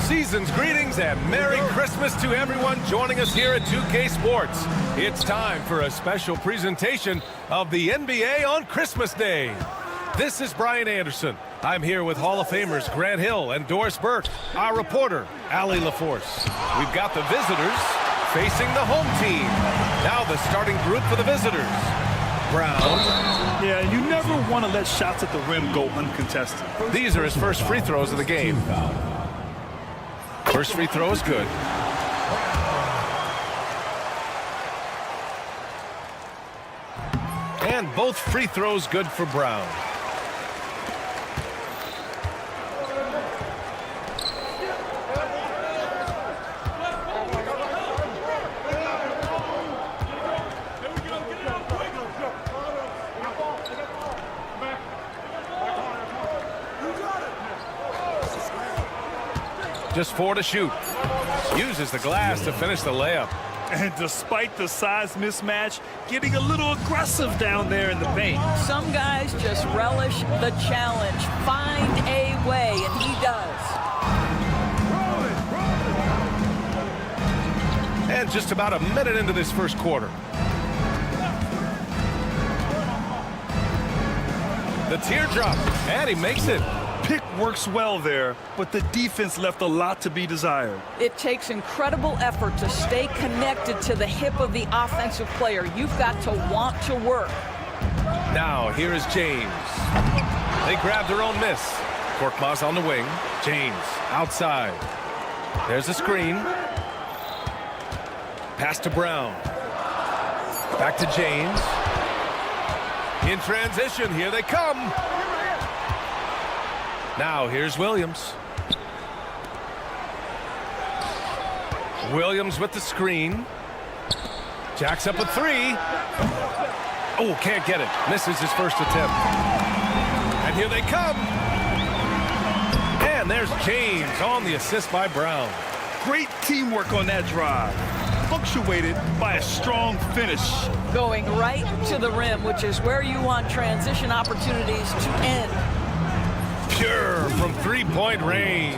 Season's greetings and Merry Christmas to everyone joining us here at 2K Sports. It's time for a special presentation of the NBA on Christmas Day. This is Brian Anderson. I'm here with Hall of Famers Grant Hill and Doris Burke, our reporter, Allie LaForce. We've got the visitors facing the home team. Now the starting group for the visitors. Brown. Yeah, you never want to let shots at the rim go uncontested. These are his first free throws of the game. First free throw is good. And both free throws good for Brown. Just 4 to shoot. Uses the glass to finish the layup. And despite the size mismatch, getting a little aggressive down there in the paint. Some guys just relish the challenge. Find a way, and he does. And just about a minute into this first quarter. The teardrop, and he makes it. Pick works well there, but the defense left a lot to be desired. It takes incredible effort to stay connected to the hip of the offensive player. You've got to want to work. Now, here is James. They grab their own miss. Korkmaz on the wing. James outside. There's a screen. Pass to Brown. Back to James. In transition, here they come. Now, here's Williams. Williams with the screen. Jacks up a three. Oh, can't get it. Misses his first attempt. And here they come. And there's James on the assist by Brown. Great teamwork on that drive. Punctuated by a strong finish. Going right to the rim, which is where you want transition opportunities to end. Pure from three-point range.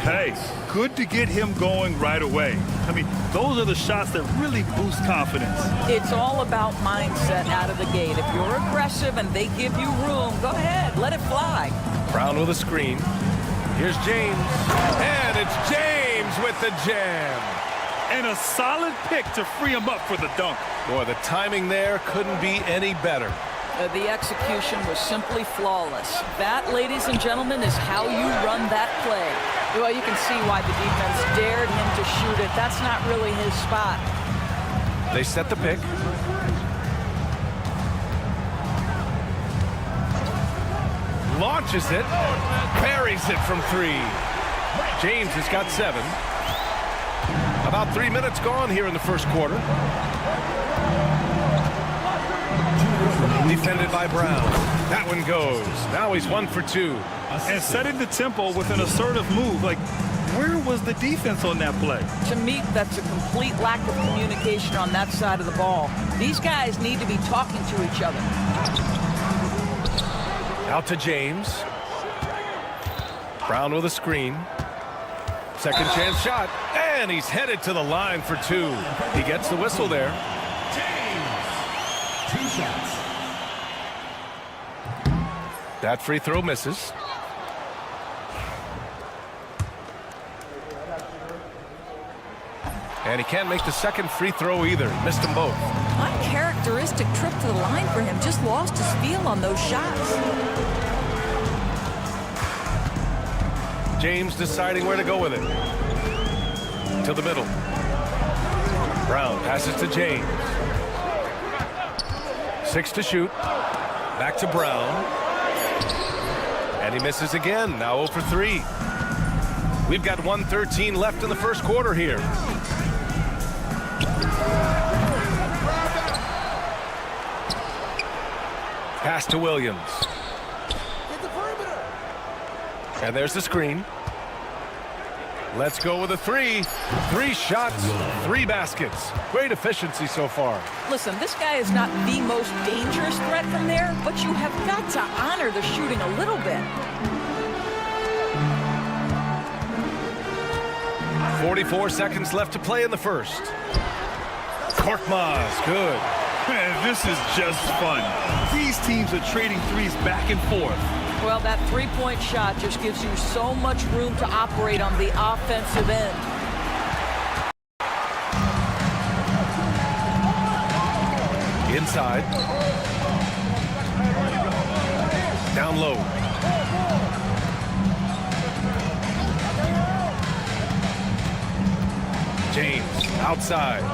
Hey, good to get him going right away. I mean, those are the shots that really boost confidence. It's all about mindset out of the gate. If you're aggressive and they give you room, go ahead, let it fly. Brown with a screen. Here's James. And it's James with the jam. And a solid pick to free him up for the dunk. Boy, the timing there couldn't be any better. The execution was simply flawless. That, ladies and gentlemen, is how you run that play. Well, you can see why the defense dared him to shoot it. That's not really his spot. They set the pick. launches it, buries it from 3. James has got 7. About 3 minutes gone here in the first quarter. Defended by Brown. That one goes. Now he's 1 for 2. And setting the tempo with an assertive move. Like, where was the defense on that play? To me, that's a complete lack of communication on that side of the ball. These guys need to be talking to each other. Out to James. Brown with a screen. Second chance shot. And he's headed to the line for 2. He gets the whistle there. James, 2 shots. That free throw misses. And he can't make the second free throw either. Missed them both. Uncharacteristic trip to the line for him. Just lost his feel on those shots. James deciding where to go with it. To the middle. Brown passes to James. 6 to shoot. Back to Brown. And he misses again. Now 0 for 3. We've got 1:13 left in the first quarter here. Pass to Williams. And there's the screen. Let's go with a 3. 3 shots, 3 baskets. Great efficiency so far. Listen, this guy is not the most dangerous threat from there, but you have got to honor the shooting a little bit. 44 seconds left to play in the first. Korkmaz, good. Man, this is just fun. These teams are trading threes back and forth. Well, that three-point shot just gives you so much room to operate on the offensive end. Inside. Down low. James outside.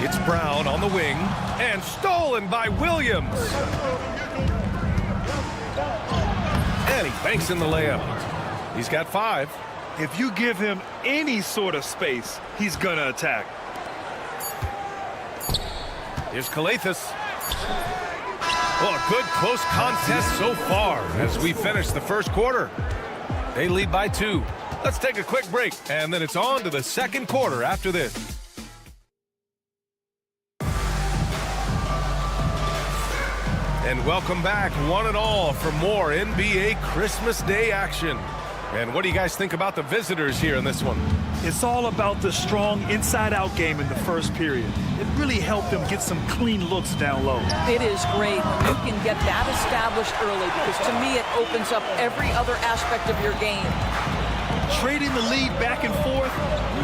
It's Brown on the wing and stolen by Williams. And he banks in the layup. He's got 5. If you give him any sort of space, he's gonna attack. Here's Kalathis. Well, a good close contest so far as we finish the first quarter. They lead by 2. Let's take a quick break, and then it's on to the second quarter after this. And welcome back, one and all, for more NBA Christmas Day action. And what do you guys think about the visitors here in this one? It's all about the strong inside-out game in the first period. It really helped them get some clean looks down low. It is great when you can get that established early, because to me it opens up every other aspect of your game. Trading the lead back and forth,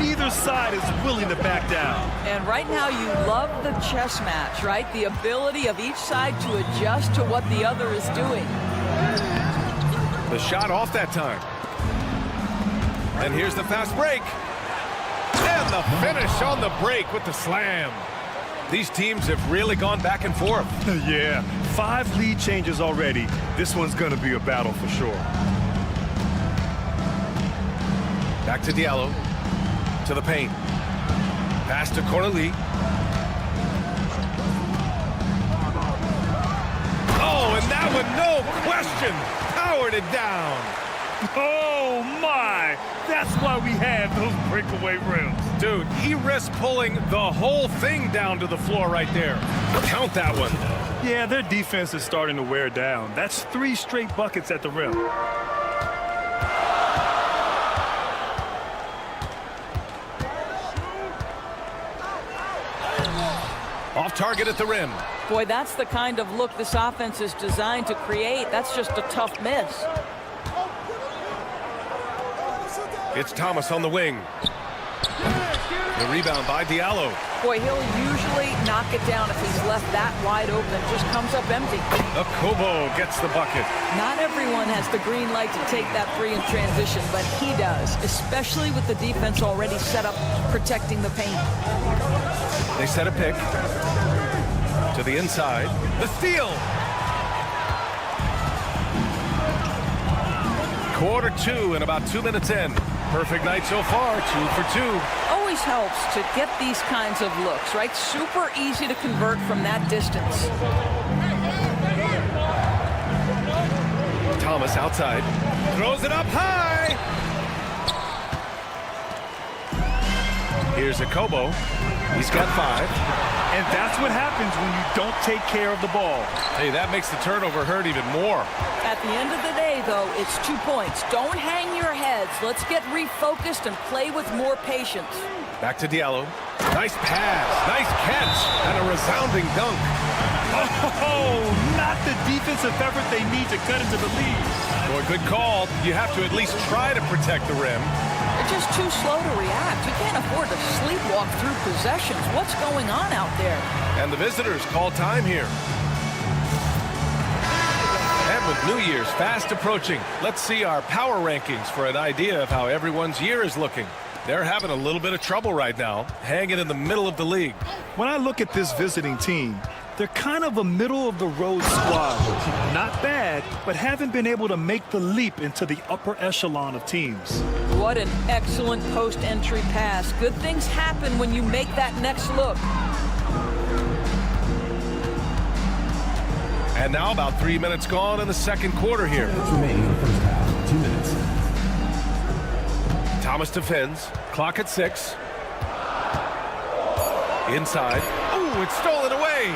neither side is willing to back down. And right now you love the chess match, right? The ability of each side to adjust to what the other is doing. The shot off that time. And here's the fast break. And the finish on the break with the slam. These teams have really gone back and forth. Yeah, 5 lead changes already. This one's going to be a battle for sure. Back to Diallo. To the paint. Pass to Corneli. Oh, and that one, no question, powered it down. Oh, my! That's why we had those breakaway rims. Dude, he risked pulling the whole thing down to the floor right there. Count that one. Yeah, their defense is starting to wear down. That's 3 straight buckets at the rim. Off target at the rim. Boy, that's the kind of look this offense is designed to create. That's just a tough miss. It's Thomas on the wing. The rebound by Diallo. Boy, he'll usually knock it down if he's left that wide open. Just comes up empty. Akobo gets the bucket. Not everyone has the green light to take that 3 in transition, but he does, especially with the defense already set up protecting the paint. They set a pick. To the inside. The steal. Quarter 2 and about 2 minutes in. Perfect night so far, 2 for 2. Always helps to get these kinds of looks, right? Super easy to convert from that distance. Thomas outside. Throws it up high. Here's a Kobo. He's got 5. And that's what happens when you don't take care of the ball. Hey, that makes the turnover hurt even more. At the end of the day, though, it's 2 points. Don't hang your heads. Let's get refocused and play with more patience. Back to Diallo. Nice pass. Nice catch. And a resounding dunk. Oh, not the defensive effort they need to cut into the lead. Boy, good call. You have to at least try to protect the rim. They're just too slow to react. You can't afford to sleepwalk through possessions. What's going on out there? And the visitors call time here. And with New Year's fast approaching, let's see our power rankings for an idea of how everyone's year is looking. They're having a little bit of trouble right now, hanging in the middle of the league. When I look at this visiting team, they're kind of a middle-of-the-road squad. Not bad, but haven't been able to make the leap into the upper echelon of teams. What an excellent post-entry pass. Good things happen when you make that next look. And now about 3 minutes gone in the second quarter here. Remaining in the first half, 2 minutes. Thomas defends. Clock at 6. Inside. Oh, it's stolen away.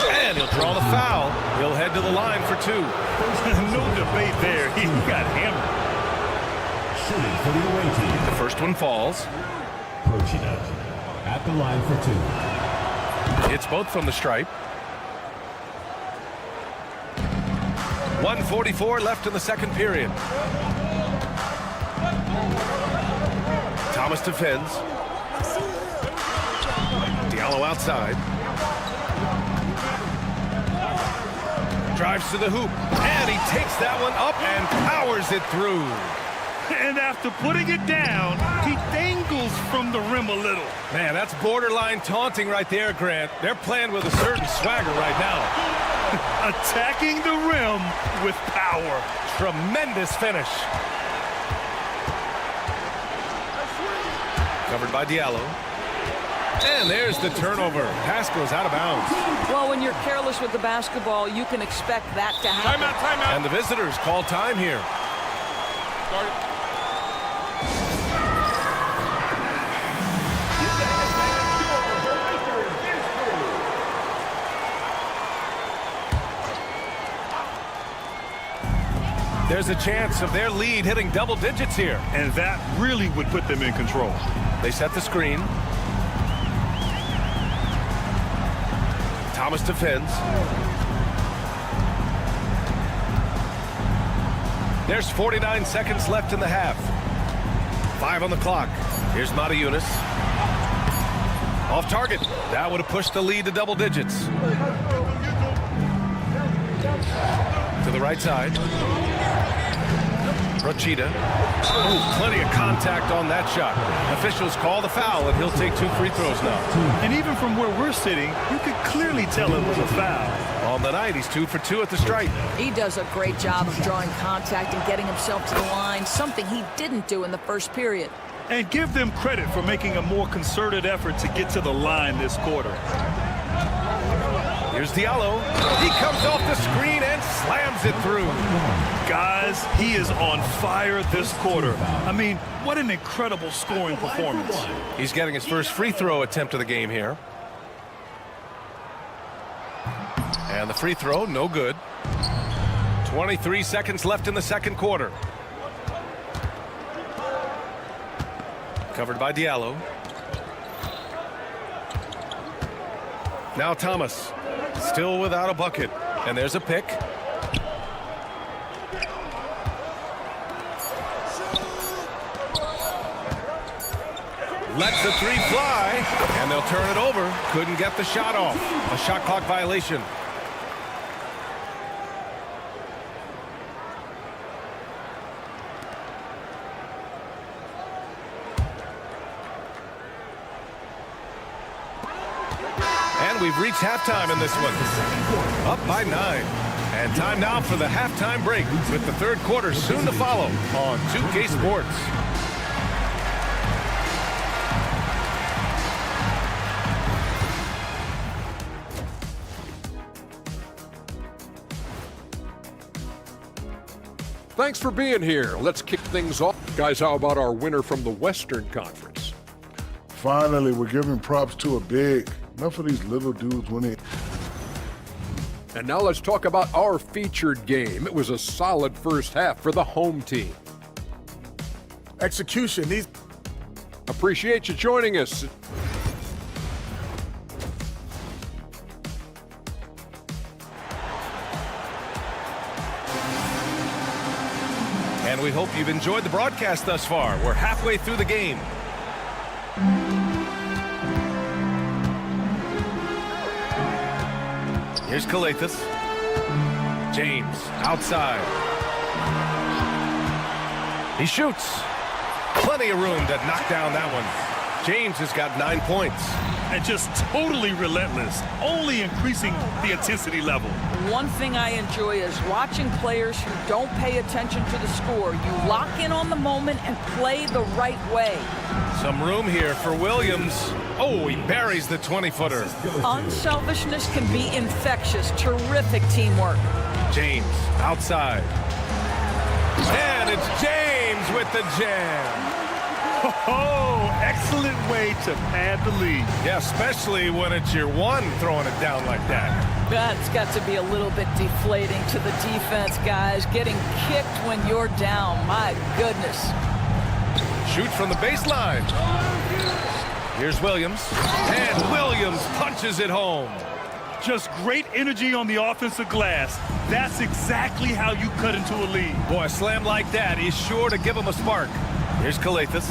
And he'll draw the foul. He'll head to the line for 2. No debate there. He got hammered. Shooting for the away team. The first one falls. Prochida at the line for 2. It's both from the stripe. 1:44 left in the second period. Thomas defends. Diallo outside. Drives to the hoop. And he takes that one up and powers it through. And after putting it down, he dangles from the rim a little. Man, that's borderline taunting right there, Grant. They're playing with a certain swagger right now. Attacking the rim with power. Tremendous finish. Covered by Diallo. And there's the turnover. Pass goes out of bounds. Well, when you're careless with the basketball, you can expect that to happen. Timeout. And the visitors call time here. There's a chance of their lead hitting double digits here. And that really would put them in control. They set the screen. Thomas defends. There's 49 seconds left in the half. 5 on the clock. Here's Matajunas. Off target. That would have pushed the lead to double digits. To the right side. Prochida. Oh, plenty of contact on that shot. Officials call the foul, and he'll take 2 free throws now. And even from where we're sitting, you could clearly tell it was a foul. On the night, he's 2 for 2 at the stripe. He does a great job of drawing contact and getting himself to the line, something he didn't do in the first period. And give them credit for making a more concerted effort to get to the line this quarter. Here's Diallo. He comes off the screen and slams it through. Guys, he is on fire this quarter. I mean, what an incredible scoring performance. He's getting his first free throw attempt of the game here. And the free throw, no good. 23 seconds left in the second quarter. Covered by Diallo. Now Thomas, still without a bucket. And there's a pick. Lets the 3 fly, and they'll turn it over. Couldn't get the shot off. A shot clock violation. And we've reached halftime in this one. Up by 9. And time now for the halftime break with the third quarter soon to follow on 2K Sports. Thanks for being here. Let's kick things off. Guys, how about our winner from the Western Conference? Finally, we're giving props to a big. Enough of these little dudes winning. And now let's talk about our featured game. It was a solid first half for the home team. Execution. Appreciate you joining us. And we hope you've enjoyed the broadcast thus far. We're halfway through the game. Here's Kalathis. James outside. He shoots. Plenty of room to knock down that one. James has got 9 points. And just totally relentless, only increasing the intensity level. One thing I enjoy is watching players who don't pay attention to the score. You lock in on the moment and play the right way. Some room here for Williams. Oh, he buries the 20-footer. Unselfishness can be infectious. Terrific teamwork. James outside. And it's James with the jam. Oh, excellent way to pad the lead. Yeah, especially when it's your one throwing it down like that. That's got to be a little bit deflating to the defense, guys. Getting kicked when you're down. My goodness. Shoot from the baseline. Here's Williams. And Williams punches it home. Just great energy on the offensive glass. That's exactly how you cut into a lead. Boy, a slam like that is sure to give him a spark. Here's Kalathis.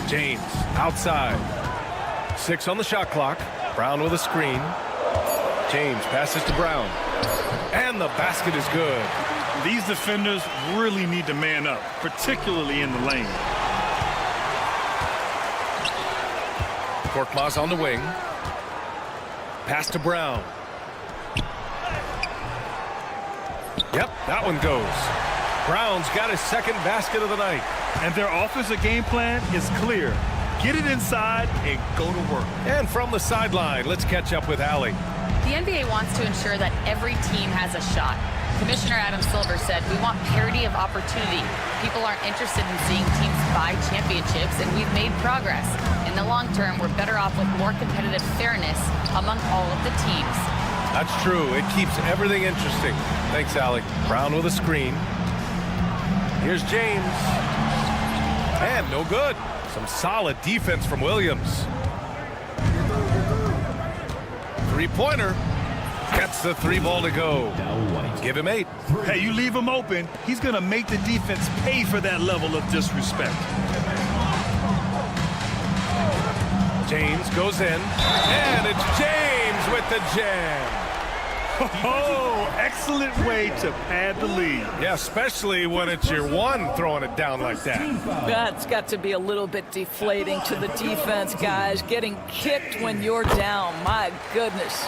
James outside. 6 on the shot clock. Brown with a screen. James passes to Brown. And the basket is good. These defenders really need to man up, particularly in the lane. Korkmaz on the wing. Pass to Brown. Yep, that one goes. Brown's got his second basket of the night. And their offensive game plan is clear. Get it inside and go to work. And from the sideline, let's catch up with Allie. The NBA wants to ensure that every team has a shot. Commissioner Adam Silver said, we want parity of opportunity. People aren't interested in seeing teams buy championships, and we've made progress. In the long term, we're better off with more competitive fairness among all of the teams. That's true. It keeps everything interesting. Thanks, Allie. Brown with a screen. Here's James. And no good. Some solid defense from Williams. Three-pointer. Gets the 3 ball to go. Give him 8. Hey, you leave him open, he's going to make the defense pay for that level of disrespect. James goes in. And it's James with the jam. Oh, excellent way to pad the lead. Yeah, especially when it's your one throwing it down like that. That's got to be a little bit deflating to the defense, guys. Getting kicked when you're down. My goodness.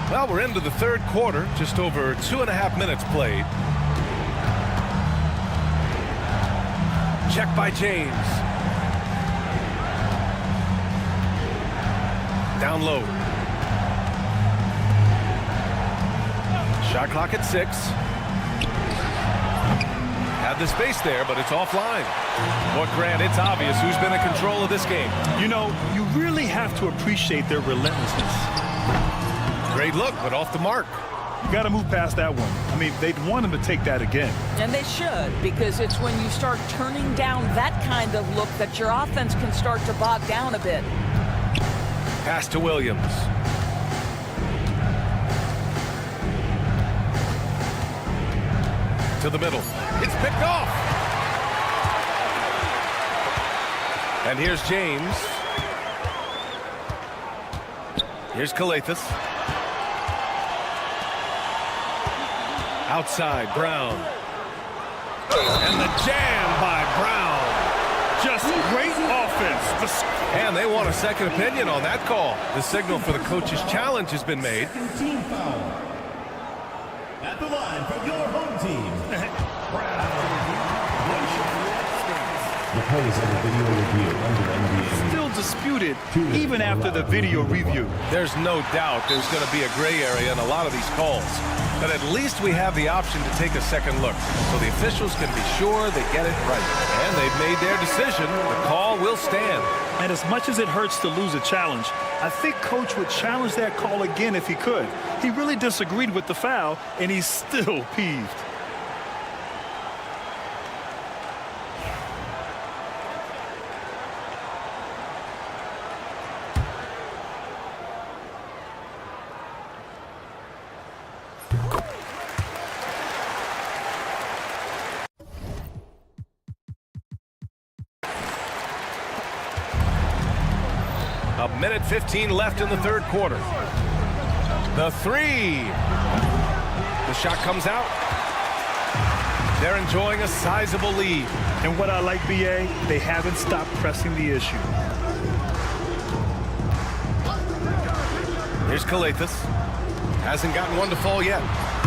Well, we're into the third quarter. Just over 2.5 minutes played. Check by James. Down low. Shot clock at 6. Had the space there, but it's offline. But Grant, it's obvious who's been in control of this game. You know, you really have to appreciate their relentlessness. Great look, but off the mark. You got to move past that one. I mean, they'd want him to take that again. And they should, because it's when you start turning down that kind of look that your offense can start to bog down a bit. Pass to Williams. To the middle. It's picked off. And here's James. Here's Kalathis. Outside, Brown. And the jam by Brown. Just great offense. And they want a second opinion on that call. The signal for the coach's challenge has been made. Team foul. At the line from your home team. The plays on the video review under NBA. Still disputed even after the video review. There's no doubt there's going to be a gray area in a lot of these calls. But at least we have the option to take a second look. So the officials can be sure they get it right. And they've made their decision. The call will stand. And as much as it hurts to lose a challenge, I think Coach would challenge that call again if he could. He really disagreed with the foul, and he's still peeved. A minute 15 left in the third quarter. The three. The shot comes out. They're enjoying a sizable lead. And what I like, BA, they haven't stopped pressing the issue. Here's Kalathis. Hasn't gotten one to fall yet.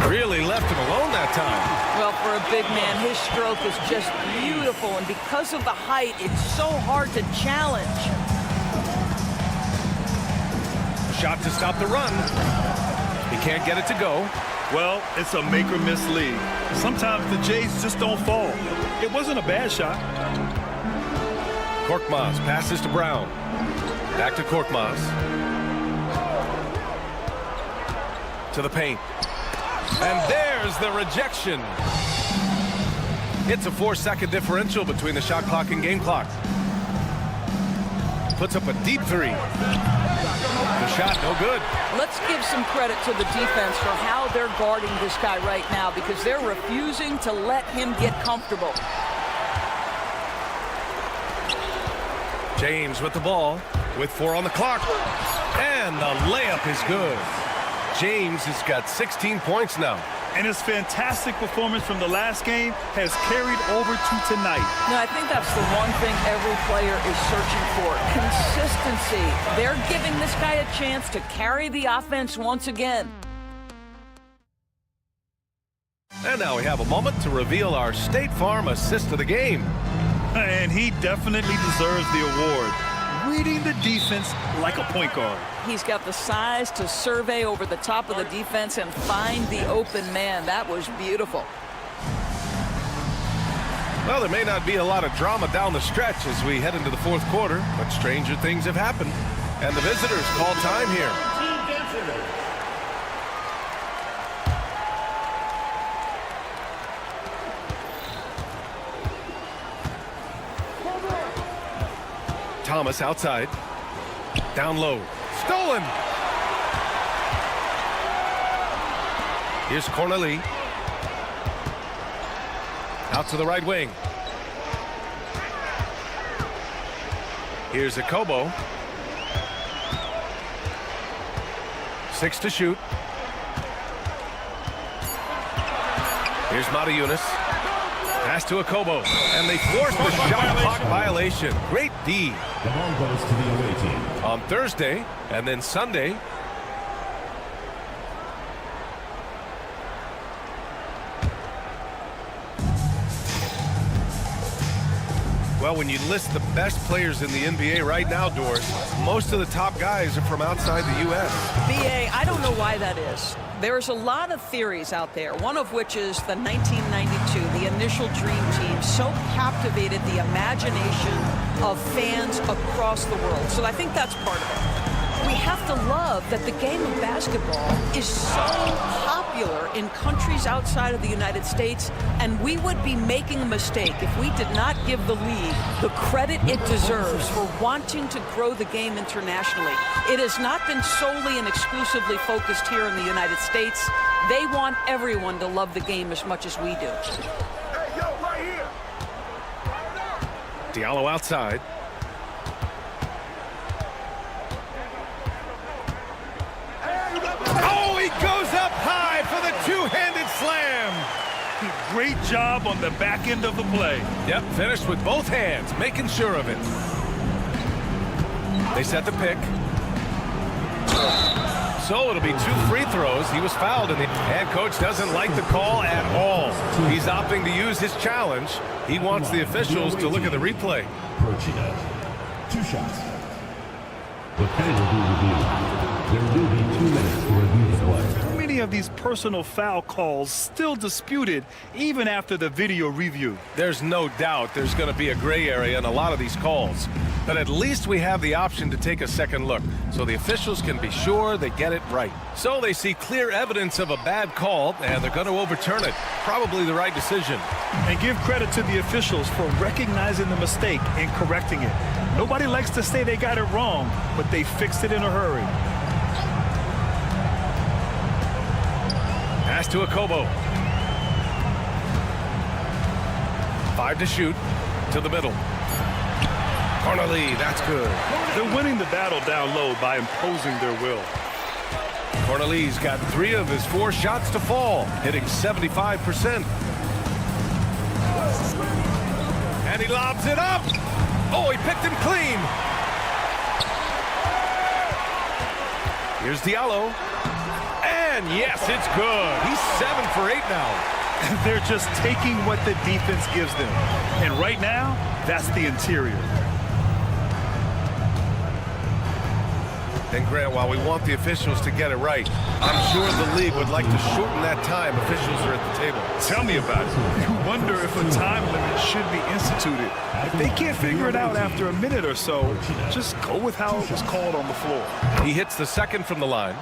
Really left him alone that time. Well, for a big man, his stroke is just beautiful. And because of the height, it's so hard to challenge. Shot to stop the run. He can't get it to go. Well, it's a make or miss league. Sometimes the Jays just don't fall. It wasn't a bad shot. Korkmaz passes to Brown. Back to Korkmaz. To the paint. And there's the rejection. It's a 4-second differential between the shot clock and game clock. Puts up a deep three. The shot, no good. Let's give some credit to the defense for how they're guarding this guy right now because they're refusing to let him get comfortable. James with the ball, with 4 on the clock. And the layup is good. James has got 16 points now. And his fantastic performance from the last game has carried over to tonight. No, I think that's the one thing every player is searching for. Consistency. They're giving this guy a chance to carry the offense once again. And now we have a moment to reveal our State Farm assist of the game. And he definitely deserves the award. Reading the defense like a point guard. He's got the size to survey over the top of the defense and find the open man. That was beautiful. Well, there may not be a lot of drama down the stretch as we head into the fourth quarter, but stranger things have happened. And the visitors call time here. Thomas outside. Down low. Stolen! Here's Corneli. Out to the right wing. Here's Akobo. 6 to shoot. Here's Matajunas. Pass to Akobo. And they force the shot clock violation. Great D. The ball goes to the away team. On Thursday and then Sunday. Well, when you list the best players in the NBA right now, Doris, most of the top guys are from outside the U.S. BA, I don't know why that is. There's a lot of theories out there, one of which is the 1992, the initial Dream Team, so captivated the imagination of fans across the world. So I think that's part of it. We have to love that the game of basketball is so popular in countries outside of the United States, and we would be making a mistake if we did not give the league the credit it deserves for wanting to grow the game internationally. It has not been solely and exclusively focused here in the United States. They want everyone to love the game as much as we do. Hey, yo, right here. Diallo outside. Oh, he goes up high for the two-handed slam. Great job on the back end of the play. Yep, finished with both hands, making sure of it. They set the pick. So it'll be 2 free throws. He was fouled, and the head coach doesn't like the call at all. He's opting to use his challenge. He wants the officials to look at the replay. 2 shots. The play will be reviewed. There will be 2 minutes to review the play. How many of these personal foul calls still disputed even after the video review? There's no doubt there's going to be a gray area in a lot of these calls. But at least we have the option to take a second look, so the officials can be sure they get it right. So they see clear evidence of a bad call, and they're going to overturn it. Probably the right decision. And give credit to the officials for recognizing the mistake and correcting it. Nobody likes to say they got it wrong, but they fixed it in a hurry. Pass to Akobo. 5 to shoot. To the middle. Cornelie, that's good. They're winning the battle down low by imposing their will. Cornelie's got 3 of his 4 shots to fall, hitting 75%. And he lobs it up. Oh, he picked him clean. Here's Diallo. And yes, it's good. He's 7 for 8 now. They're just taking what the defense gives them. And right now, that's the interior. And Grant, while we want the officials to get it right, I'm sure the league would like to shorten that time officials are at the table. Tell me about it. You wonder if a time limit should be instituted. If they can't figure it out after a minute or so, just go with how it was called on the floor. He hits the second from the line.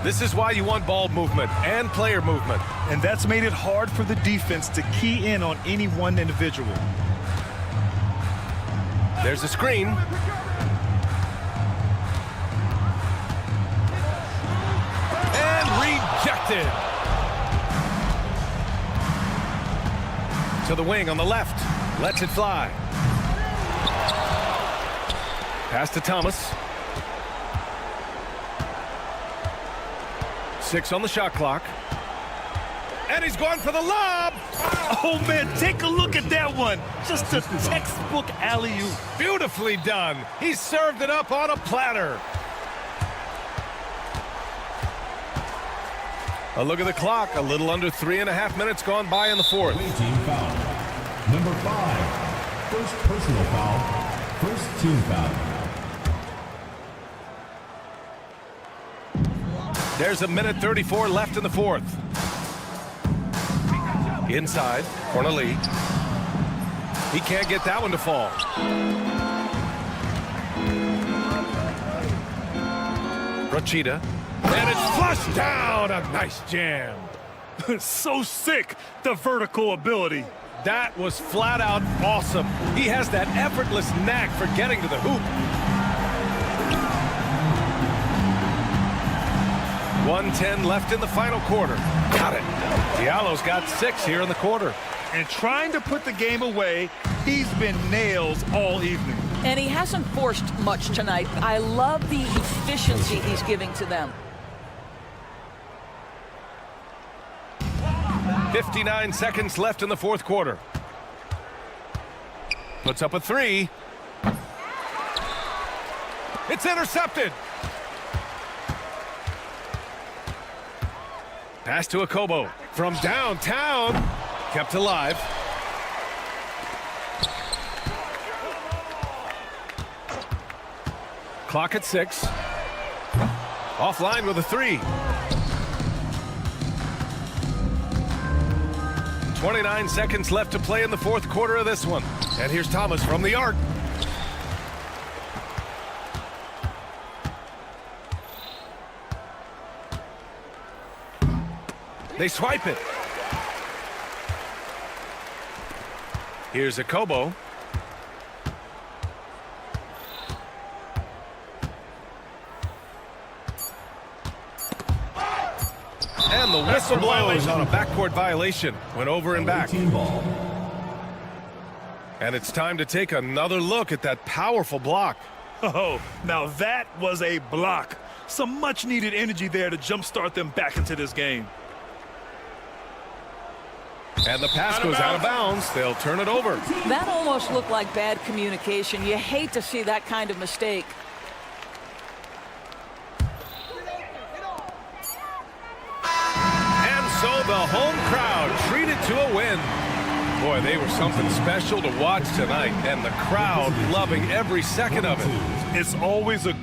This is why you want ball movement and player movement. And that's made it hard for the defense to key in on any one individual. There's a screen. And rejected. To the wing on the left. Lets it fly. Pass to Thomas. 6 on the shot clock. And he's going for the lob. Oh, man, take a look at that one. Just a textbook alley-oop. Beautifully done. He served it up on a platter. A look at the clock. A little under 3.5 minutes gone by in the fourth. Team foul. Number 5. First personal foul. First team foul. There's 1:34 left in the fourth. Inside, Cornelie. He can't get that one to fall. Rachida. And it's flushed down. A nice jam. So sick, the vertical ability. That was flat out awesome. He has that effortless knack for getting to the hoop. 1:10 left in the final quarter. Got it. Diallo's got 6 here in the quarter. And trying to put the game away, he's been nails all evening. And he hasn't forced much tonight. I love the efficiency he's giving to them. 59 seconds left in the fourth quarter. Puts up a 3. It's intercepted. Pass to Akobo from downtown. Kept alive. Clock at 6. Offline with a 3. 29 seconds left to play in the fourth quarter of this one. And here's Thomas from the arc. They swipe it. Here's Akobo. And the whistle blows on a backcourt violation. Went over and back. And it's time to take another look at that powerful block. Oh, now that was a block. Some much-needed energy there to jumpstart them back into this game. And the pass goes out of bounds. They'll turn it over. That almost looked like bad communication. You hate to see that kind of mistake. And so the home crowd treated to a win. Boy, they were something special to watch tonight, and the crowd loving every second of it. It's always a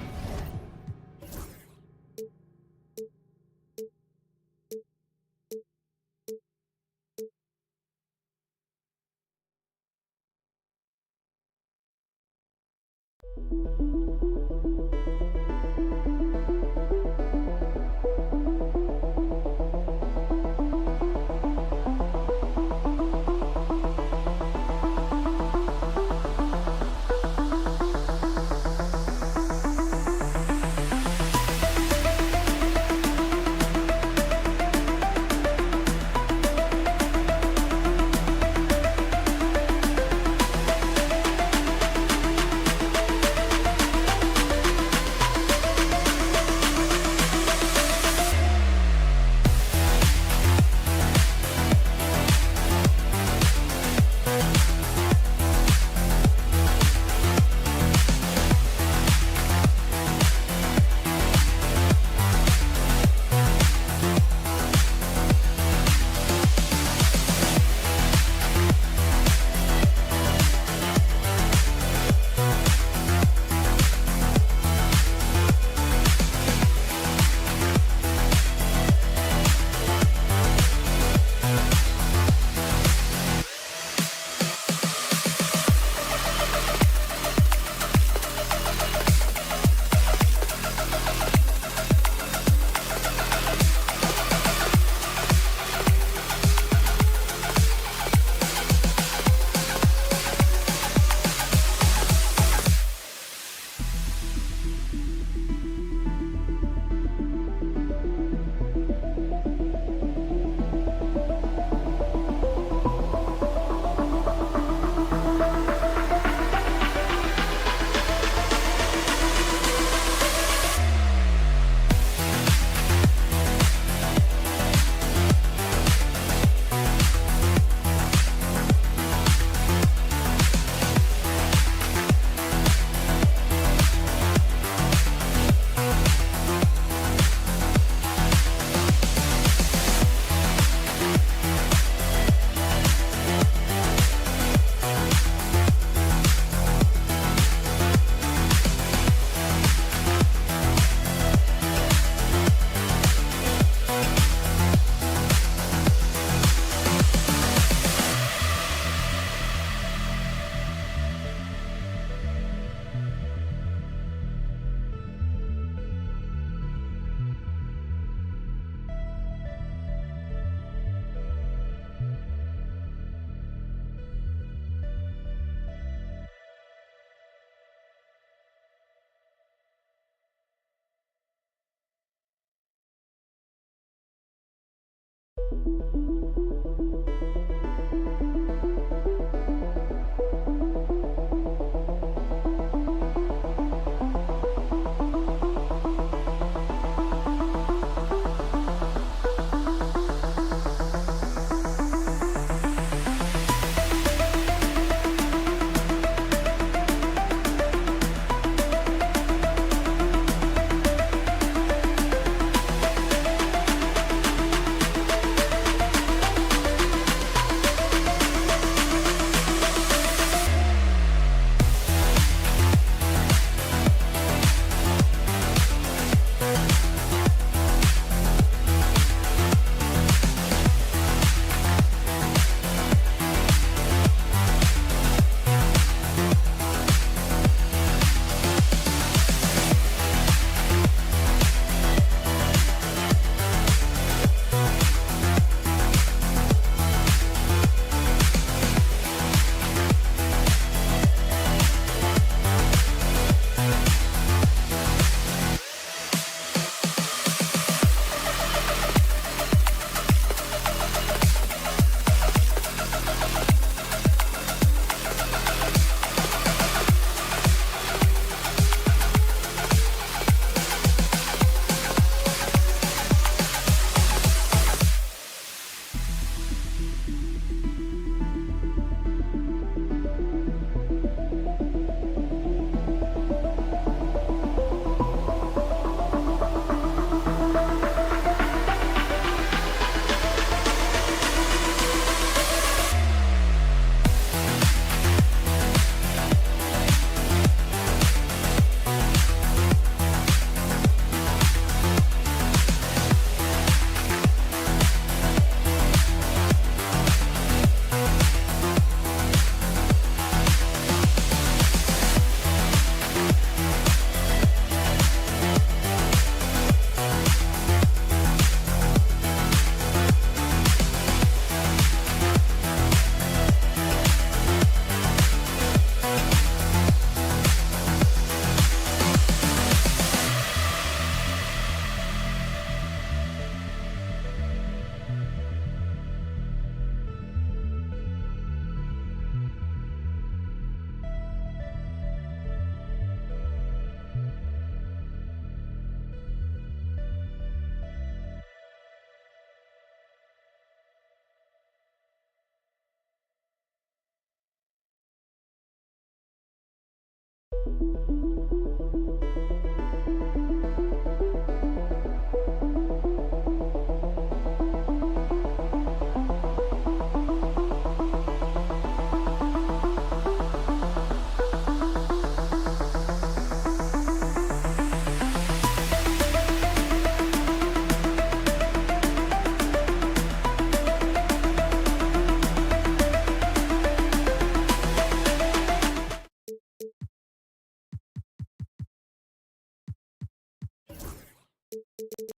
Welcome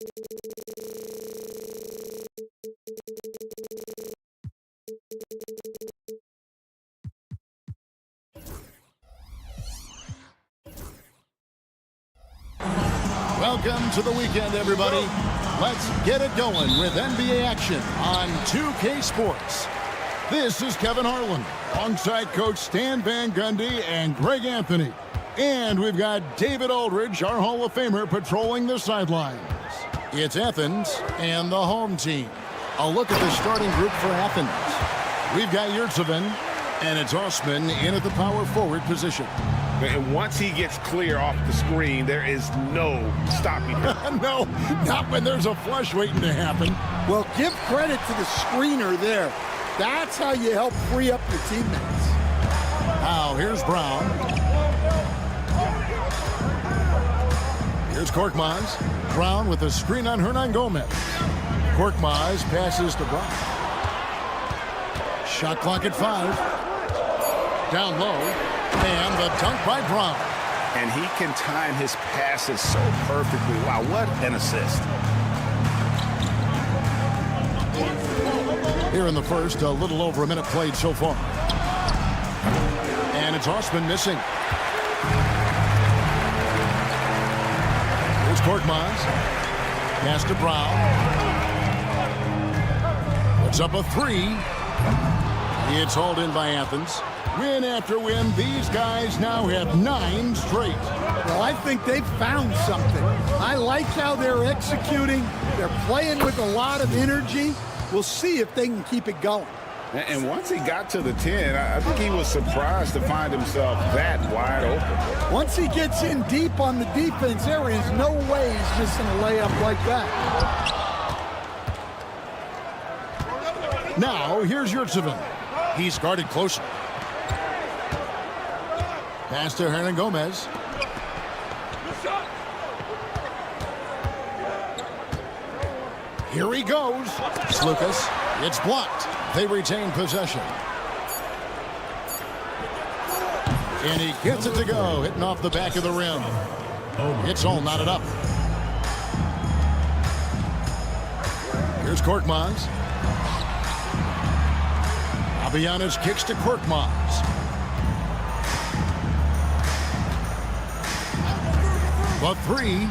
to the weekend, everybody. Let's get it going with NBA action on 2K Sports. This is Kevin Harlan, alongside Coach Stan Van Gundy and Greg Anthony. And we've got David Aldridge, our Hall of Famer, patrolling the sidelines. It's Athens and the home team. A look at the starting group for Athens. We've got Yurtseven, and it's Osman in at the power forward position. And once he gets clear off the screen, there is no stopping him. No, not when there's a flush waiting to happen. Well, give credit to the screener there. That's how you help free up your teammates. Now, here's Brown. Here's Korkmaz. Brown with a screen on Hernan Gomez. Korkmaz passes to Brown. Shot clock at 5. Down low. And the dunk by Brown. And he can time his passes so perfectly. Wow, what an assist. Here in the first, a little over a minute played so far. And it's Osman missing. Here's Korkmaz. Pass to Brown. Puts up a 3. It's hauled in by Athens. Win after win, these guys now have 9 straight. Well, I think they've found something. I like how they're executing. They're playing with a lot of energy. We'll see if they can keep it going. And once he got to the 10, I think he was surprised to find himself that wide open. Once he gets in deep on the defense, there is no way he's missing a layup like that. Now, here's Yurtseven. He's guarded closer. Pass to Hernan Gomez. Here he goes. Slukas. It's blocked. They retain possession. And he gets it to go, hitting off the back of the rim. It's all knotted up. Here's Korkmaz. Avianis kicks to Korkmaz. The 3.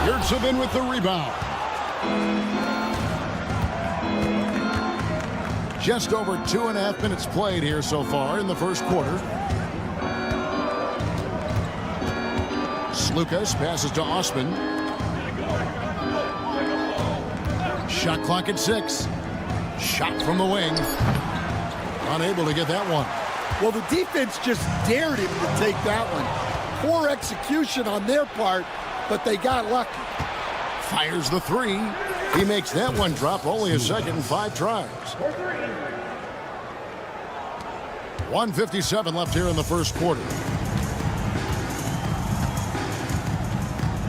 Yurtseven with the rebound. Just over 2.5 minutes played here so far in the first quarter. Slukas passes to Osman. Shot clock at 6. Shot from the wing. Unable to get that one. Well, the defense just dared him to take that one. Poor execution on their part, but they got lucky. Fires the 3. He makes that one drop. Only a second and 5 tries. 1:57 left here in the first quarter.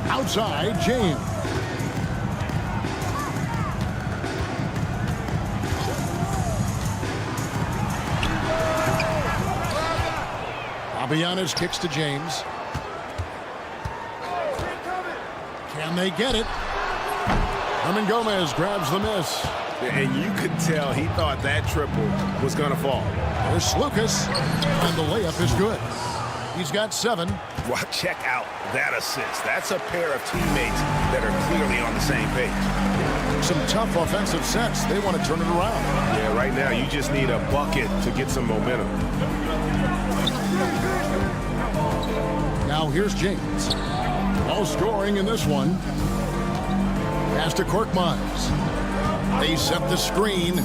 Outside, James. Avianis kicks to James. Can they get it? Hernan Gomez grabs the miss. And you could tell he thought that triple was going to fall. There's Slukas, and the layup is good. He's got 7. Well, check out that assist. That's a pair of teammates that are clearly on the same page. Some tough offensive sets. They want to turn it around. Yeah, right now you just need a bucket to get some momentum. Now here's James. All scoring in this one. Pass to Korkmaz. They set the screen.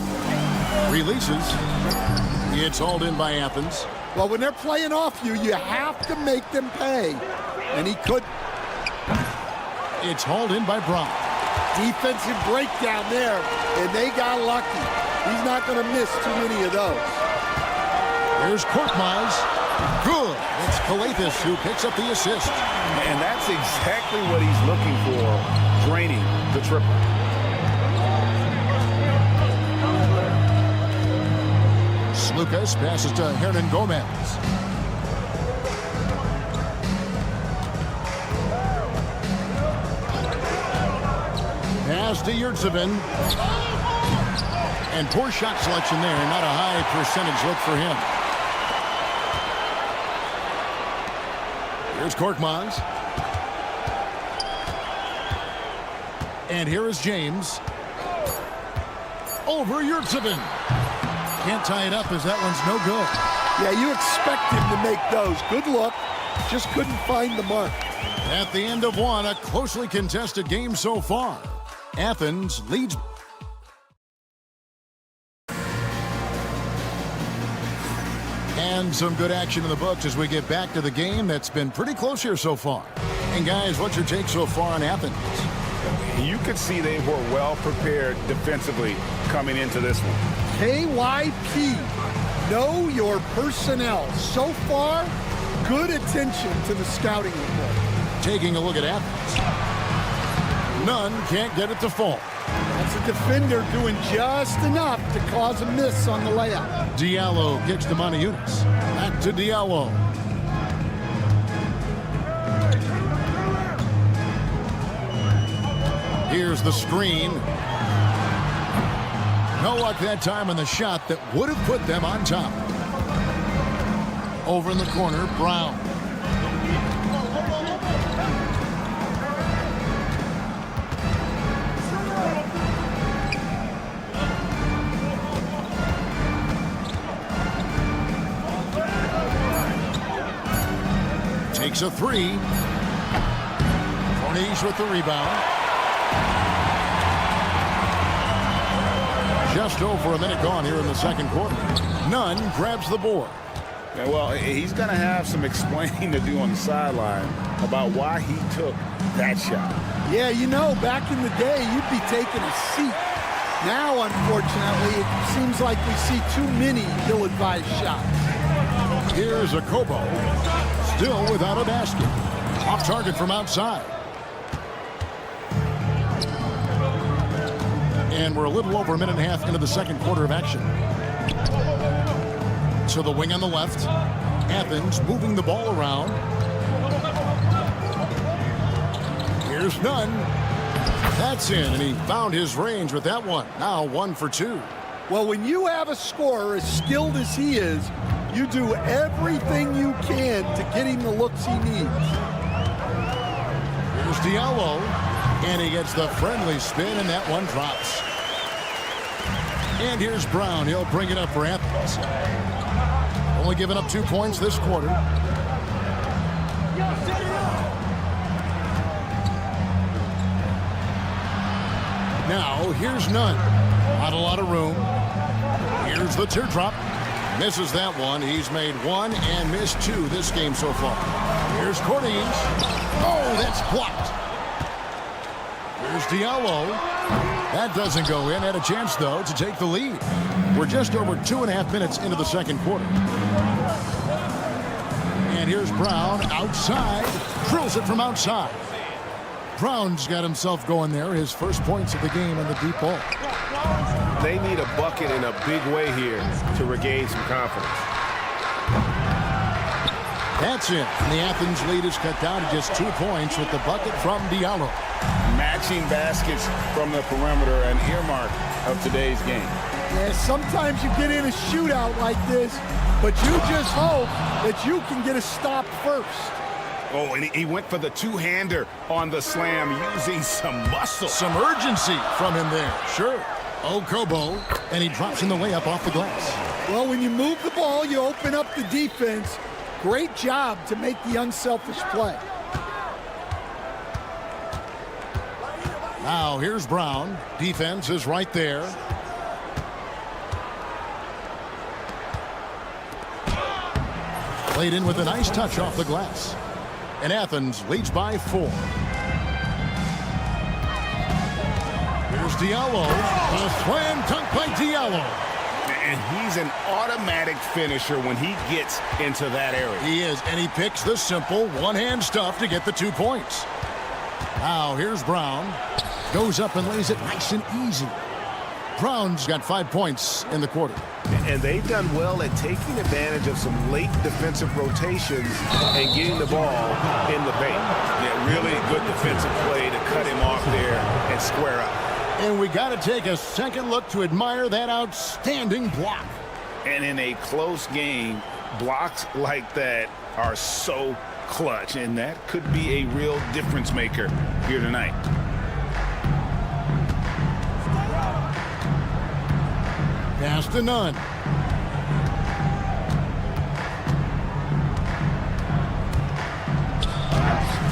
Releases. It's hauled in by Athens. Well, when they're playing off you, you have to make them pay. And he could. It's hauled in by Brown. Defensive breakdown there, and they got lucky. He's not going to miss too many of those. Here's Korkmaz. Good. It's Kalathis who picks up the assist. And that's exactly what he's looking for, draining the triple. Slukas passes to Hernan Gomez. pass to Yurtsevin. And poor shot selection there. Not a high percentage look for him. Here's Korkmaz. And here is James. Over Yurtsevin. Can't tie it up as that one's no good. Yeah, you expect him to make those. Good look. Just couldn't find the mark. At the end of one, a closely contested game so far. Athens leads. And some good action in the books as we get back to the game that's been pretty close here so far. And guys, what's your take so far on Athens? You could see they were well prepared defensively coming into this one. KYP, know your personnel. So far, good attention to the scouting report. Taking a look at Athens. None can't get it to fall. That's a defender doing just enough to cause a miss on the layup. Diallo kicks to Moniunas. Back to Diallo. Here's the screen. No luck that time on the shot that would have put them on top. Over in the corner, Brown. Takes a three. Corniche with the rebound. Just over a minute gone here in the second quarter. Nunn grabs the board. Yeah, well, he's going to have some explaining to do on the sideline about why he took that shot. Yeah, you know, back in the day, you'd be taking a seat. Now, unfortunately, it seems like we see too many ill-advised shots. Here's a Kobo. Still without a basket. Off target from outside. And we're a little over a minute and a half into the second quarter of action. To the wing on the left. Athens moving the ball around. Here's Nunn. That's in, and he found his range with that one. Now 1 for 2. Well, when you have a scorer as skilled as he is, you do everything you can to get him the looks he needs. Here's Diallo, and he gets the friendly spin, and that one drops. And here's Brown. He'll bring it up for Athens. Only giving up 2 points this quarter. Now, here's Nunn. Not a lot of room. Here's the teardrop. Misses that one. He's made 1 and missed 2 this game so far. Here's Corniche. Oh, that's blocked. Here's Diallo. That doesn't go in. Had a chance, though, to take the lead. We're just over 2.5 minutes into the second quarter. And here's Brown outside. Drills it from outside. Brown's got himself going there. His first points of the game on the deep ball. They need a bucket in a big way here to regain some confidence. That's it. And the Athens lead is cut down to just 2 points with the bucket from Diallo. Matching baskets from the perimeter, an earmark of today's game. Yeah, sometimes you get in a shootout like this, but you just hope that you can get a stop first. Oh, and he went for the two-hander on the slam using some muscle. Some urgency from him there. Sure. Kobo, and he drops in the layup off the glass. Well, when you move the ball, you open up the defense. Great job to make the unselfish play. Now, here's Brown. Defense is right there. Played in with a nice touch off the glass. And Athens leads by 4. Here's Diallo. A slam dunk by Diallo. And he's an automatic finisher when he gets into that area. He is, and he picks the simple one-hand stuff to get the 2 points. Now, here's Brown. Goes up and lays it nice and easy. Brown's got 5 points in the quarter. And they've done well at taking advantage of some late defensive rotations and getting the ball in the paint. Yeah, really good defensive play to cut him off there and square up. And we got to take a second look to admire that outstanding block. And in a close game, blocks like that are so clutch, and that could be a real difference maker here tonight. Pass to Nunn.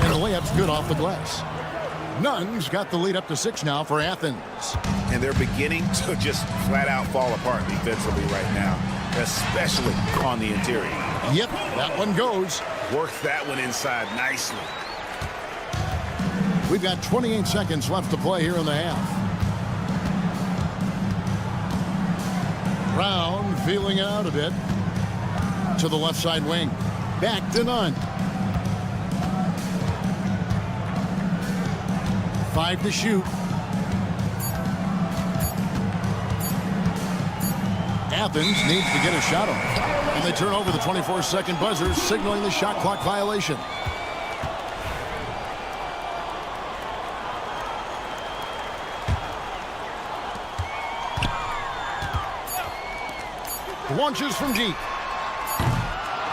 And the layup's good off the glass. Nunn's got the lead up to 6 now for Athens. And they're beginning to just flat out fall apart defensively right now, especially on the interior. Yep, that one goes. Worked that one inside nicely. We've got 28 seconds left to play here in the half. Brown feeling it out a bit. To the left side wing. Back to Nunn. 5 to shoot. Athens needs to get a shot off. And they turn over the 24-second buzzer, signaling the shot clock violation. Launches from deep.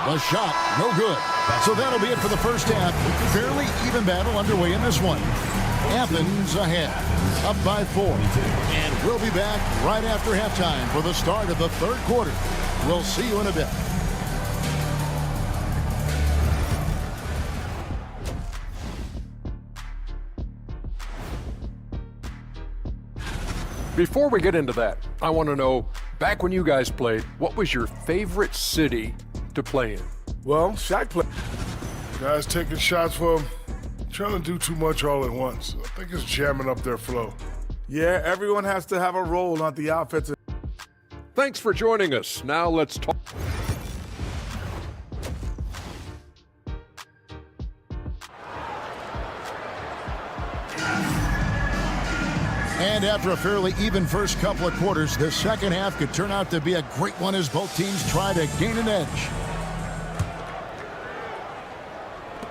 The shot, no good. So that'll be it for the first half. Fairly even battle underway in this one. Athens ahead, up by 4. And we'll be back right after halftime for the start of the third quarter. We'll see you in a bit. Before we get into that, I want to know, back when you guys played, what was your favorite city to play in? Well, Shaq played. Guys taking shots for him, trying to do too much all at once. I think it's jamming up their flow. Yeah, everyone has to have a role on the offensive. Thanks for joining us. Now let's talk. And after a fairly even first couple of quarters, the second half could turn out to be a great one as both teams try to gain an edge.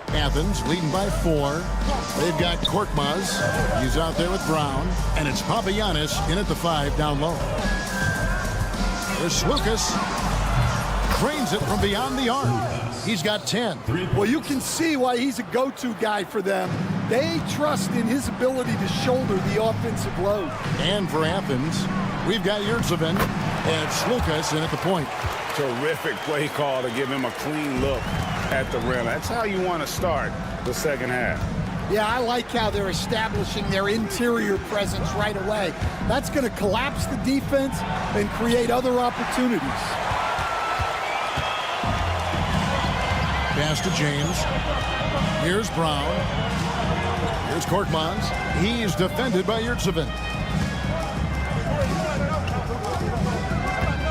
Athens leading by 4. They've got Korkmaz. He's out there with Brown. And it's Papagiannis in at the 5 down low. There's Lucas. Cranes it from beyond the arc. He's got 10. Well, you can see why he's a go-to guy for them. They trust in his ability to shoulder the offensive load. And for Athens, we've got Yurtsevin and Slukas in at the point. Terrific play call to give him a clean look at the rim. That's how you want to start the second half. Yeah, I like how they're establishing their interior presence right away. That's going to collapse the defense and create other opportunities. Pass to James. Here's Brown. Here's Korkmaz. He's defended by Yurtsevin.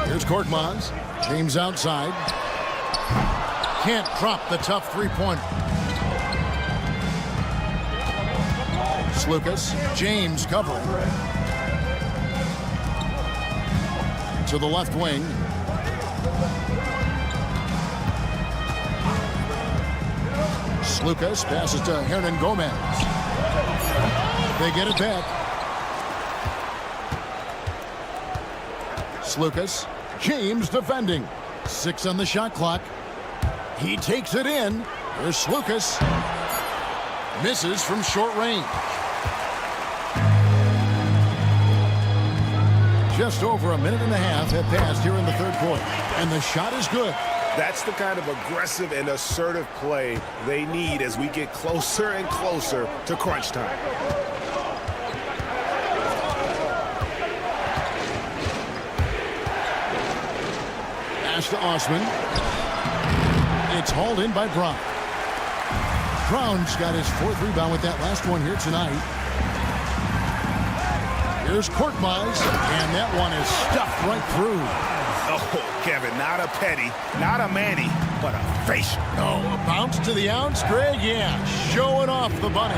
Here's Korkmaz. James outside. Can't drop the tough three-pointer. Slukas. James covering. To the left wing. Slukas passes to Hernan Gomez. They get it back. Slukas. James defending. 6 on the shot clock. He takes it in. There's Slukas. Misses from short range. Just over a minute and a half have passed here in the third quarter. And the shot is good. That's the kind of aggressive and assertive play they need as we get closer and closer to crunch time. Pass to Osman. It's hauled in by Brown. Brown's got his 4th rebound with that last one here tonight. Here's Korkmaz, and that one is stuffed right through. Oh, Kevin, not a petty, not a Manny, but a facial. Oh, a bounce to the ounce, Greg? Yeah, showing off the bunnies.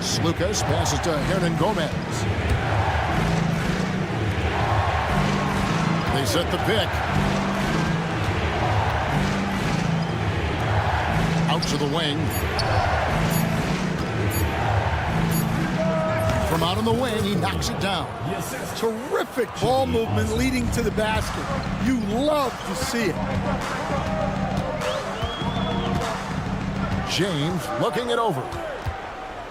Slukas passes to Hernan Gomez. They set the pick. Out to the wing. From From out on the wing, he knocks it down. Terrific ball movement leading to the basket. You love to see it. James looking it over.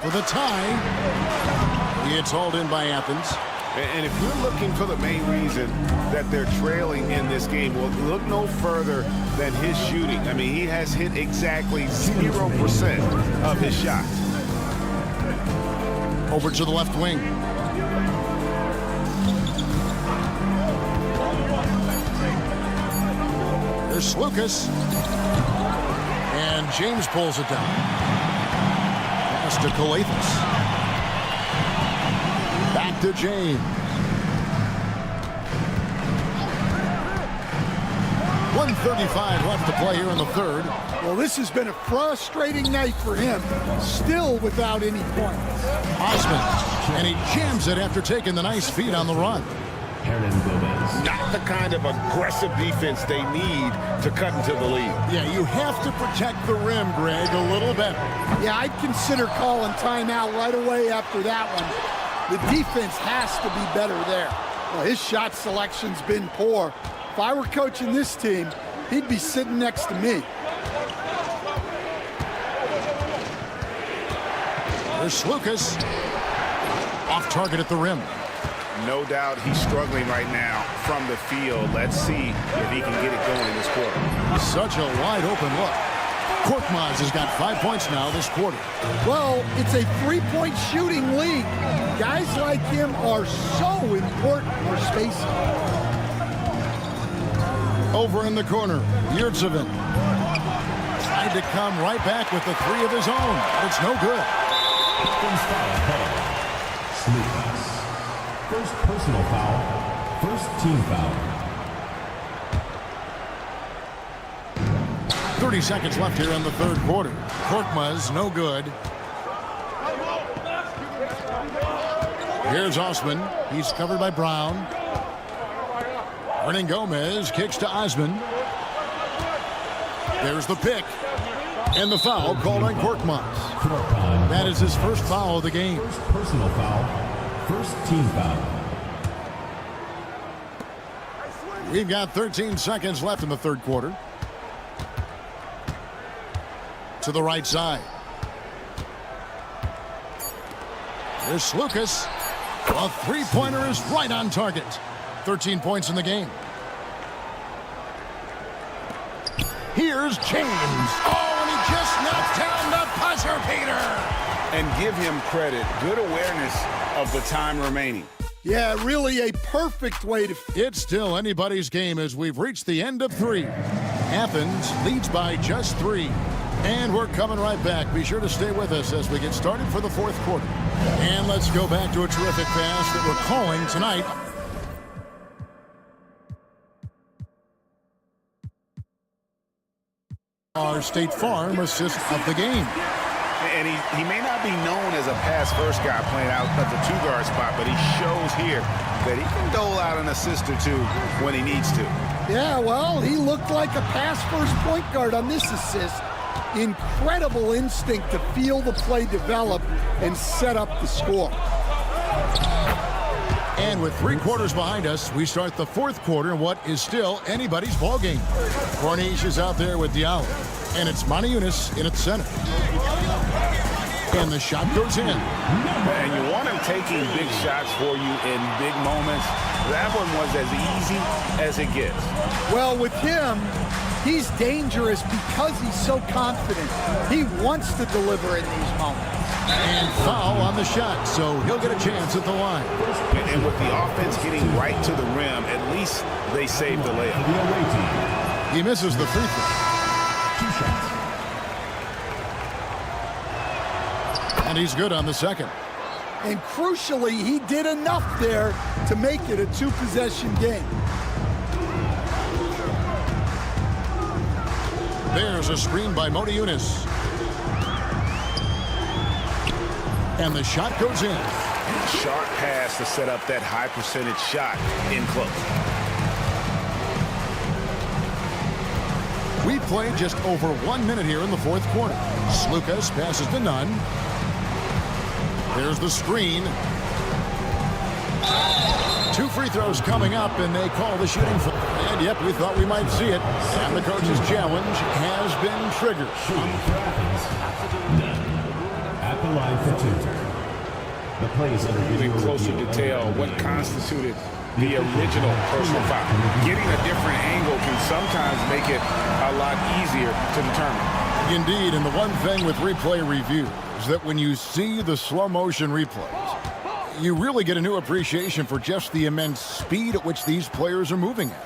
For the tie. It's hauled in by Athens. And if you're looking for the main reason that they're trailing in this game, well, look no further than his shooting. I mean, he has hit exactly 0% of his shots. Over to the left wing. There's Lucas. And James pulls it down. Pass to Coathus. Back to James. 1:35 left to play here in the third. Well, this has been a frustrating night for him. Still without any points. Osman. And he jams it after taking the nice feed on the run. Not the kind of aggressive defense they need to cut into the lead. Yeah, you have to protect the rim, Greg, a little better. Yeah, I'd consider calling timeout right away after that one. The defense has to be better there. Well, his shot selection's been poor. If I were coaching this team, he'd be sitting next to me. There's Lucas. Off target at the rim. No doubt he's struggling right now from the field. Let's see if he can get it going in this quarter. Such a wide open look. Korkmaz has got 5 points now this quarter. Well, it's a three-point shooting league. Guys like him are so important for spacing. Over in the corner, Yurtsevin. Tried to come right back with the three of his own, but it's no good. First personal foul, first team foul. 30 seconds left here in the third quarter. Korkmaz, no good. Here's Osman. He's covered by Brown. Hernan Gomez kicks to Osman. There's the pick. And the foul called on Korkmaz. That is his first foul of the game. First personal foul, first team foul. We've got 13 seconds left in the third quarter. To the right side. There's Lucas. A three-pointer is right on target. 13 points in the game. Here's James. Oh, and he just knocked down the buzzer beater. And give him credit. Good awareness of the time remaining. Yeah, really a perfect way to... It's still anybody's game as we've reached the end of three. Athens leads by just 3. And we're coming right back. Be sure to stay with us as we get started for the fourth quarter. And let's go back to a terrific pass that we're calling tonight. Our State Farm assist of the game. And he may not be known as a pass-first guy playing out at the two-guard spot, but he shows here that he can dole out an assist or two when he needs to. Yeah, well, he looked like a pass-first point guard on this assist. Incredible instinct to feel the play develop and set up the score. And with 3 quarters behind us, we start the fourth quarter in what is still anybody's ball game. Corniche is out there with Diallo, and it's Monty Eunice in at center. And the shot goes in. And you want him taking big shots for you in big moments. That one was as easy as it gets. Well, with him, he's dangerous because he's so confident. He wants to deliver in these moments. And foul on the shot, so he'll get a chance at the line. And with the offense getting right to the rim, at least they saved the layup. He misses the free throw. 2 shots. And he's good on the second. And crucially, he did enough there to make it a 2-possession game. There's a screen by Monty Eunice. And the shot goes in. Sharp pass to set up that high percentage shot in close. We played just over 1 minute here in the fourth quarter. Lucas passes to Nunn. There's the screen. 2 free throws coming up, and they call the shooting foul. And yep, we thought we might see it. And the coach's challenge has been triggered. At the line for 2. The plays under Getting closer detail what constituted the original personal foul. Getting a different angle can sometimes make it a lot easier to determine. Indeed, and the one thing with replay review is that when you see the slow motion replays, you really get a new appreciation for just the immense speed at which these players are moving at,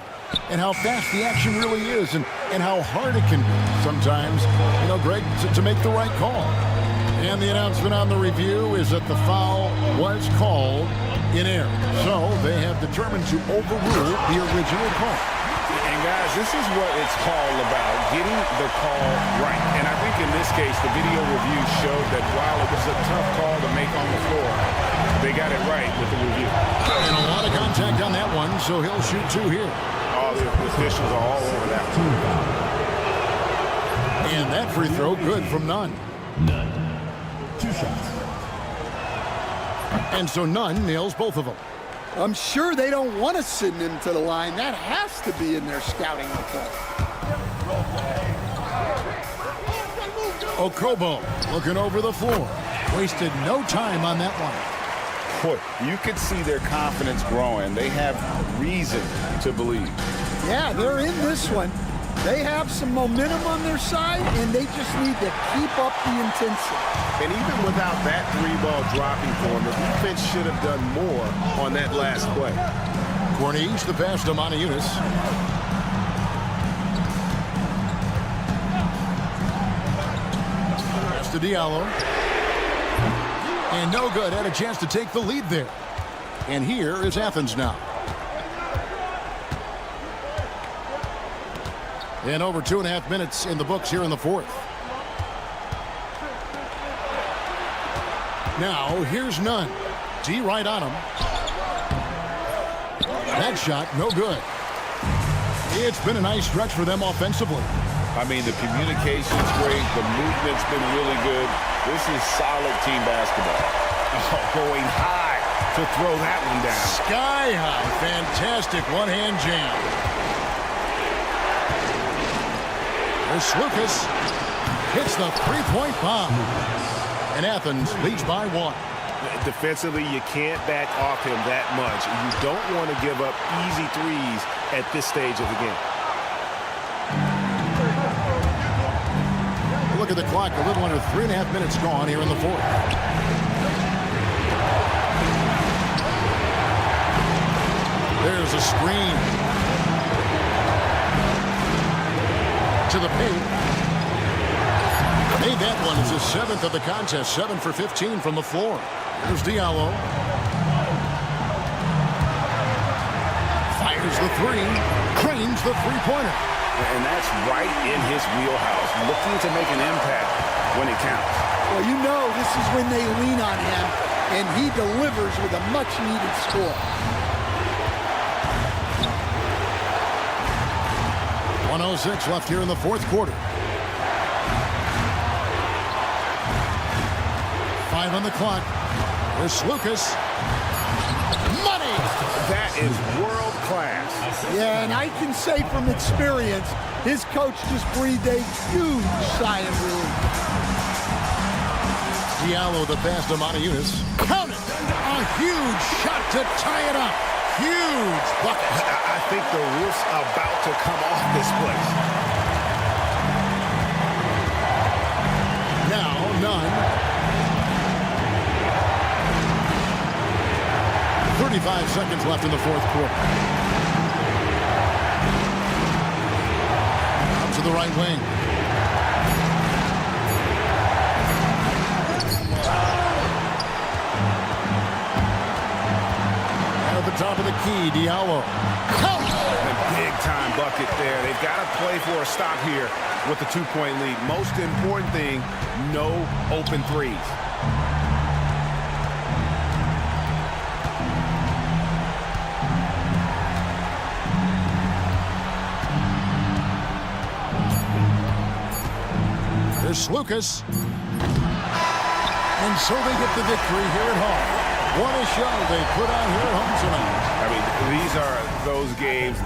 and how fast the action really is, and how hard it can be sometimes, Greg, to make the right call. And the announcement on the review is that the foul was called in error. So they have determined to overrule the original call. And guys, this is what it's all about, getting the call right. And I think in this case, the video review showed that while it was a tough call to make on the floor, they got it right with the review. And a lot of contact on that one, so he'll shoot 2 here. All the officials are all over that one. And that free throw good from Nunn. 2 shots. And so Nunn nails both of them. I'm sure they don't want to send him to the line. That has to be in their scouting report. Okobo looking over the floor. Wasted no time on that one. Boy, you could see their confidence growing. They have reason to believe. Yeah, they're in this one. They have some momentum on their side, and they just need to keep up the intensity. And even without that 3-ball dropping for them, the defense should have done more on that last play. Corniche the pass to Monaco. Pass to Diallo. And no good. Had a chance to take the lead there. And here is Athens now. And over 2.5 minutes in the books here in the 4th. Now, here's Nunn. D right on him. That shot, no good. It's been a nice stretch for them offensively. I mean, the communication's great. The movement's been really good. This is solid team basketball. Oh, going high to throw that one down. Sky high. Fantastic one-hand jam. There's Lucas. Hits the three-point bomb. And Athens leads by 1. Defensively, you can't back off him that much. You don't want to give up easy threes at this stage of the game. Look at the clock. A little under 3.5 minutes gone here in the 4th. There's a screen. To the paint. Made that one. It's his 7th of the contest. 7 for 15 from the floor. There's Diallo. Fires the 3. Cranes the three-pointer. And that's right in his wheelhouse. Looking to make an impact when it counts. Well, this is when they lean on him, and he delivers with a much-needed score. 1:06 left here in the 4th quarter. 5 on the clock. There's Lucas. Money! That is world class. Yeah, and I can say from experience, his coach just breathed a huge sigh of relief. Diallo the pass to Monaco. Count it! A huge shot to tie it up. Huge bucket. I think the roof's about to come off this place. Now, Nunn. 35 seconds left in the 4th quarter. Out to the right wing. At the top of the key, Diallo. A big-time bucket there. They've got to play for a stop here with the 2-point lead. Most important thing, no open threes. There's Lucas. And so they get the victory here at home. What a show they put on here at home tonight. I mean, these are those games.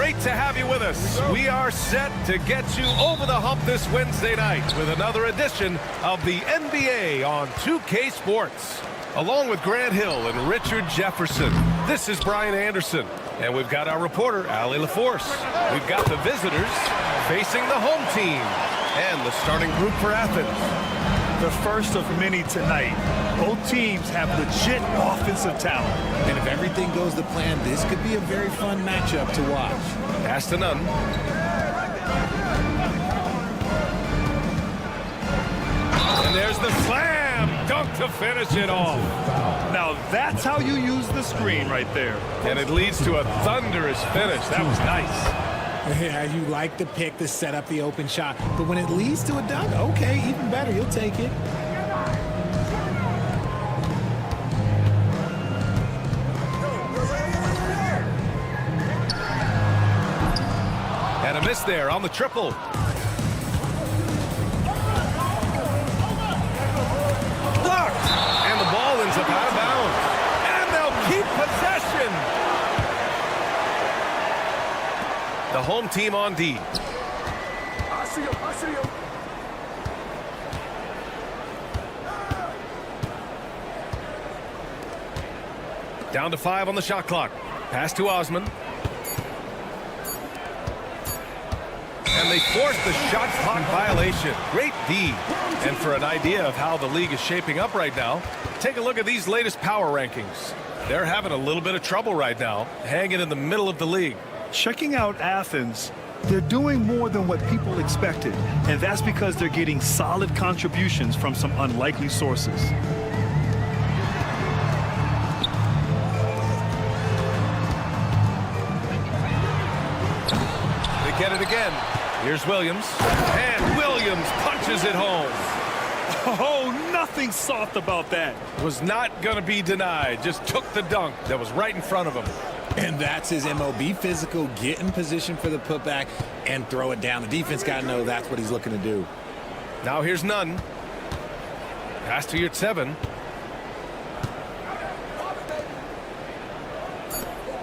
great to have you with us. We are set to get you over the hump this Wednesday night with another edition of the NBA on 2K Sports. Along with Grant Hill and Richard Jefferson, this is Brian Anderson. And we've got our reporter, Allie LaForce. We've got the visitors facing the home team and the starting group for Athens. The first of many tonight. Both teams have legit offensive talent. And if everything goes to plan, this could be a very fun matchup to watch. Pass to Nunn. And there's the slam dunk to finish it off. Now that's how you use the screen right there. And it leads to a thunderous finish. That was nice. Yeah, you like the pick to set up the open shot, but when it leads to a dunk, okay, even better, you'll take it. And a miss there on the triple. Blocked! And the ball ends up out of bounds. And they'll keep possession. The home team on D. I see him. Down to 5 on the shot clock. Pass to Osman. And they force the shot clock violation. Great D. And for an idea of how the league is shaping up right now, take a look at these latest power rankings. They're having a little bit of trouble right now, hanging in the middle of the league. Checking out Athens, they're doing more than what people expected, and that's because they're getting solid contributions from some unlikely sources. They get it again. Here's Williams, and Williams punches it home. Oh, nothing soft about that. Was not going to be denied, just took the dunk that was right in front of him. And that's his MOB, physical, get in position for the putback and throw it down. The defense got to know that's what he's looking to do. Now here's Nunn. Pass to Yurtseven.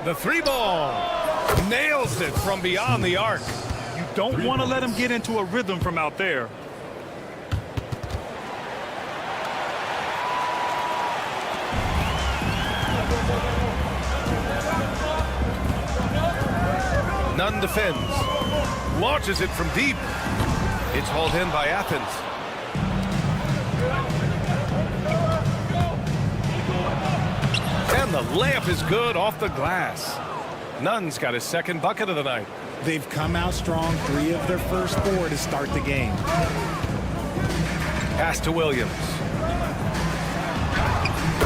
The three ball. Nails it from beyond the arc. You don't want to let him get into a rhythm from out there. Nunn defends. Launches it from deep. It's hauled in by Athens. And the layup is good off the glass. Nunn's got his second bucket of the night. They've come out strong, 3 of their first 4 to start the game. Pass to Williams.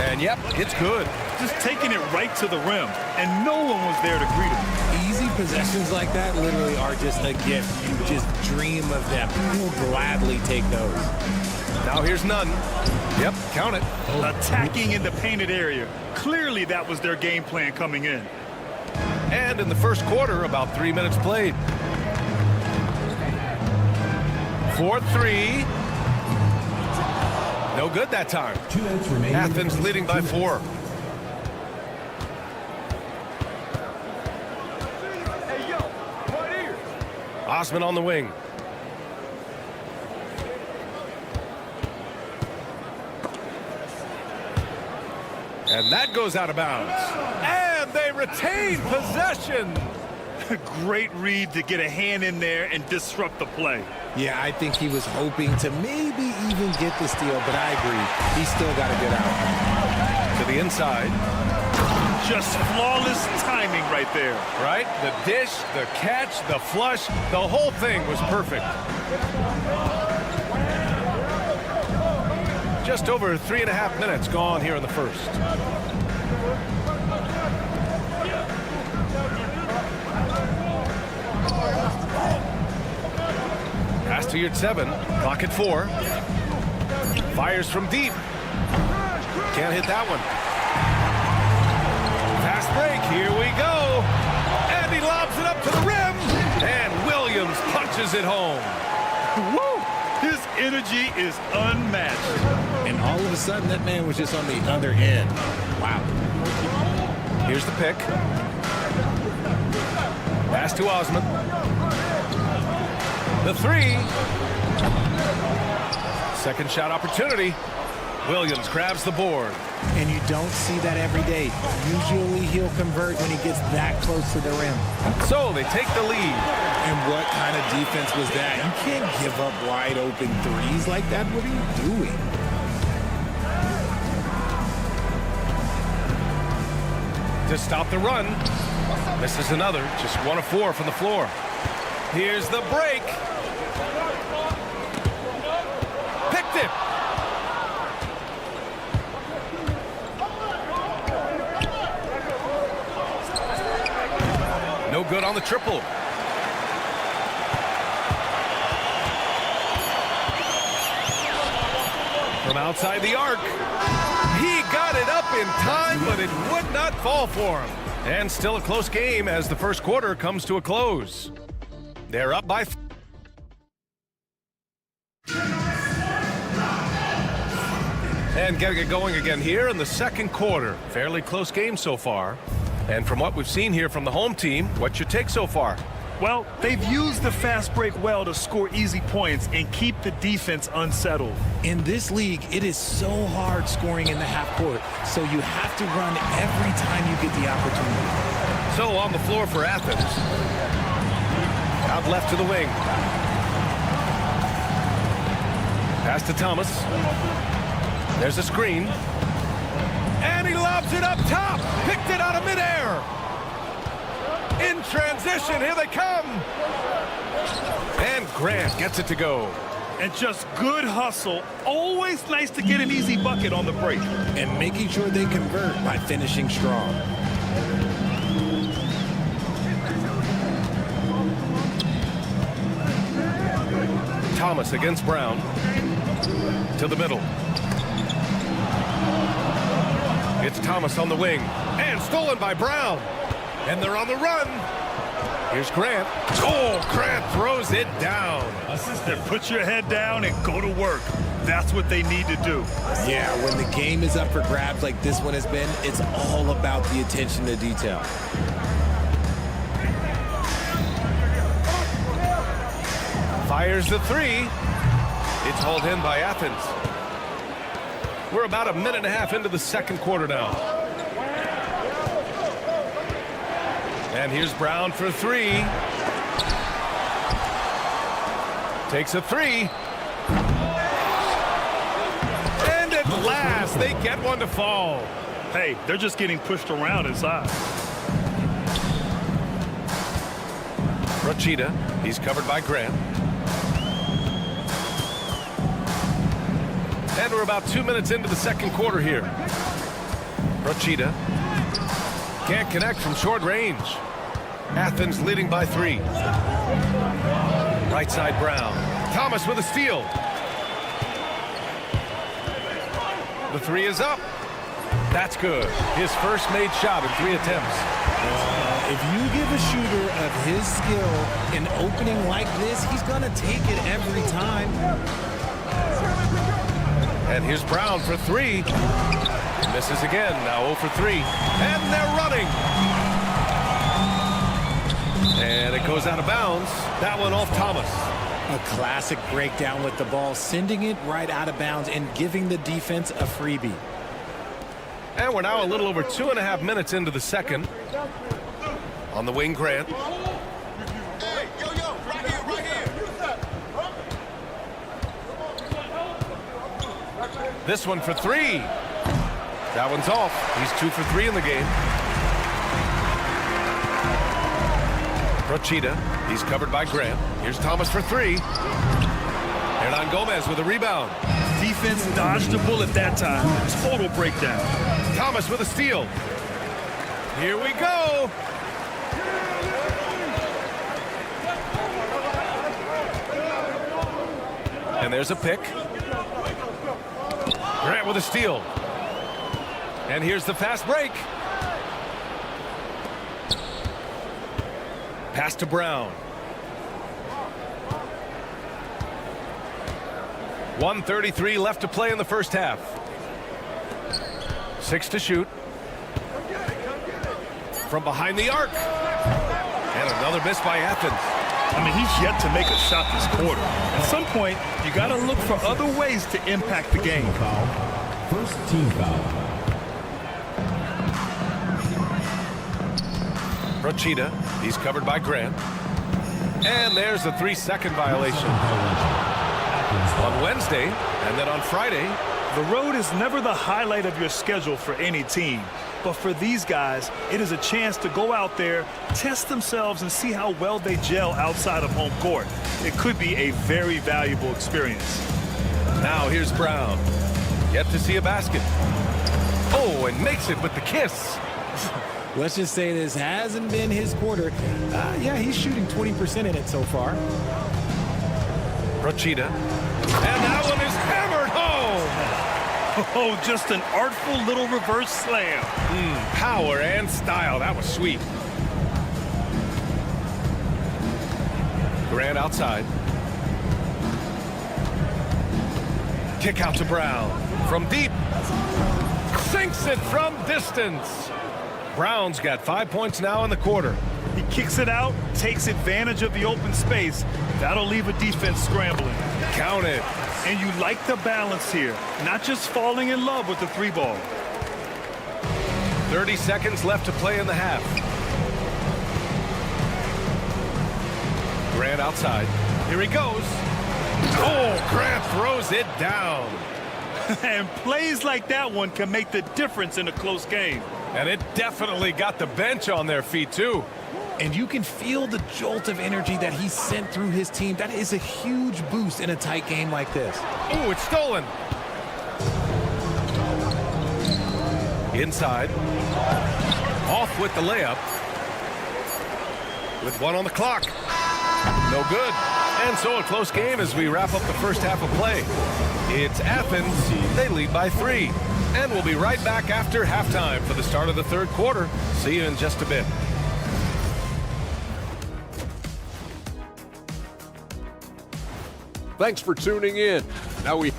And yep, it's good. Just taking it right to the rim, and no one was there to greet him. Easy possessions like that literally are just a gift. You just dream of them. You'll gladly take those. Now here's Nunn. Yep, count it. Attacking in the painted area. Clearly that was their game plan coming in. And in the first quarter, about 3 minutes played. 4-3. No good that time. 2 minutes remaining. Athens leading by 4. Osman on the wing. And that goes out of bounds. And they retain possession. Great read to get a hand in there and disrupt the play. Yeah, I think he was hoping to maybe even get the steal, but I agree. He's still got a good out. To the inside. Just flawless timing right there. Right? The dish, the catch, the flush, the whole thing was perfect. Just over 3.5 minutes gone here in the first. Pass to Yurtseven. Clock at 4. Fires from deep. Can't hit that one. Fast break. Here we go. And he lobs it up to the rim. And Williams punches it home. Woo! His energy is unmatched. And all of a sudden, that man was just on the other end. Wow. Here's the pick. Pass to Osman. The three. Second shot opportunity. Williams grabs the board. And you don't see that every day. Usually he'll convert when he gets that close to the rim. So they take the lead. And what kind of defense was that? You can't give up wide open threes like that. What are you doing? To stop the run. Misses another. Just 1 of 4 from the floor. Here's the break. Picked it. No good on the triple. From outside the arc. He got it up in time, but it would not fall for him. And still a close game as the first quarter comes to a close. They're up by... And getting it going again here in the second quarter. Fairly close game so far. And from what we've seen here from the home team, what's your take so far? Well, they've used the fast break well to score easy points and keep the defense unsettled. In this league, it is so hard scoring in the half court, so you have to run every time you get the opportunity. So on the floor for Athens. Out left to the wing. Pass to Thomas. There's a screen. And he lobs it up top. Picked it out of midair. In transition, here they come. And Grant gets it to go. And just good hustle. Always nice to get an easy bucket on the break. And making sure they convert by finishing strong. Thomas against Brown. To the middle. It's Thomas on the wing. And stolen by Brown. And they're on the run. Here's Grant. Oh, Grant throws it down. Then put your head down and go to work. That's what they need to do. Yeah, when the game is up for grabs like this one has been, it's all about the attention to detail. Fires the three. It's hauled in by Athens. We're about a minute and a half into the second quarter now. And here's Brown for three. Takes a three. And at last, they get one to fall. Hey, they're just getting pushed around inside. Rachida, he's covered by Grant. And we're about 2 minutes into the second quarter here. Rachida can't connect from short range. Athens leading by 3. Right side Brown. Thomas with a steal. The three is up. That's good. His first made shot in 3 attempts. If you give a shooter of his skill an opening like this, he's going to take it every time. And here's Brown for 3. Misses again. Now 0 for 3. And they're running. And it goes out of bounds. That one off Thomas. A classic breakdown with the ball, sending it right out of bounds and giving the defense a freebie. And we're now a little over 2.5 minutes into the second. On the wing, Grant. Hey, yo, right here. This one for 3. That one's off. He's 2 for 3 in the game. Rachida, he's covered by Grant. Here's Thomas for 3. Hernan Gomez with a rebound. Defense dodged a bullet that time. Total breakdown. Thomas with a steal. Here we go. And there's a pick. Grant with a steal. And here's the fast break. Pass to Brown. 1:33 left to play in the first half. 6 to shoot. From behind the arc. And another miss by Athens. I mean, he's yet to make a shot this quarter. At some point, you got to look for other ways to impact the game. First team foul. Procida, he's covered by Grant. And there's a 3-second violation. On Wednesday, and then on Friday. The road is never the highlight of your schedule for any team. But for these guys, it is a chance to go out there, test themselves, and see how well they gel outside of home court. It could be a very valuable experience. Now here's Brown. Yet to see a basket. Oh, and makes it with the kiss. Let's just say this hasn't been his quarter. Yeah, he's shooting 20% in it so far. Procida. And that one is hammered home. Oh, just an artful little reverse slam. Power and style. That was sweet. Grant outside. Kick out to Brown. From deep. Sinks it from distance. Brown's got 5 points now in the quarter. He kicks it out, takes advantage of the open space. That'll leave a defense scrambling. Count it. And you like the balance here, not just falling in love with the 3-ball. 30 seconds left to play in the half. Grant outside. Here he goes. Oh, Grant throws it down. And plays like that one can make the difference in a close game. And it definitely got the bench on their feet, too. And you can feel the jolt of energy that he sent through his team. That is a huge boost in a tight game like this. Ooh, it's stolen. Inside. Off with the layup. With 1 on the clock. No good. And so a close game as we wrap up the first half of play. It's Athens. They lead by 3. And we'll be right back after halftime for the start of the third quarter. See you in just a bit. Thanks for tuning in. Now we...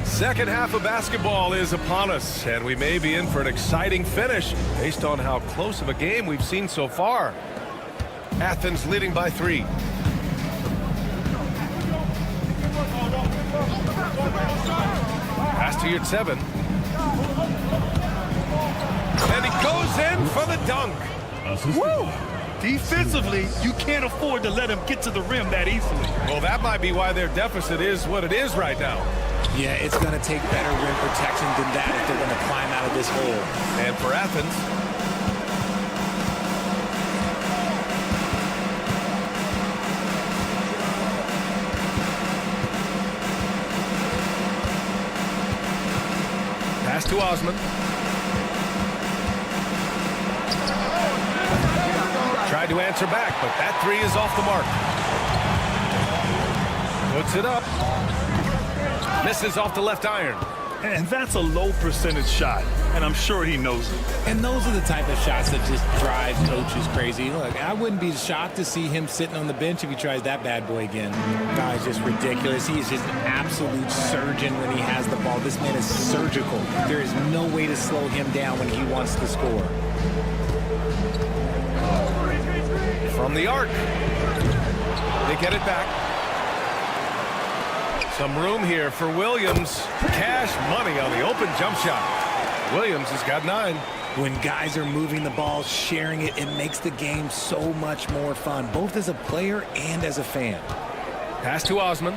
Second half of basketball is upon us, and we may be in for an exciting finish based on how close of a game we've seen so far. Athens leading by 3. Pass to Yurtseven. And he goes in for the dunk. Woo! Defensively, you can't afford to let him get to the rim that easily. Well, that might be why their deficit is what it is right now. Yeah, it's going to take better rim protection than that if they're going to climb out of this hole. And for Athens, pass to Osman. Tried to answer back, but that 3 is off the mark. Puts it up. Misses off the left iron. And that's a low percentage shot, and I'm sure he knows it. And those are the type of shots that just drive coaches crazy. Look, I wouldn't be shocked to see him sitting on the bench if he tries that bad boy again. Guy's just ridiculous. He's just an absolute surgeon when he has the ball. This man is surgical. There is no way to slow him down when he wants to score. From the arc. They get it back. Some room here for Williams. Cash money on the open jump shot. Williams has got 9. When guys are moving the ball, sharing it, it makes the game so much more fun, both as a player and as a fan. Pass to Osman.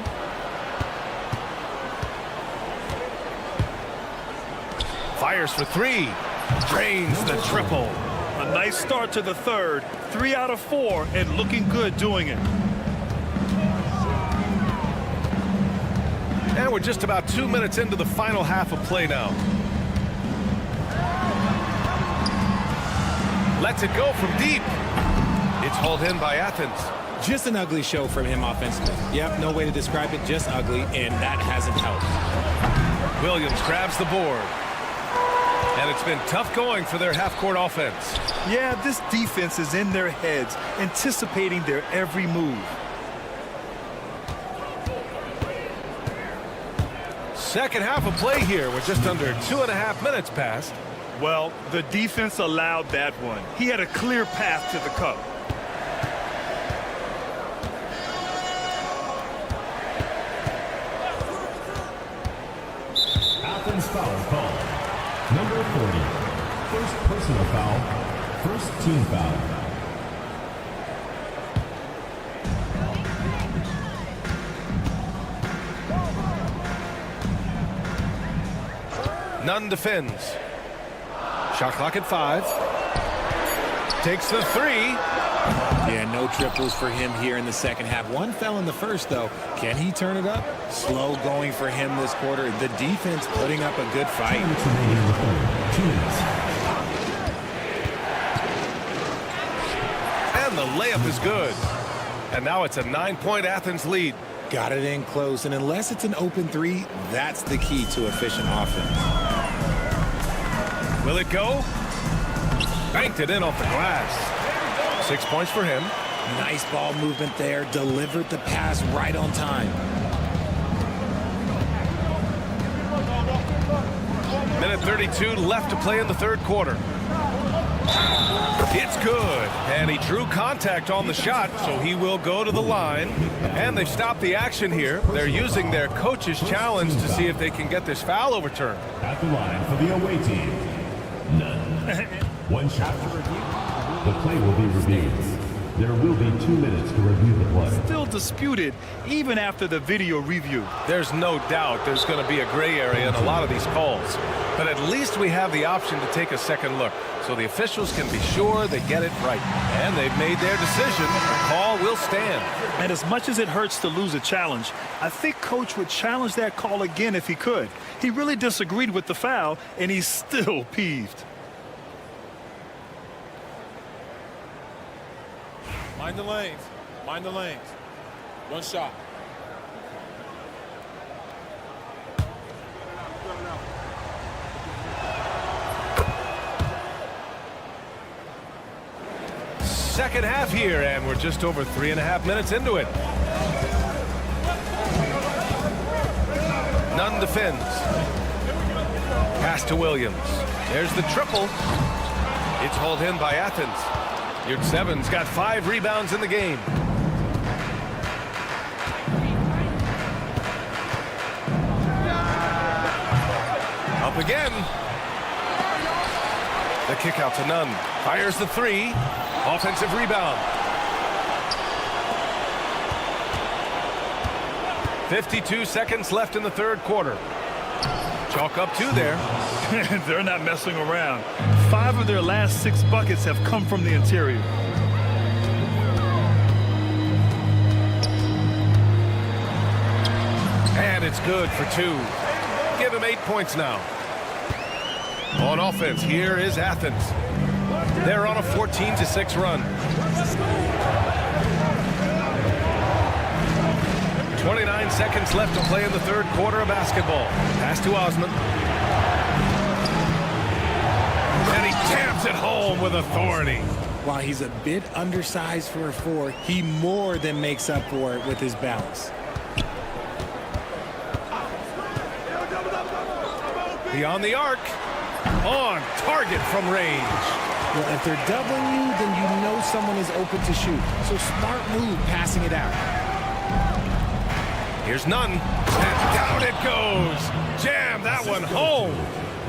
Fires for 3. Drains the triple. A nice start to the third. 3 out of 4, and looking good doing it. And we're just about 2 minutes into the final half of play now. Lets it go from deep. It's hauled in by Athens. Just an ugly show from him offensively. Yep, no way to describe it, just ugly, and that hasn't helped. Williams grabs the board. And it's been tough going for their half-court offense. Yeah, this defense is in their heads, anticipating their every move. Second half of play here with just under 2.5 minutes passed. Well, the defense allowed that one. He had a clear path to the cup. Athens foul call. Number 40. First personal foul. First team foul. Nunn defends. Shot clock at 5. Takes the 3. Yeah, no triples for him here in the second half. One fell in the first, though. Can he turn it up? Slow going for him this quarter. The defense putting up a good fight. 2 minutes. And the layup is good. And now it's a 9-point Athens lead. Got it in close, and unless it's an open 3, that's the key to efficient offense. Will it go? Banked it in off the glass. 6 points for him. Nice ball movement there. Delivered the pass right on time. Minute 32 left to play in the third quarter. It's good. And he drew contact on the shot, so he will go to the line. And they've stopped the action here. They're using their coach's challenge to see if they can get this foul overturned. At the line for the away team. None. One shot to review. The play will be reviewed. There will be 2 minutes to review the play. Still disputed even after the video review. There's no doubt there's going to be a gray area in a lot of these calls. But at least we have the option to take a second look, so the officials can be sure they get it right. And they've made their decision. The call will stand. And as much as it hurts to lose a challenge, I think Coach would challenge that call again if he could. He really disagreed with the foul, and he's still peeved. Mind the lanes. Mind the lanes. One shot. Second half here, and we're just over 3.5 minutes into it. Nunn defends. Pass to Williams. There's the triple. It's hauled in by Athens. Yurtseven's got 5 rebounds in the game. Up again. The kick out to Nunn. Fires the 3. Offensive rebound. 52 seconds left in the third quarter. Chalk up 2 there. They're not messing around. 5 of their last 6 buckets have come from the interior. And it's good for 2. Give him 8 points now. On offense, here is Athens. They're on a 14-6 run. 29 seconds left to play in the third quarter of basketball. Pass to Osman. And he jams it home with authority. While he's a bit undersized for a 4, he more than makes up for it with his bounce. Beyond the arc. On target from range. Well, if they're doubling you, then you know someone is open to shoot. So smart move passing it out. Here's Nunn. And down it goes. Jam that one home.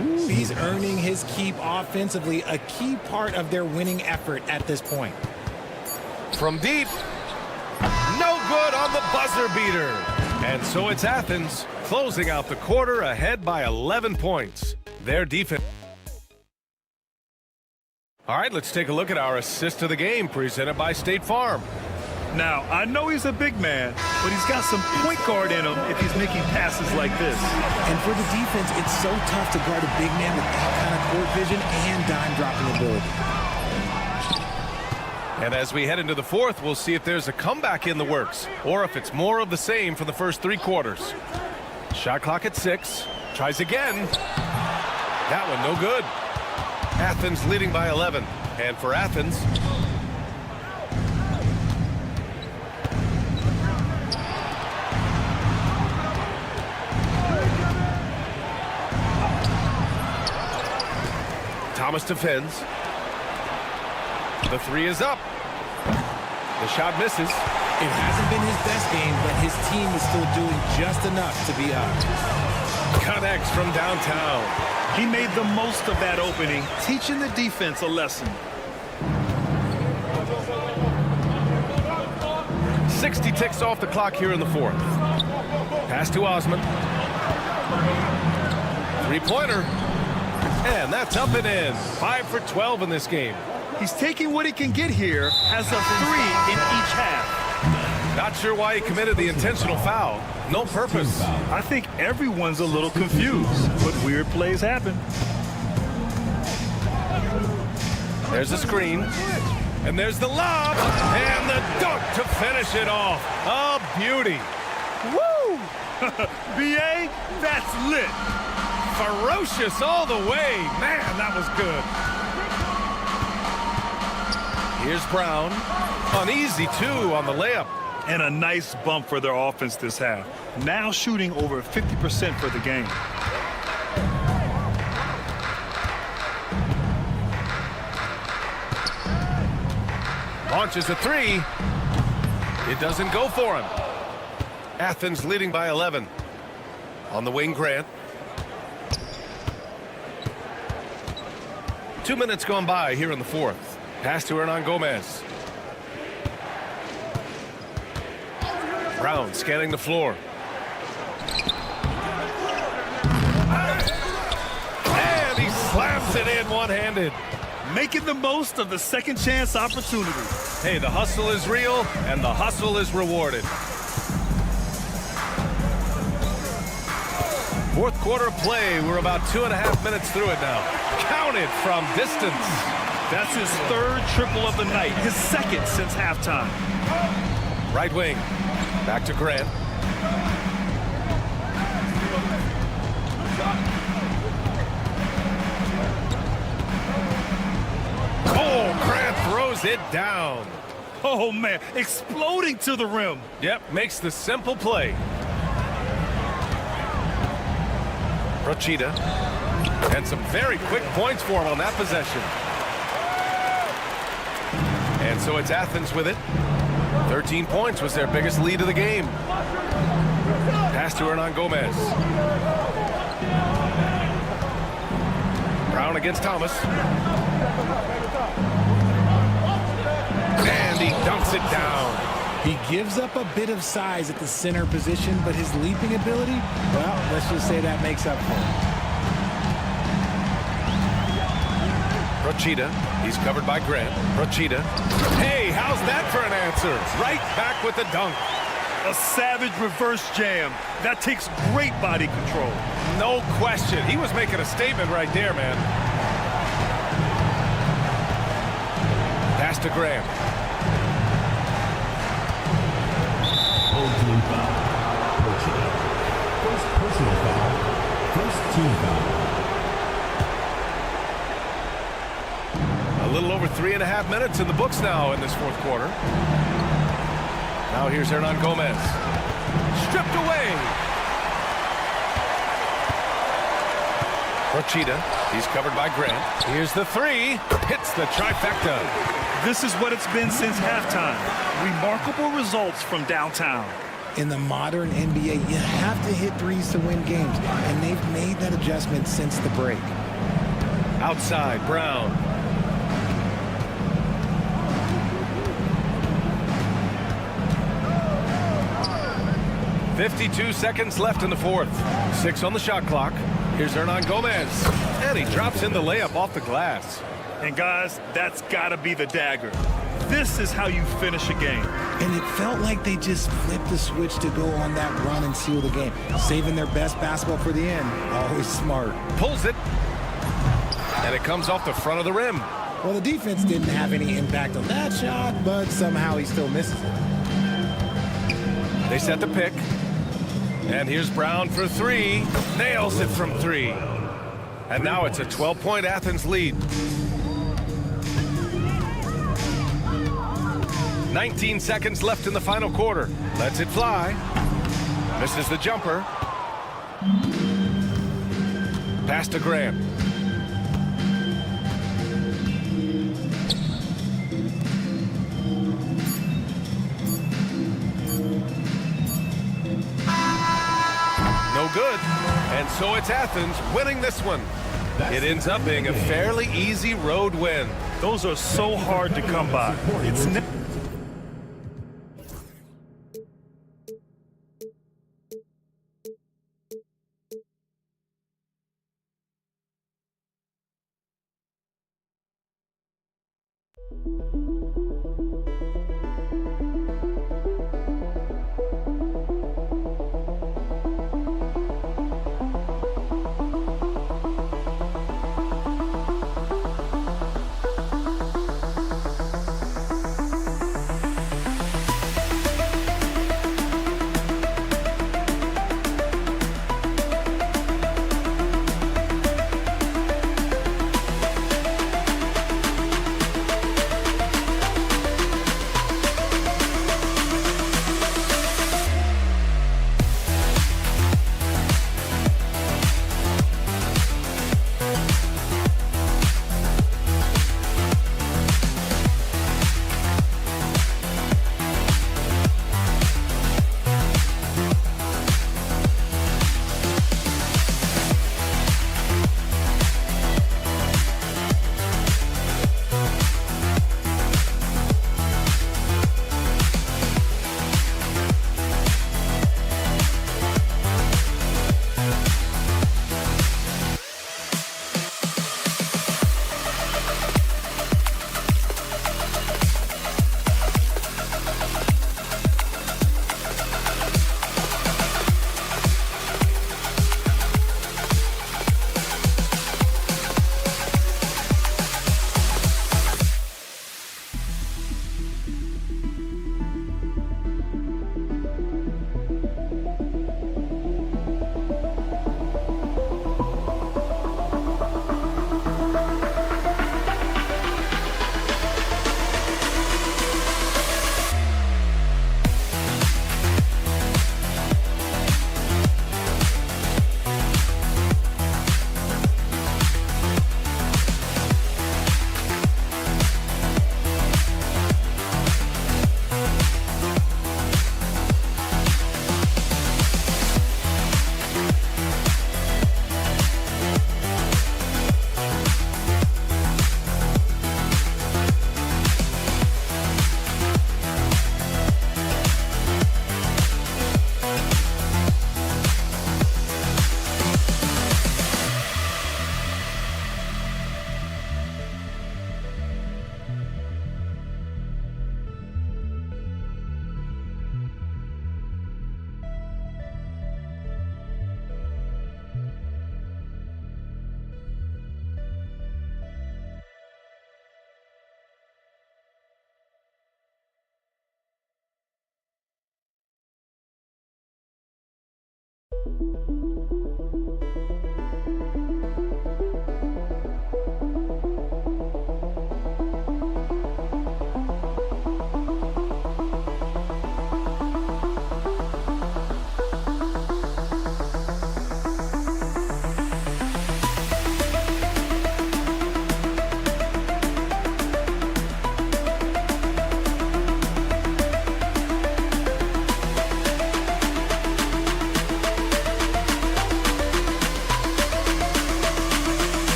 Ooh, he's earning his keep offensively, a key part of their winning effort at this point. From deep. No good on the buzzer beater. And so it's Athens closing out the quarter ahead by 11 points. Their defense. All right, let's take a look at our assist of the game presented by State Farm. Now, I know he's a big man, but he's got some point guard in him if he's making passes like this. And for the defense, it's so tough to guard a big man with that kind of court vision and dime dropping ability. And as we head into the fourth, we'll see if there's a comeback in the works or if it's more of the same for the first 3 quarters. Shot clock at 6. Tries again. That one no good. Athens leading by 11. And for Athens, Thomas defends. The 3 is up. The shot misses. It hasn't been his best game, but his team is still doing just enough to be up. Connects from downtown. He made the most of that opening, teaching the defense a lesson. 60 ticks off the clock here in the fourth. Pass to Osman. 3-pointer. And that's up and in. 5 for 12 in this game. He's taking what he can get here, has a 3 in each half. Not sure why he committed the intentional foul. No purpose. I think everyone's a little confused, but weird plays happen. There's the screen. And there's the lob. And the dunk to finish it off. A beauty. Woo! B.A., that's lit. Ferocious all the way. Man, that was good. Here's Brown. Uneasy, too, on the layup. And a nice bump for their offense this half. Now shooting over 50% for the game. Launches a 3. It doesn't go for him. Athens leading by 11. On the wing, Grant. 2 minutes gone by here in the fourth. Pass to Hernan Gomez. Brown scanning the floor. And he slams it in one-handed. Making the most of the second chance opportunity. Hey, the hustle is real, and the hustle is rewarded. Fourth quarter of play. We're about 2.5 minutes through it now. Counted from distance. That's his 3rd triple of the night, his 2nd since halftime. Right wing. Back to Grant. Oh, Grant throws it down. Oh, man, exploding to the rim. Yep, makes the simple play. Rochita. And some very quick points for him on that possession. And so it's Athens with it. 13 points was their biggest lead of the game. Pass to Hernan Gomez. Brown against Thomas. And he dunks it down. He gives up a bit of size at the center position, but his leaping ability, well, let's just say that makes up for it. Rochita, he's covered by Grant. Rochita. Hey, how's that for an answer? Right back with the dunk. A savage reverse jam. That takes great body control. No question. He was making a statement right there, man. Pass to Graham. Home team foul. Rochita. First personal foul. First team foul. A little over 3.5 minutes in the books now in this fourth quarter. Now here's Hernan Gomez. Stripped away. Rochita. He's covered by Grant. Here's the 3. Hits the trifecta. This is what it's been since halftime. Remarkable results from downtown. In the modern NBA, you have to hit threes to win games, and they've made that adjustment since the break. Outside, Brown. .52 seconds left in the fourth. 6 on the shot clock. Here's Hernan Gomez. And he drops in the layup off the glass. And guys, that's got to be the dagger. This is how you finish a game. And it felt like they just flipped the switch to go on that run and seal the game. Saving their best basketball for the end. Always smart. Pulls it. And it comes off the front of the rim. Well, the defense didn't have any impact on that shot, but somehow he still misses it. They set the pick. And here's Brown for three. Nails it from three. And now it's a 12-point Athens lead. 19 seconds left in the final quarter. Lets it fly. Misses the jumper. Pass to Graham. No good. And so it's Athens winning this one. It ends up being a fairly easy road win. Those are so hard to come by. It's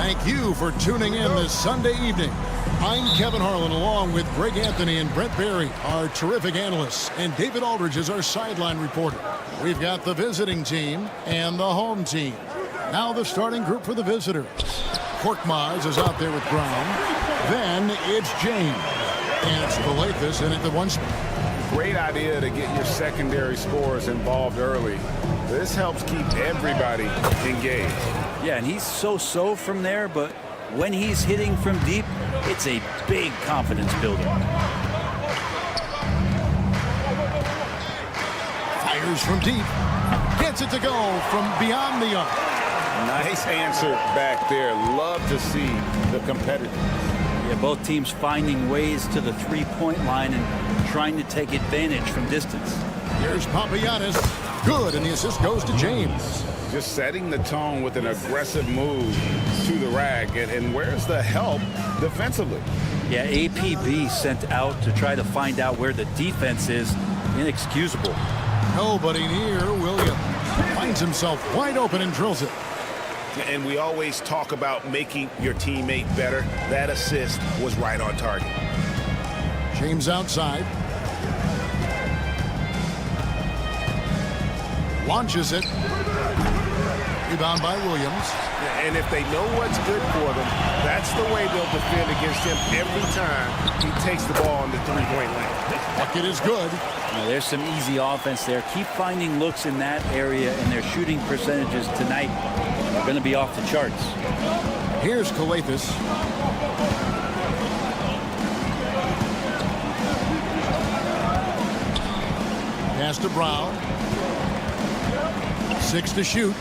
Thank you for tuning in this Sunday evening. I'm Kevin Harlan, along with Greg Anthony and Brett Barry, our terrific analysts, and David Aldridge is our sideline reporter. We've got the visiting team and the home team. Now the starting group for the visitors. Korkmaz is out there with Brown. Then it's James. And it's Calathes in at the one spot. Great idea to get your secondary scorers involved early. This helps keep everybody engaged. Yeah, and he's so-so from there, but when he's hitting from deep, it's a big confidence builder. Fires from deep. Gets it to go from beyond the arc. Nice answer back there. Love to see the competitors. Yeah, both teams finding ways to the three-point line and trying to take advantage from distance. Here's Papagiannis. Good, and the assist goes to James. Just setting the tone with an aggressive move to the rack. And where's the help defensively? Yeah, APB sent out to try to find out where the defense is. Inexcusable. Nobody near. Williams finds himself wide open and drills it. And we always talk about making your teammate better. That assist was right on target. James outside. Launches it. Rebound by Williams. And if they know what's good for them, that's the way they'll defend against him every time he takes the ball on the three-point line. Bucket is good. There's some easy offense there. Keep finding looks in that area, and their shooting percentages tonight are going to be off the charts. Here's Calathes. Pass to Brown. 6 to shoot.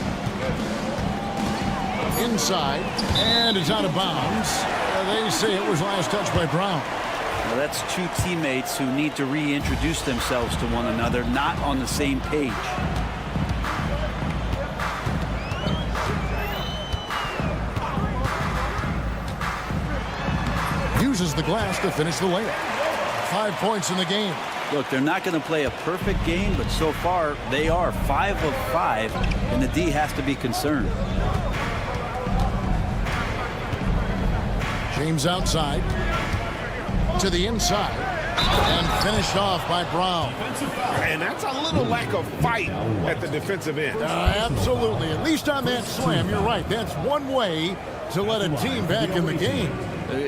Inside, and it's out of bounds. They say it was last touched by Brown. Well, that's two teammates who need to reintroduce themselves to one another, not on the same page. Uses the glass to finish the layup. 5 points in the game. Look, they're not going to play a perfect game, but so far they are 5 of 5, and the D has to be concerned. James outside to the inside and finished off by Brown. And that's a little lack of fight at the defensive end. Absolutely. At least on that slam, you're right. That's one way to let a team back in the game.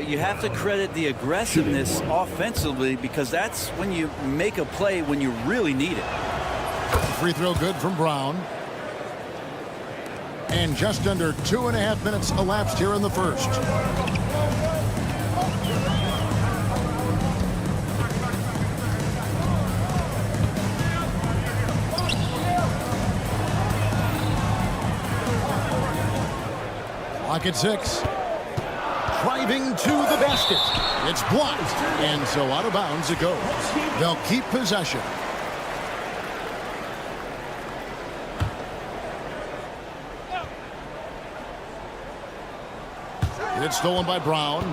You have to credit the aggressiveness offensively, because that's when you make a play when you really need it. Free throw good from Brown. And just under 2.5 minutes elapsed here in the first. Clock at 6. Driving to the basket. It's blocked. And so out of bounds it goes. They'll keep possession. It's stolen by Brown.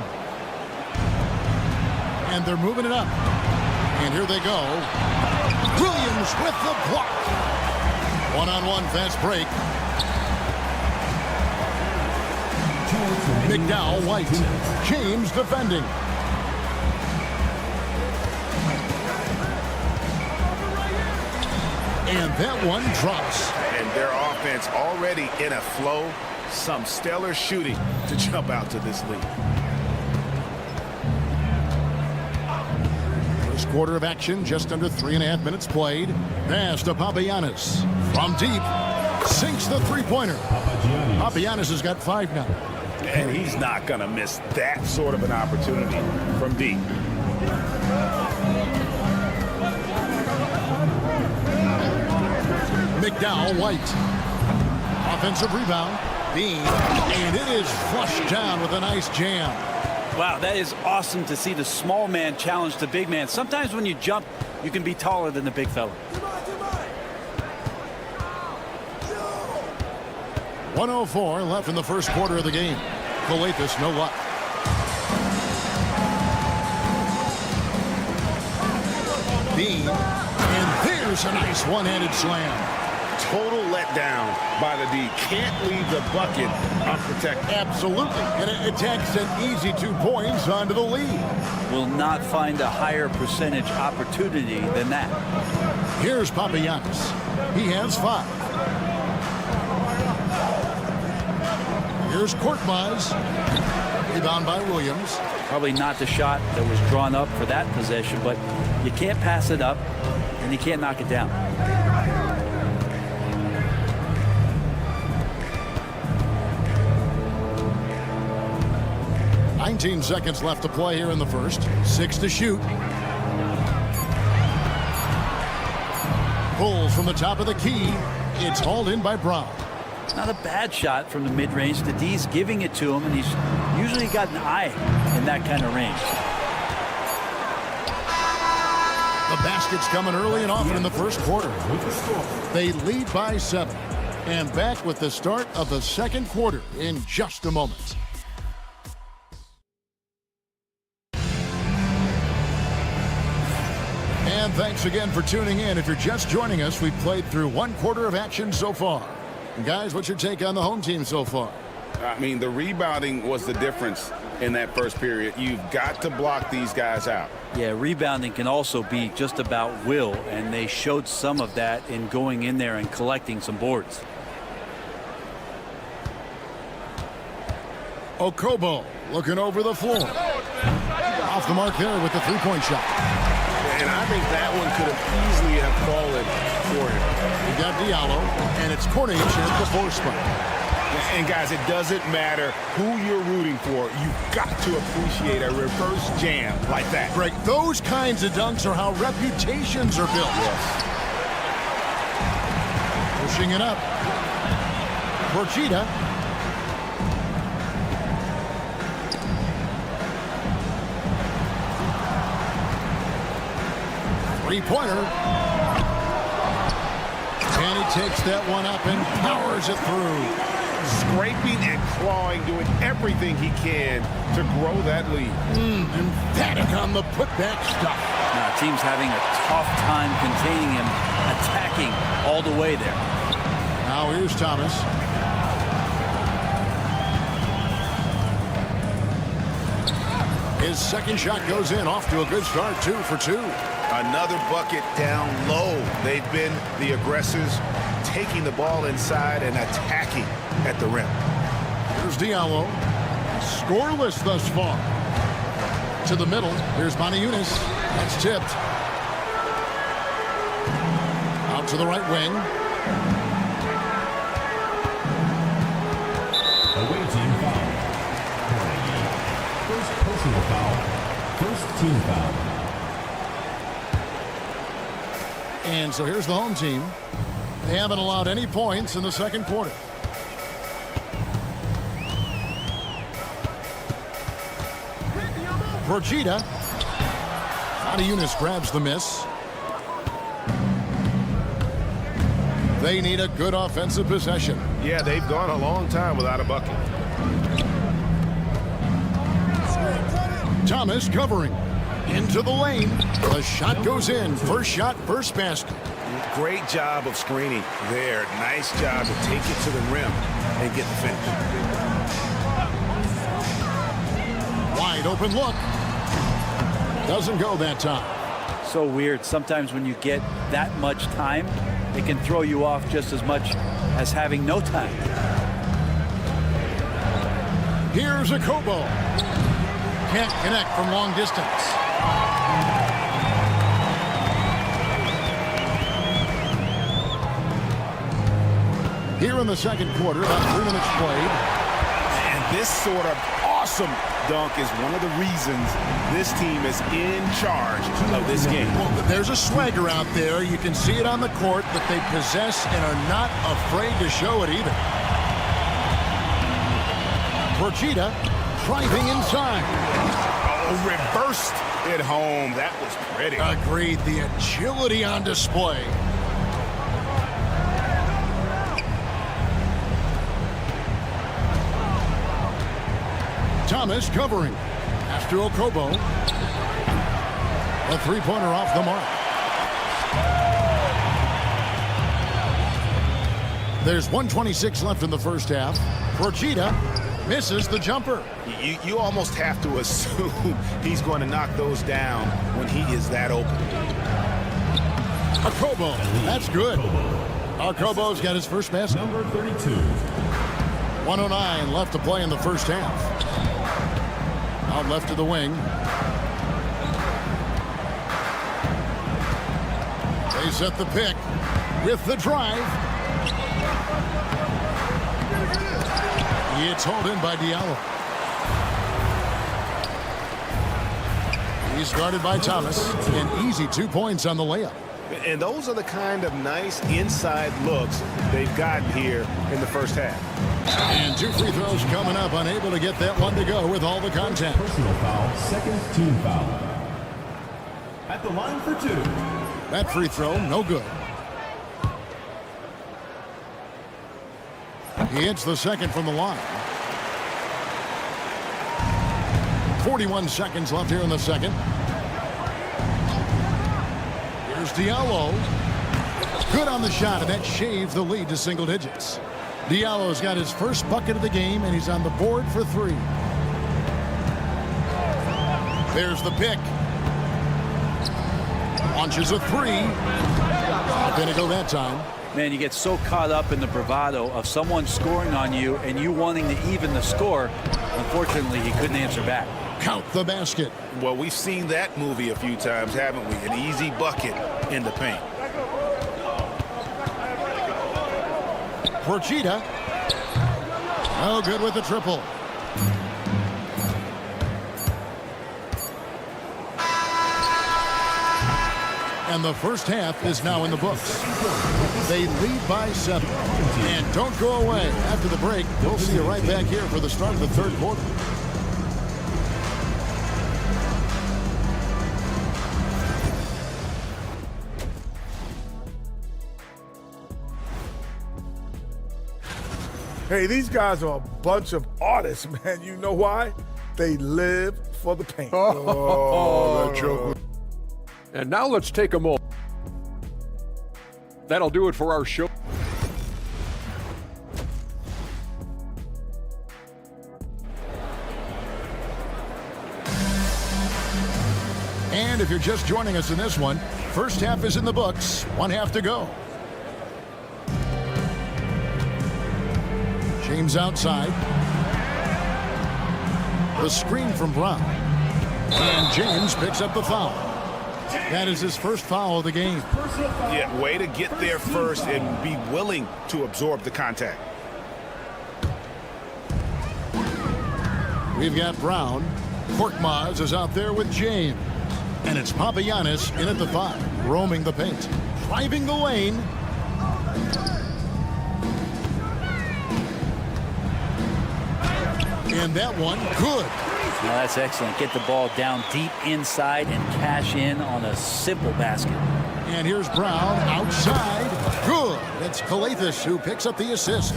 And they're moving it up. And here they go. Williams with the block. One-on-one fast break. McDowell, White. James defending. And that one drops. And their offense already in a flow. Some stellar shooting to jump out to this lead. First quarter of action, just under 3.5 minutes played. Pass to Papagiannis. From deep, sinks the three-pointer. Papagiannis has got 5 now. And he's not going to miss that sort of an opportunity from deep. McDowell White. Offensive rebound. Bean. And it is flushed down with a nice jam. Wow, that is awesome to see the small man challenge the big man. Sometimes when you jump, you can be taller than the big fella. 1:04 left in the first quarter of the game. Coates, no luck. Bean. And there's a nice one-handed slam. Total letdown by the D. Can't leave the bucket unprotected. Absolutely. And it takes an easy 2 points onto the lead. Will not find a higher percentage opportunity than that. Here's Papagiannis. He has 5. Here's Korkmaz. Rebound by Williams. Probably not the shot that was drawn up for that possession, but you can't pass it up, and you can't knock it down. "19 seconds left to play here in the first. 6 to shoot. Pulls from the top of the key. It's hauled in by Brown. Not a bad shot from the mid-range. The D's giving it to him, and he's usually got an eye in that kind of range. The basket's coming early and often in the first quarter. They lead by 7. And back with the start of the second quarter in just a moment. And thanks again for tuning in. If you're just joining us, we've played through 1 quarter of action so far. Guys, what's your take on the home team so far? I mean, the rebounding was the difference in that first period. You've got to block these guys out. Yeah, rebounding can also be just about will, and they showed some of that in going in there and collecting some boards. Okobo looking over the floor. Off the mark there with the three-point shot. And I think that one could have easily have fallen for him. We got Diallo, and it's Cornish at the 4 spot. And guys, it doesn't matter who you're rooting for. You've got to appreciate a reverse jam like that. Greg, those kinds of dunks are how reputations are built. Yes. Pushing it up. Borchita. Three-pointer. And he takes that one up and powers it through. Scraping and clawing, doing everything he can to grow that lead. Emphatic on the putback stuff. Now, team's having a tough time containing him, attacking all the way there. Now here's Thomas. His second shot goes in, off to a good start, 2 for 2. Another bucket down low. They've been the aggressors, taking the ball inside and attacking at the rim. Here's Diallo. Scoreless thus far. To the middle. Here's Manajunas. That's tipped. Out to the right wing. Away team foul. First personal foul. First team foul. And so here's the home team. They haven't allowed any points in the second quarter. Borchita. Manajunas grabs the miss. They need a good offensive possession. Yeah, they've gone a long time without a bucket. Thomas covering. Into the lane. The shot goes in. First shot, first basket. Great job of screening there. Nice job to take it to the rim and get the finish. Wide open look. Doesn't go that time. So weird. Sometimes when you get that much time, it can throw you off just as much as having no time. Here's a Kobo. Can't connect from long distance. Here in the second quarter, about 3 minutes played. And this sort of awesome dunk is one of the reasons this team is in charge of this game. Well, there's a swagger out there. You can see it on the court that they possess and are not afraid to show it either. Procida driving inside. Oh, reversed it home. That was pretty. Agreed. The agility on display. Thomas covering. After Okobo. A three-pointer off the mark. There's 1:26 left in the first half. Procida misses the jumper. You almost have to assume he's going to knock those down when he is that open. Okobo. That's good. Okobo's got his first basket. Number 32. 1:09 left to play in the first half. Out left to the wing. They set the pick with the drive. It's hauled in by Diallo. He's guarded by Thomas. An easy 2 points on the layup. And those are the kind of nice inside looks they've gotten here in the first half. And 2 free throws coming up. Unable to get that one to go with all the contact. Personal foul, second team foul. At the line for 2. That free throw, no good. He hits the second from the line. 41 seconds left here in the second. Here's Diallo. Good on the shot, and that shaves the lead to single digits. Diallo's got his first bucket of the game, and he's on the board for 3. There's the pick. Launches a 3. Not going to go that time. Man, you get so caught up in the bravado of someone scoring on you and you wanting to even the score. Unfortunately, he couldn't answer back. Count the basket. Well, we've seen that movie a few times, haven't we? An easy bucket in the paint. Procida. No good with the triple. And the first half is now in the books. They lead by 7. And don't go away. After the break, we'll see you right back here for the start of the third quarter. Hey, these guys are a bunch of artists, man. You know why? They live for the paint. Oh, that joke. And now let's take a moment. That'll do it for our show. And if you're just joining us in this one, first half is in the books. 1 half to go. James outside. The screen from Brown. And James picks up the foul. That is his first foul of the game. Yeah, way to get there first and be willing to absorb the contact. We've got Brown. Korkmaz is out there with James. And it's Papagiannis in at the 5, roaming the paint. Driving the lane. And that one, good. Now that's excellent. Get the ball down deep inside and cash in on a simple basket. And here's Brown outside. Good. That's Calathis who picks up the assist.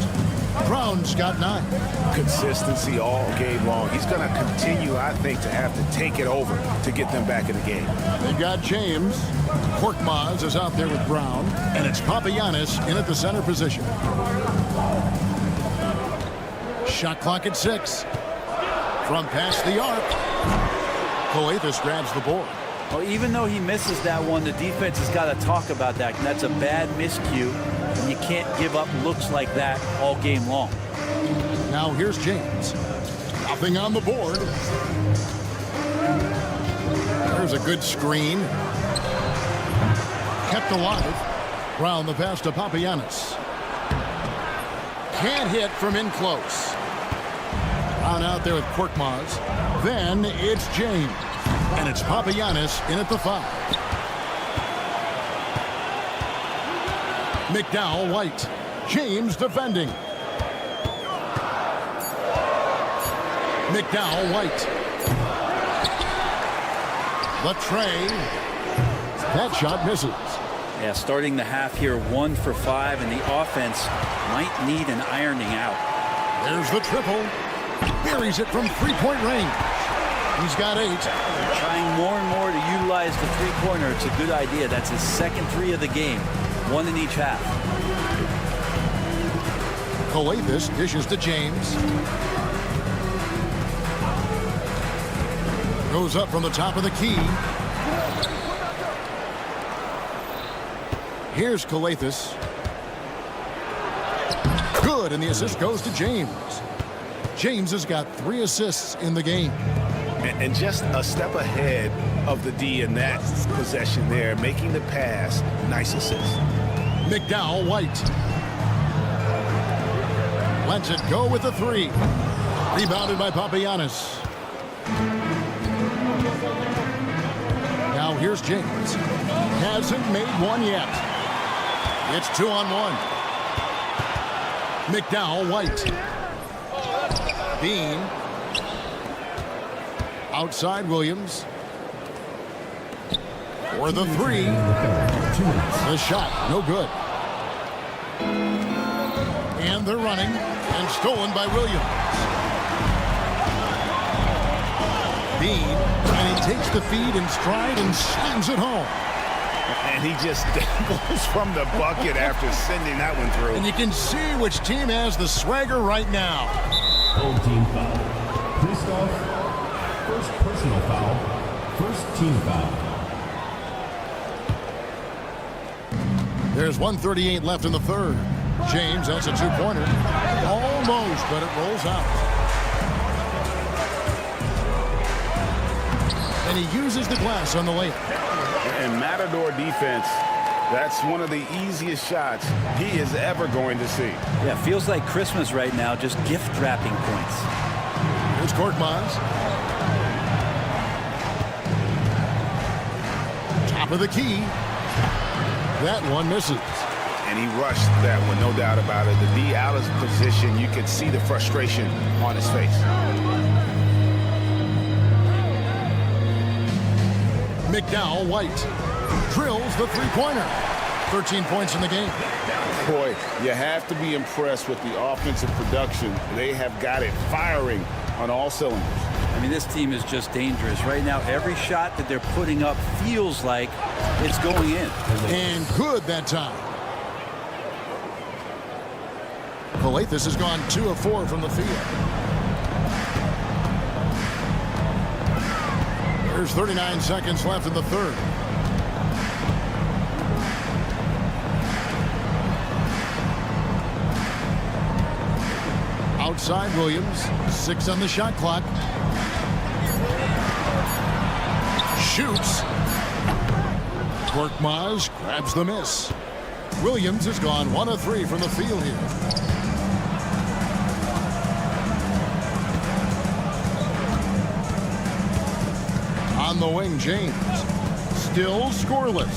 Brown's got 9. Consistency all game long. He's going to continue, I think, to have to take it over to get them back in the game. They've got James. Korkmaz is out there with Brown. And it's Papagiannis in at the center position. Shot clock at 6. From past the arc. Calathis grabs the board. Well, even though he misses that one, the defense has got to talk about that. And that's a bad miscue. And you can't give up looks like that all game long. Now here's James. Nothing on the board. There's a good screen. Kept alive. Round the pass to Papagiannis. Can't hit from in close. On out there with Korkmaz. Then it's James. And it's Papagiannis in at the 5. McDowell White. James defending. McDowell White. The tray. That shot misses. Yeah, starting the half here 1 for 5, and the offense might need an ironing out. There's the triple. Buries it from 3-point range. He's got 8. They're trying more and more to utilize the three-pointer. It's a good idea. That's his second 3 of the game. 1 in each half. Calathes dishes to James. Goes up from the top of the key. Here's Calathes. Good, and the assist goes to James. James has got 3 assists in the game. And just a step ahead of the D in that possession there, making the pass. Nice assist. McDowell White. Lets it go with the 3. Rebounded by Papagiannis. Now here's James. Hasn't made one yet. It's 2-on-1. McDowell White. Bean. Outside Williams. For the 3. The shot, no good. And they're running, and stolen by Williams. Bean, and he takes the feed in stride and slams it home. And he just goes from the bucket after sending that one through. And you can see which team has the swagger right now. Home team foul. Kristoff, first personal foul, first team foul. There's 1:38 left in the third. James, that's a 2-pointer. Almost, but it rolls out. And he uses the glass on the layup. And Matador defense, that's one of the easiest shots he is ever going to see. Yeah, feels like Christmas right now, just gift wrapping points. Here's Korkmaz. Top of the key. That one misses. And he rushed that one, no doubt about it. The D out of position, you could see the frustration on his face. McDowell White drills the 3-pointer. 13 points in the game. Boy, you have to be impressed with the offensive production. They have got it firing on all cylinders. I mean, this team is just dangerous. Right now, every shot that they're putting up feels like it's going in. And good that time. Calathes has gone 2 of 4 from the field. There's 39 seconds left in the third. Outside Williams, 6 on the shot clock. Shoots. Korkmaz grabs the miss. Williams has gone 1 of 3 from the field here. On the wing, James. Still scoreless.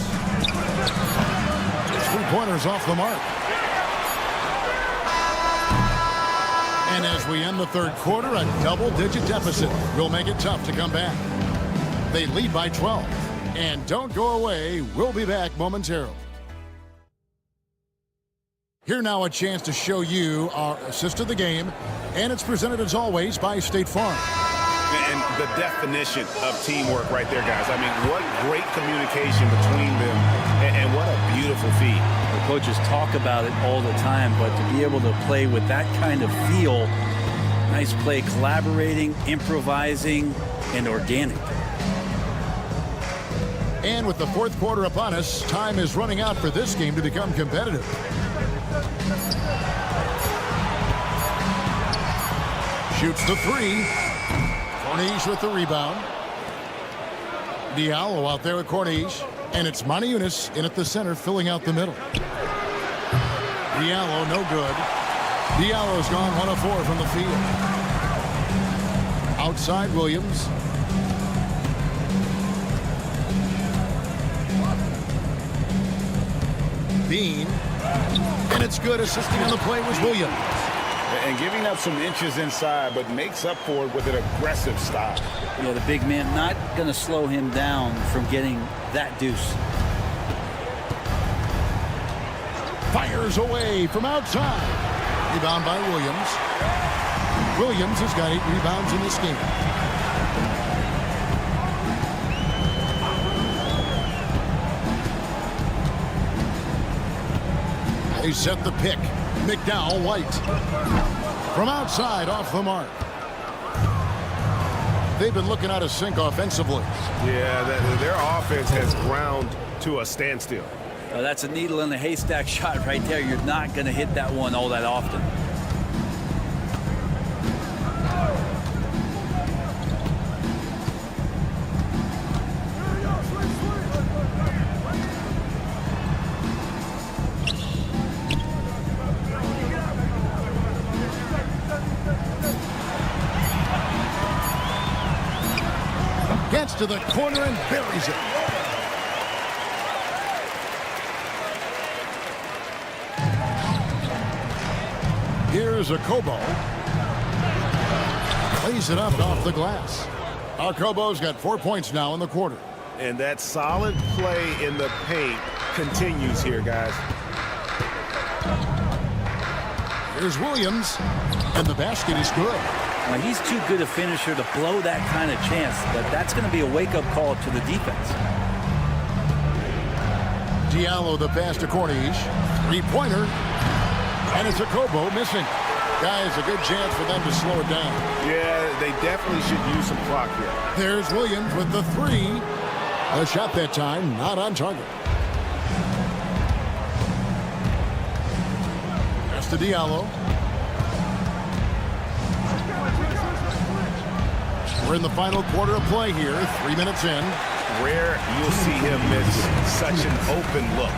3-pointers off the mark. And as we end the third quarter, a double-digit deficit will make it tough to come back. They lead by 12. And don't go away. We'll be back momentarily. Here now a chance to show you our assist of the game. And it's presented as always by State Farm. And the definition of teamwork right there, guys. I mean, what great communication between them, and what a beautiful feed. The coaches talk about it all the time, but to be able to play with that kind of feel, nice play, collaborating, improvising, and organic. And with the fourth quarter upon us, time is running out for this game to become competitive. Shoots the three. Corniche with the rebound. Diallo out there with Corniche. And it's Moniunas in at the center, filling out the middle. Diallo, no good. Diallo's gone 1 of 4 from the field. Outside Williams. Bean. And it's good. Assisting on the play was Williams. And giving up some inches inside, but makes up for it with an aggressive stop. Yeah, the big man not going to slow him down from getting that deuce. Fires away from outside. Rebound by Williams. Williams has got 8 rebounds in this game. They set the pick. McDowell White. From outside, off the mark. They've been looking out of sync offensively. Yeah, their offense has ground to a standstill. That's a needle in the haystack shot right there. You're not going to hit that one all that often. Gets to the corner and buries it. Here's a Kobo. Plays it up off the glass. Kobo's got 4 points now in the quarter. And that solid play in the paint continues here, guys. Here's Williams. And the basket is good. Now, he's too good a finisher to blow that kind of chance, but that's going to be a wake-up call to the defense. Diallo the pass to Corniche. 3-pointer. And it's a Kobo missing. Guys, a good chance for them to slow it down. Yeah, they definitely should use some clock here. There's Williams with the 3. A shot that time, not on target. Pass to Diallo. We're in the final quarter of play here, 3 minutes in. Rare you'll see him miss such an open look.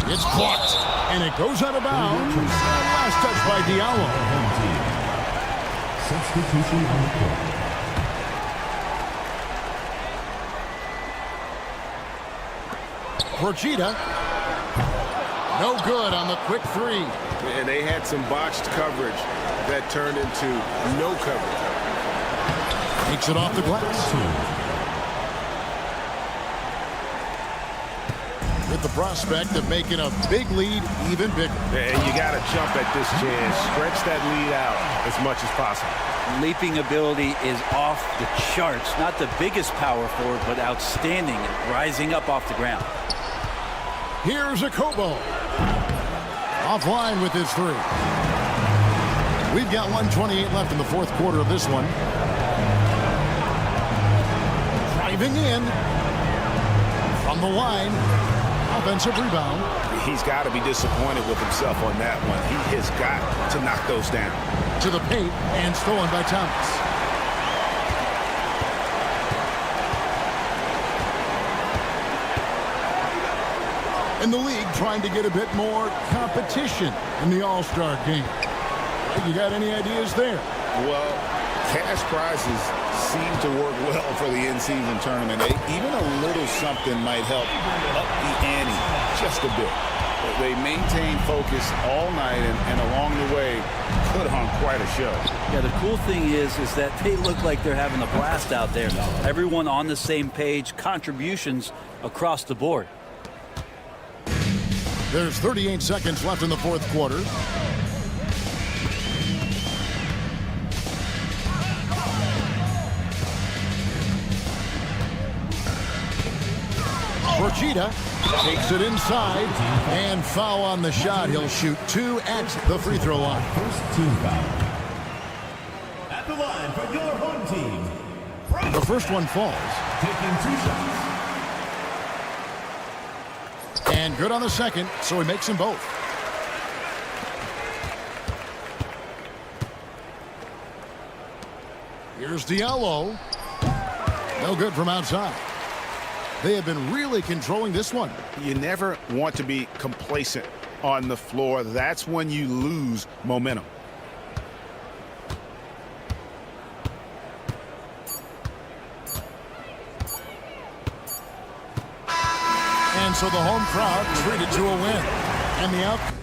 It's blocked, and it goes out of bounds. Last touch by Diallo. Substitution on the court. Procida. No good on the quick 3. And they had some botched coverage that turned into no coverage. Takes it off the glass. With the prospect of making a big lead even bigger. And you got to jump at this chance. Stretch that lead out as much as possible. Leaping ability is off the charts. Not the biggest power forward, but outstanding and rising up off the ground. Here's a Kobo. Offline with his 3. We've got 1:28 left in the fourth quarter of this one. Driving in. From the line. Offensive rebound. He's got to be disappointed with himself on that one. He has got to knock those down. To the paint and stolen by Thomas. In the league, trying to get a bit more competition in the All-Star game. You got any ideas there? Well, cash prizes seem to work well for the in-season tournament. Even a little something might help up the ante just a bit. They maintain focus all night and along the way put on quite a show. Yeah, the cool thing is that they look like they're having a blast out there. Everyone on the same page, contributions across the board. There's 38 seconds left in the fourth quarter. Procida takes it inside and foul on the shot. He'll shoot 2 at the free throw line. First team foul. At the line for your home team, The first one falls. Taking 2 shots. And good on the second, so he makes them both. Here's Diallo. No good from outside. They have been really controlling this one. You never want to be complacent on the floor. That's when you lose momentum. And so the home crowd treated to a win. And the outcome.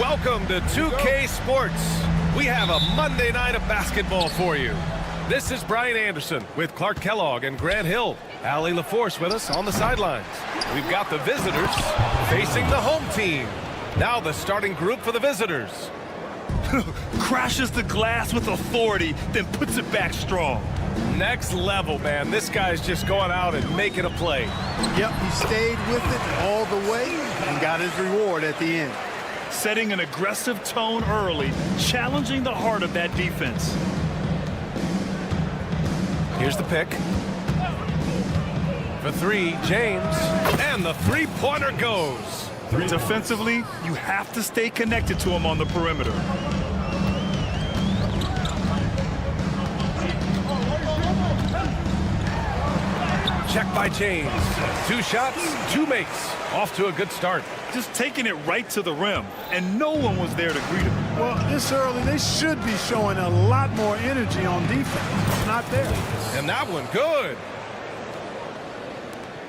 Welcome to 2K Sports. We have a Monday night of basketball for you. This is Brian Anderson with Clark Kellogg and Grant Hill. Allie LaForce with us on the sidelines. We've got the visitors facing the home team. Now the starting group for the visitors. Crashes the glass with authority, then puts it back strong. Next level, man. This guy's just going out and making a play. Yep, he stayed with it all the way and got his reward at the end. Setting an aggressive tone early, challenging the heart of that defense. Here's the pick. For three, James. And the three-pointer goes. Defensively, you have to stay connected to him on the perimeter. Check by James. 2 shots, 2 makes. Off to a good start. Just taking it right to the rim, and no one was there to greet him. Well, this early, they should be showing a lot more energy on defense. Not there. And that one, good.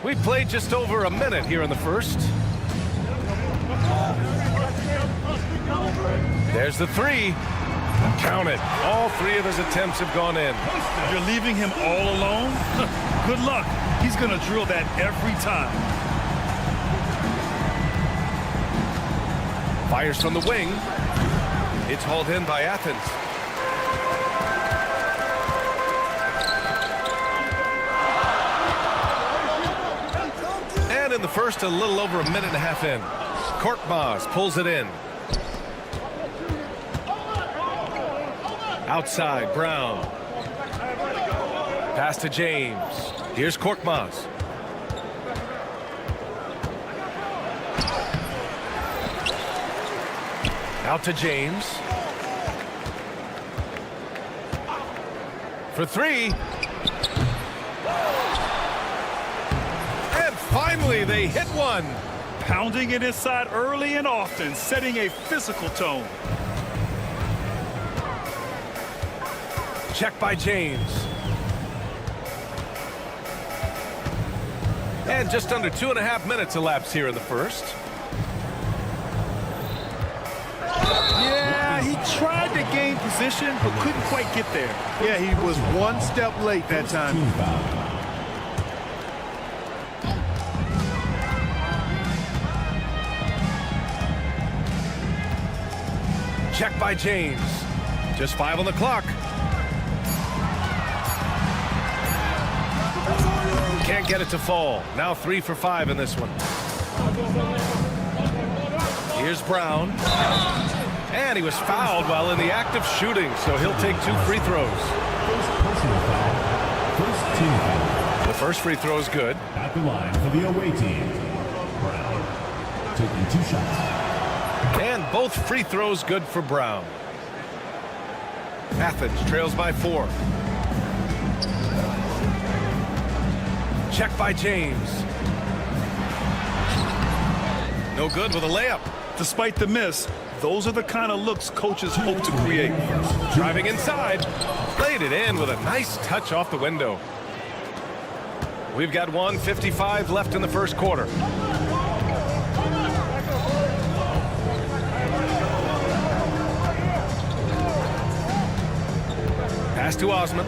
We played just over a minute here in the first. There's the three. Count it. All 3 of his attempts have gone in. You're leaving him all alone? Good luck. He's going to drill that every time. Fires from the wing. It's hauled in by Athens. in the first, a little over a minute and a half in. Korkmaz pulls it in. Outside, Brown. Pass to James. Here's Korkmaz. Out to James. For three. And finally, they hit one. Pounding it inside early and often, setting a physical tone. Check by James. And just under 2.5 minutes elapsed here in the first. Yeah, he tried to gain position, but couldn't quite get there. Yeah, he was one step late that time. Check by James. Just 5 on the clock. Can't get it to fall. Now 3 for 5 in this one. Here's Brown. And he was fouled while in the act of shooting, so he'll take 2 free throws. The first free throw is good. At the line for the away team, Brown taking 2 shots. And both free throws good for Brown. Athens trails by 4. Check by James. No good with a layup. Despite the miss, those are the kind of looks coaches hope to create. Driving inside, played it in with a nice touch off the window. We've got 1:55 left in the first quarter. Pass to Osman.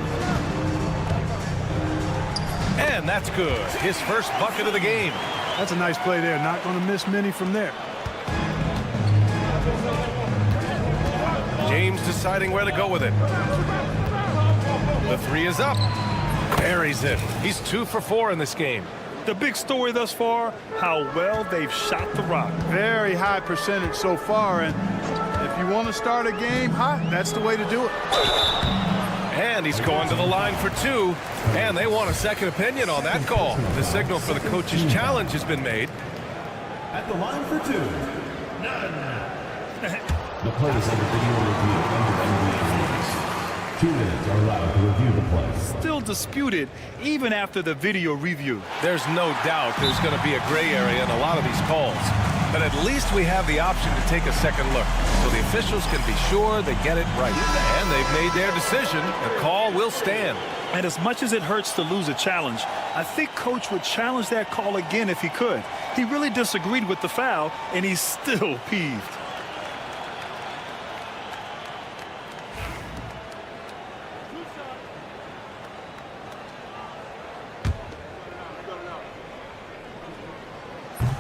And that's good. His first bucket of the game. That's a nice play there. Not going to miss many from there. James deciding where to go with it. The 3 is up. Buries it. He's 2 for 4 in this game. The big story thus far, how well they've shot the rock. Very high percentage so far, and if you want to start a game hot, that's the way to do it. And he's going to the line for 2, and they want a second opinion on that call. The signal for the coach's challenge has been made. At the line for 2, none. The play is under video review under NBA rules. 2 minutes are allowed to review the play. Still disputed even after the video review. There's no doubt there's going to be a gray area in a lot of these calls. But at least we have the option to take a second look, so the officials can be sure they get it right. And they've made their decision. The call will stand. And as much as it hurts to lose a challenge, I think Coach would challenge that call again if he could. He really disagreed with the foul, and he's still peeved.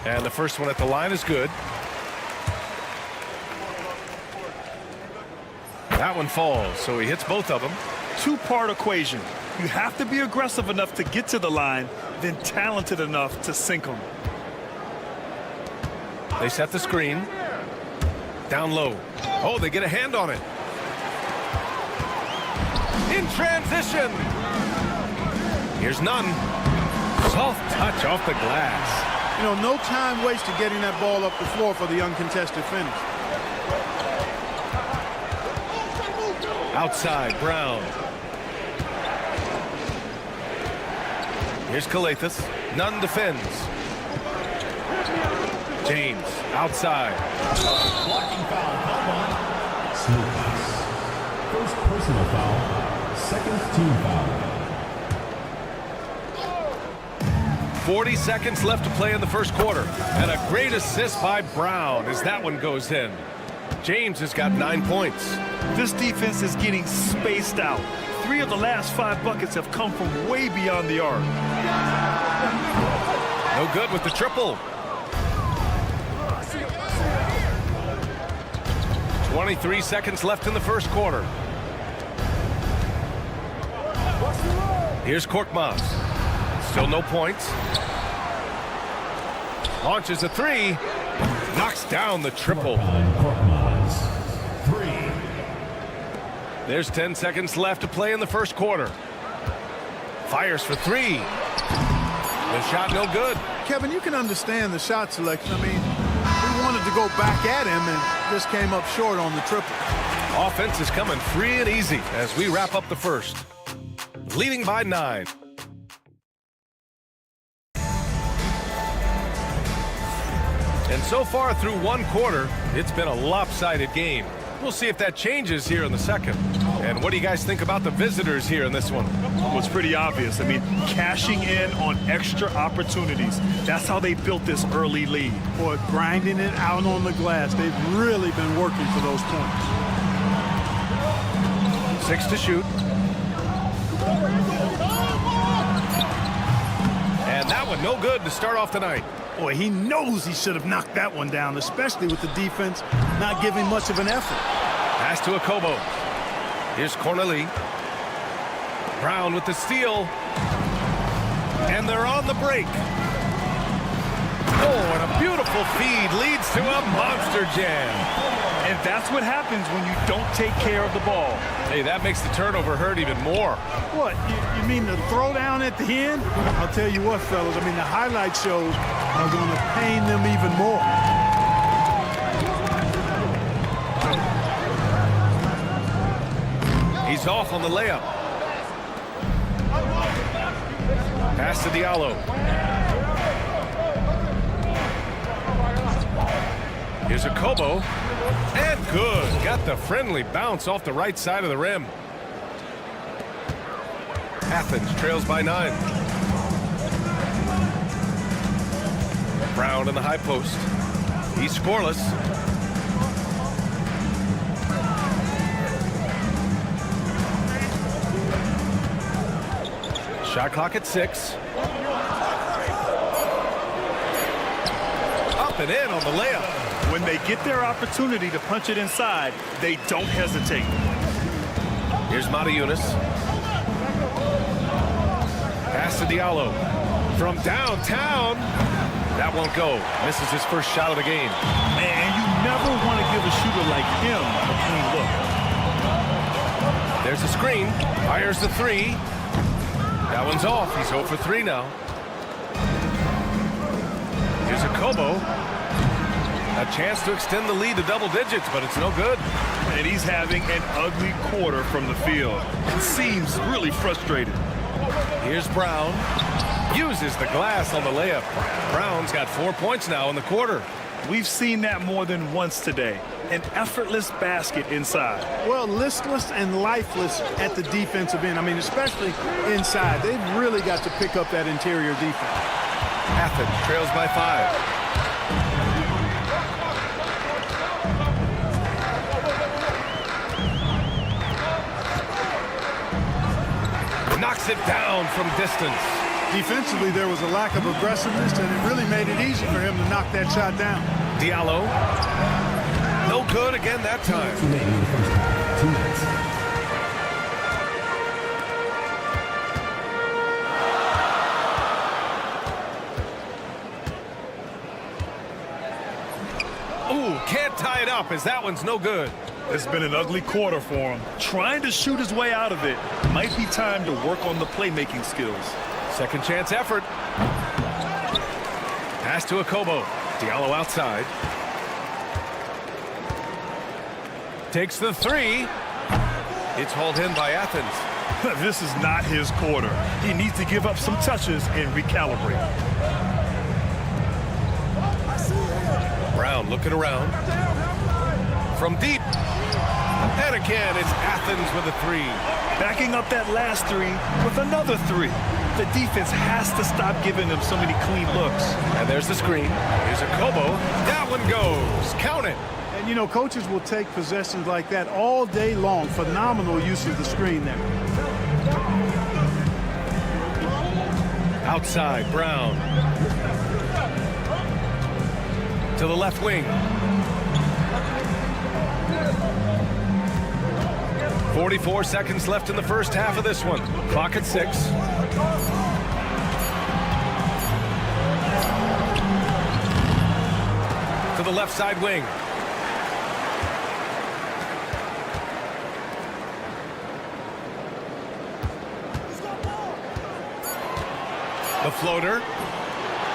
And the first one at the line is good. That one falls, so he hits both of them. 2-part equation. You have to be aggressive enough to get to the line, then talented enough to sink them. They set the screen. Down low. Oh, they get a hand on it. In transition. Here's none. Soft touch off the glass. You know, no time wasted getting that ball up the floor for the uncontested finish. Outside, Brown. Here's Kalathis. Nunn defends. James, outside. Blocking foul, Alba. Smooth pass. First personal foul. Second team foul. 40 seconds left to play in the first quarter. And a great assist by Brown as that one goes in. James has got 9 points. This defense is getting spaced out. 3 of the last 5 buckets have come from way beyond the arc. No good with the triple. 23 seconds left in the first quarter. Here's Korkmaz. Still no points. Launches a three. Knocks down the triple. There's 10 seconds left to play in the first quarter. Fires for three. The shot no good. Kevin, you can understand the shot selection. I mean, we wanted to go back at him and just came up short on the triple. Offense is coming free and easy as we wrap up the first. Leading by 9. And so far through one quarter, it's been a lopsided game. We'll see if that changes here in the second. And what do you guys think about the visitors here in this one? Well, it's pretty obvious. I mean, cashing in on extra opportunities. That's how they built this early lead. Boy, grinding it out on the glass. They've really been working for those points. 6 to shoot. And that one no good to start off the night. Boy, he knows he should have knocked that one down, especially with the defense not giving much of an effort. Pass to Akobo. Here's Corneli. Brown with the steal. And they're on the break. Oh, and a beautiful feed leads to a monster jam. And that's what happens when you don't take care of the ball. Hey, that makes the turnover hurt even more. What, you mean the throwdown at the end? I'll tell you what, fellas, I mean, the highlight shows are going to pain them even more. He's off on the layup. Pass to Diallo. Here's Akobo. And good. Got the friendly bounce off the right side of the rim. Athens trails by 9. Brown in the high post. He's scoreless. Shot clock at 6. Up and in on the layup. When they get their opportunity to punch it inside, they don't hesitate. Here's Matajunas. Pass to Diallo. From downtown. That won't go. Misses his first shot of the game. Man, you never want to give a shooter like him a clean look. There's a screen. Fires the three. That one's off. He's 0 for 3 now. Here's Akobo. A chance to extend the lead to double digits, but it's no good. And he's having an ugly quarter from the field. It seems really frustrated. Here's Brown. Uses the glass on the layup. Brown's got 4 points now in the quarter. We've seen that more than once today. An effortless basket inside. Well, listless and lifeless at the defensive end. I mean, especially inside. They've really got to pick up that interior defense. Athens trails by 5. Knocks it down from distance. Defensively, there was a lack of aggressiveness, and it really made it easy for him to knock that shot down. Diallo. No good again that time. 2 minutes. Ooh, can't tie it up as that one's no good. It's been an ugly quarter for him. Trying to shoot his way out of it. Might be time to work on the playmaking skills. Second chance effort. Pass to Akobo. Diallo outside. Takes the three. It's hauled in by Athens. This is not his quarter. He needs to give up some touches and recalibrate. Brown looking around. From deep. And again, it's Athens with a three. Backing up that last three with another three. The defense has to stop giving them so many clean looks. And there's the screen. Here's Akobo. That one goes. Count it. And, you know, coaches will take possessions like that all day long. Phenomenal use of the screen there. Outside, Brown. To the left wing. 44 seconds left in the first half of this one. Clock at 6. the left side wing. The floater.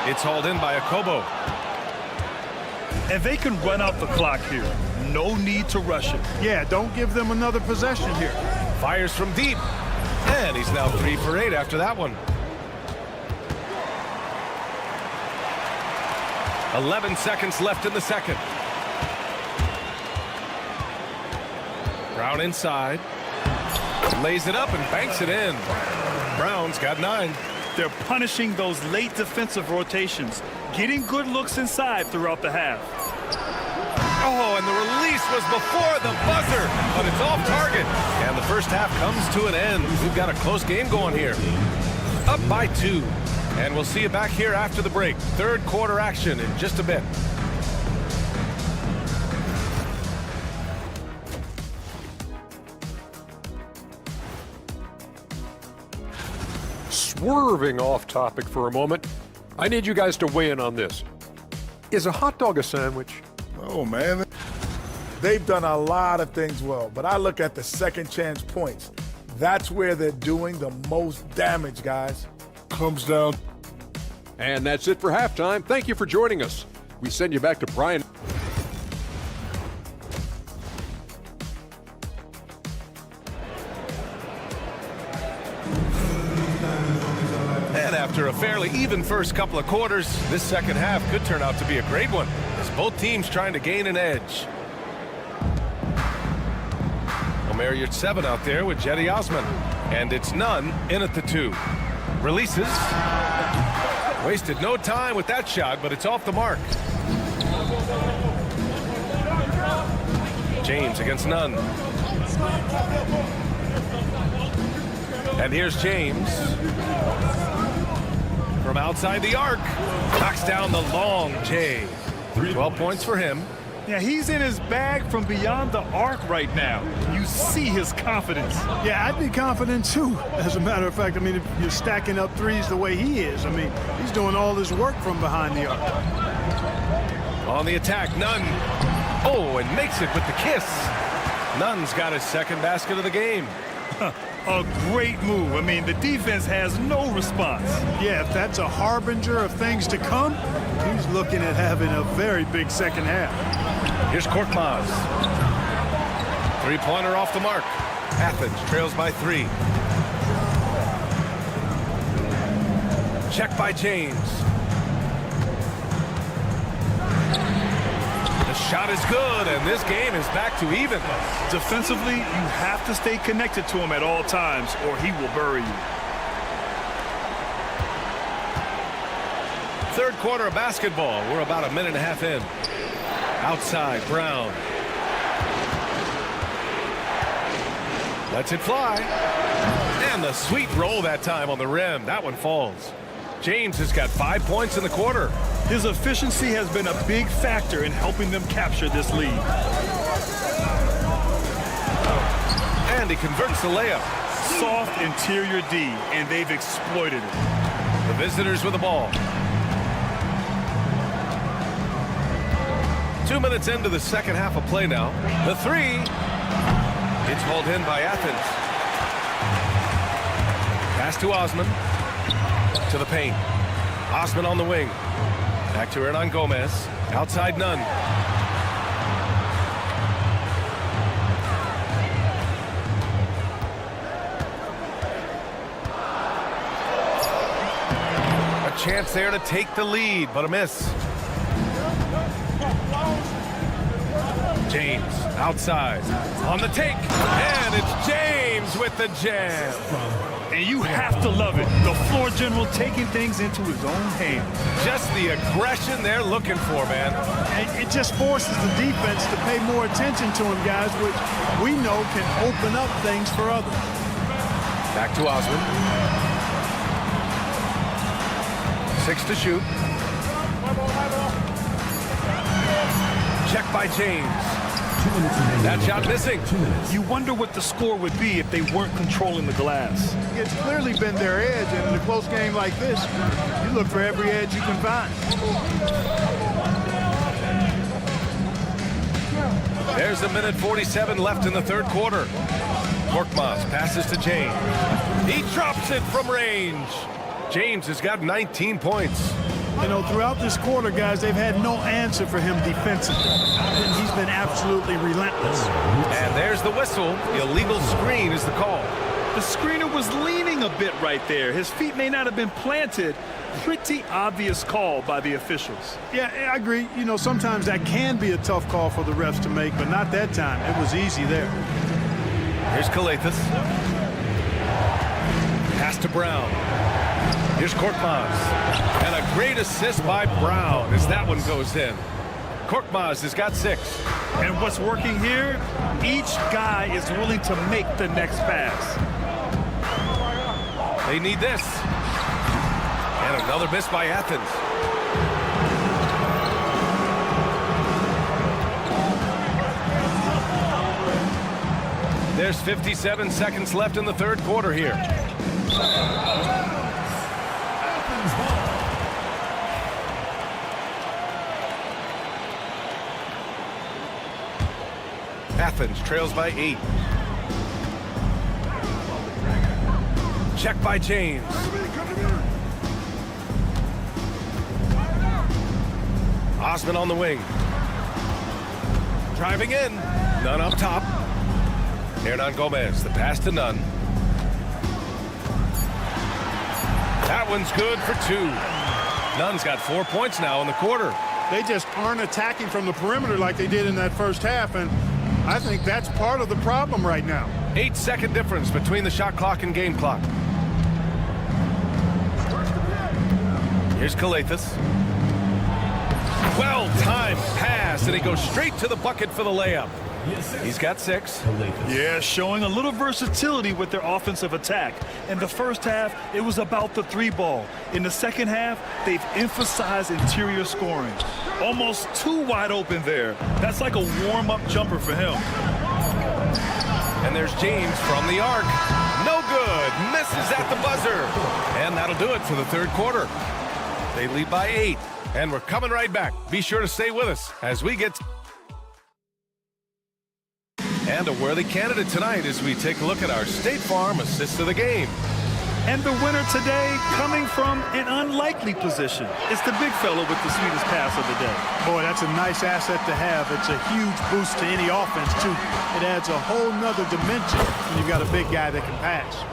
It's hauled in by Akobo. And they can run out the clock here. No need to rush it. Yeah, don't give them another possession here. Fires from deep. And he's now 3 for 8 after that one. 11 seconds left in the second. Brown inside. Lays it up and banks it in. Brown's got 9. They're punishing those late defensive rotations, getting good looks inside throughout the half. Oh, and the release was before the buzzer, but it's off target. And the first half comes to an end. We've got a close game going here. Up by 2. And we'll see you back here after the break. Third quarter action in just a bit. Swerving off topic for a moment, I need you guys to weigh in on this. Is a hot dog a sandwich? Oh, man. They've done a lot of things well, but I look at the second chance points. That's where they're doing the most damage, guys. Comes down. And that's it for halftime. Thank you for joining us. We send you back to Brian. And after a fairly even first couple of quarters, this second half could turn out to be a great one, as both teams trying to gain an edge. Omer 7 out there with Jetty Osman. And it's Nunn in at the 2. Releases. Wasted no time with that shot, but it's off the mark. James against Nunn. And here's James. From outside the arc. Knocks down the long J. 12 points for him. Yeah, he's in his bag from beyond the arc right now. You see his confidence. Yeah, I'd be confident too. As a matter of fact, I mean, if you're stacking up threes the way he is, I mean, he's doing all this work from behind the arc. On the attack, Nunn. Oh, and makes it with the kiss. Nunn's got his second basket of the game. A great move. I mean, the defense has no response. Yeah, if that's a harbinger of things to come, he's looking at having a very big second half. Here's Korkmaz. Three-pointer off the mark. Athens trails by 3. Check by James. The shot is good, and this game is back to even. Defensively, you have to stay connected to him at all times, or he will bury you. Third quarter of basketball. We're about a minute and a half in. Outside, Brown. Lets it fly. And the sweet roll that time on the rim. That one falls. James has got 5 points in the quarter. His efficiency has been a big factor in helping them capture this lead. And he converts the layup. Soft interior D, and they've exploited it. The visitors with the ball. 2 minutes into the second half of play now. The 3. It's hauled in by Athens. Pass to Osman. To the paint. Osman on the wing. Back to Hernan Gomez. Outside Nunn. A chance there to take the lead, but a miss. James outside on the take, and it's James with the jam. And you have to love it. The floor general taking things into his own hands. Just the aggression they're looking for, man. And it just forces the defense to pay more attention to him, guys, which we know can open up things for others. Back to Osman. 6 to shoot. Check by James. That shot missing. You wonder what the score would be if they weren't controlling the glass. It's clearly been their edge, and in a close game like this, you look for every edge you can find. There's 1:47 left in the third quarter. Korkmaz passes to James. He drops it from range. James has got 19 points. You know, throughout this quarter, guys, they've had no answer for him defensively. And he's been absolutely relentless. And there's the whistle. Illegal screen is the call. The screener was leaning a bit right there. His feet may not have been planted. Pretty obvious call by the officials. Yeah, I agree. You know, sometimes that can be a tough call for the refs to make, but not that time. It was easy there. Here's Kalathis. Pass to Brown. Here's Korkmaz. And a great assist by Brown as that one goes in. Korkmaz has got 6. And what's working here? Each guy is willing to make the next pass. They need this. And another miss by Athens. There's 57 seconds left in the third quarter here. Athens trails by 8. Check by James. Osman on the wing. Driving in. Nunn up top. Hernan Gomez, the pass to Nunn. That one's good for 2. Nunn's got 4 points now in the quarter. They just aren't attacking from the perimeter like they did in that first half, and I think that's part of the problem right now. 8-second difference between the shot clock and game clock. Here's Kalathis. Well-timed pass, and he goes straight to the bucket for the layup. He's got 6. Yeah, showing a little versatility with their offensive attack. In the first half, it was about the 3 ball. In the second half, they've emphasized interior scoring. Almost too wide open there. That's like a warm-up jumper for him. And there's James from the arc. No good. Misses at the buzzer. And that'll do it for the third quarter. They lead by 8. And we're coming right back. Be sure to stay with us as we get... And a worthy candidate tonight as we take a look at our State Farm assist of the game. And the winner today coming from an unlikely position. It's the big fella with the sweetest pass of the day. Boy, that's a nice asset to have. It's a huge boost to any offense, too. It adds a whole nother dimension when you've got a big guy that can pass.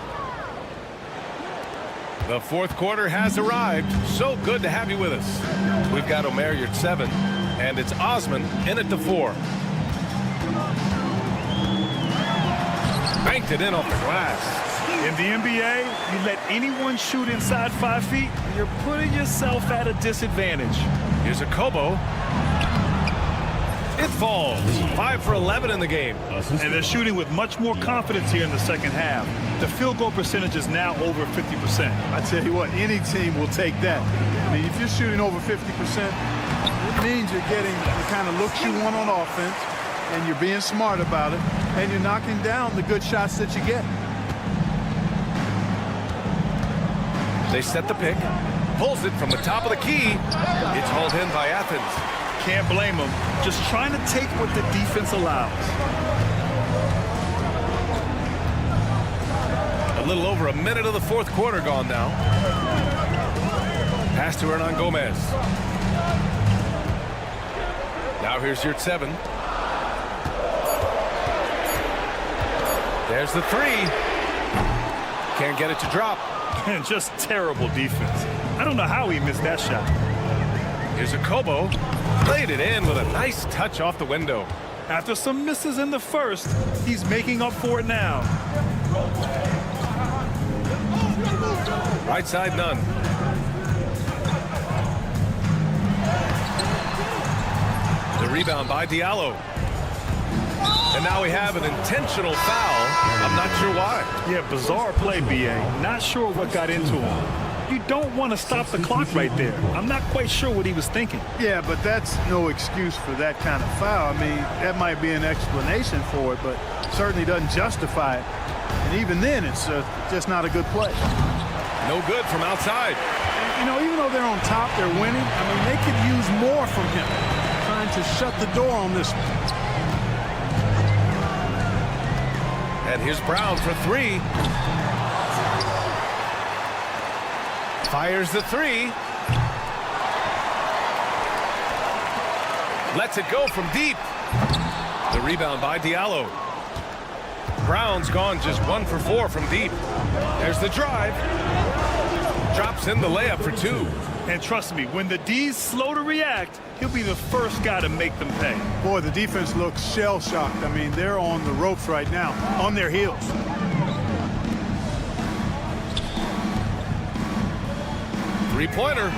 The fourth quarter has arrived. So good to have you with us. We've got Omer at 7, and it's Osman in at the 4. Banked it in off the glass. In the NBA, you let anyone shoot inside 5 feet, you're putting yourself at a disadvantage. Here's a Kobo. It falls. 5 for 11 in the game. And they're shooting with much more confidence here in the second half. The field goal percentage is now over 50%. I tell you what, any team will take that. I mean, if you're shooting over 50%, it means you're getting the kind of looks you want on offense, and you're being smart about it, and you're knocking down the good shots that you get. They set the pick. Pulls it from the top of the key. It's hauled in by Athens. Can't blame them. Just trying to take what the defense allows. A little over a minute of the fourth quarter gone now. Pass to Hernan Gomez. Now here's your 7. There's the 3. Can't get it to drop. And just terrible defense. I don't know how he missed that shot. Here's a Kobo. Played it in with a nice touch off the window. After some misses in the first, he's making up for it now. Right side, Nunn. The rebound by Diallo. And now we have an intentional foul. I'm not sure why. Yeah, bizarre play, B.A. Not sure what got into him. You don't want to stop the clock right there. I'm not quite sure what he was thinking. Yeah, but that's no excuse for that kind of foul. I mean, that might be an explanation for it, but certainly doesn't justify it. And even then, it's just not a good play. No good from outside. You know, even though they're on top, they're winning. I mean, they could use more from him. Trying to shut the door on this one. And here's Brown for three. Fires the three. Lets it go from deep. The rebound by Diallo. Brown's gone just 1 for 4 from deep. There's the drive. Drops in the layup for two. And trust me, when the D's slow to react, he'll be the first guy to make them pay. Boy, the defense looks shell-shocked. I mean, they're on the ropes right now, on their heels. Three-pointer.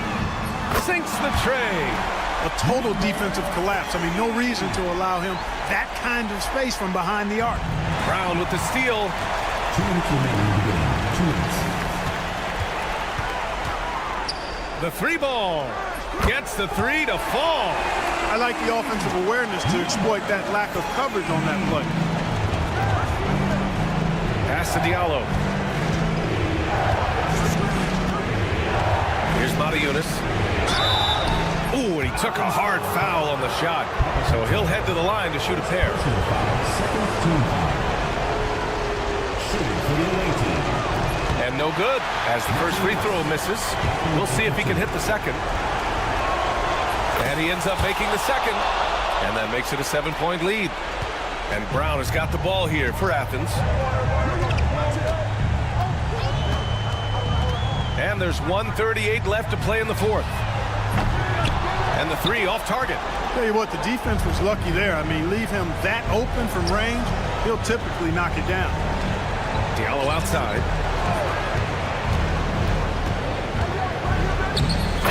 Sinks the tray. A total defensive collapse. I mean, no reason to allow him that kind of space from behind the arc. Brown with the steal. 2 minutes remaining in the game. 2 minutes. The three ball. Gets the three to fall. I like the offensive awareness to exploit that lack of coverage on that play. Pass to Diallo. Here's Matajunas. Ooh, and he took a hard foul on the shot. So he'll head to the line to shoot a pair. And no good, as the first free throw misses. We'll see if he can hit the second. And he ends up making the second. And that makes it a 7-point lead. And Brown has got the ball here for Athens. And there's 1:38 left to play in the fourth. And the three off target. Tell you what, the defense was lucky there. I mean, leave him that open from range, he'll typically knock it down. Diallo outside.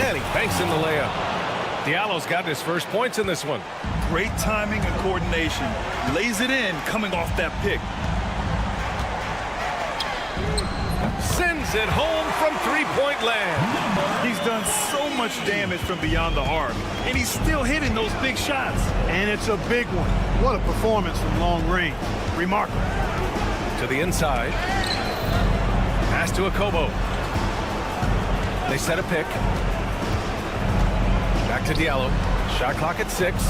And he banks in the layup. Diallo's got his first points in this one. Great timing and coordination. Lays it in coming off that pick. Sends it home from three-point land. He's done so much damage from beyond the arc, and he's still hitting those big shots. And it's a big one. What a performance from long range. Remarkable. To the inside. Pass to Akobo. They set a pick. Back to Diallo. Shot clock at 6.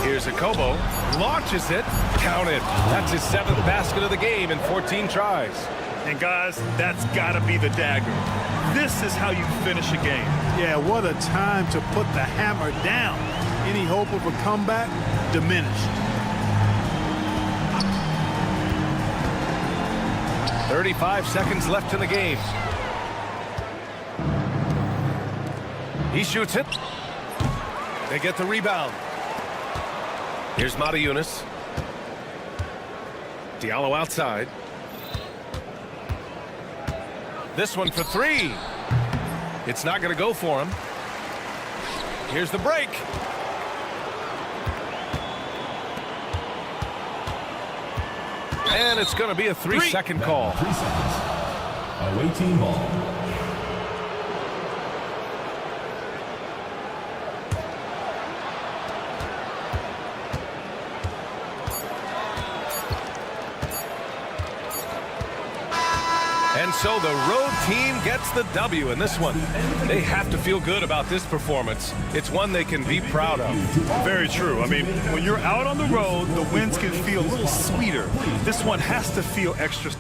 Here's Akobo. Launches it. Counted. That's his 7th basket of the game in 14 tries. And guys, that's got to be the dagger. This is how you finish a game. Yeah, what a time to put the hammer down. Any hope of a comeback? Diminished. 35 seconds left in the game. He shoots it. They get the rebound. Here's Matajunas. Diallo outside. This one for three. It's not going to go for him. Here's the break. And it's going to be a 3-second call. 3 seconds. Away team ball. And so the road team gets the W in this one. They have to feel good about this performance. It's one they can be proud of. Very true. I mean, when you're out on the road, the wins can feel a little sweeter. This one has to feel extra.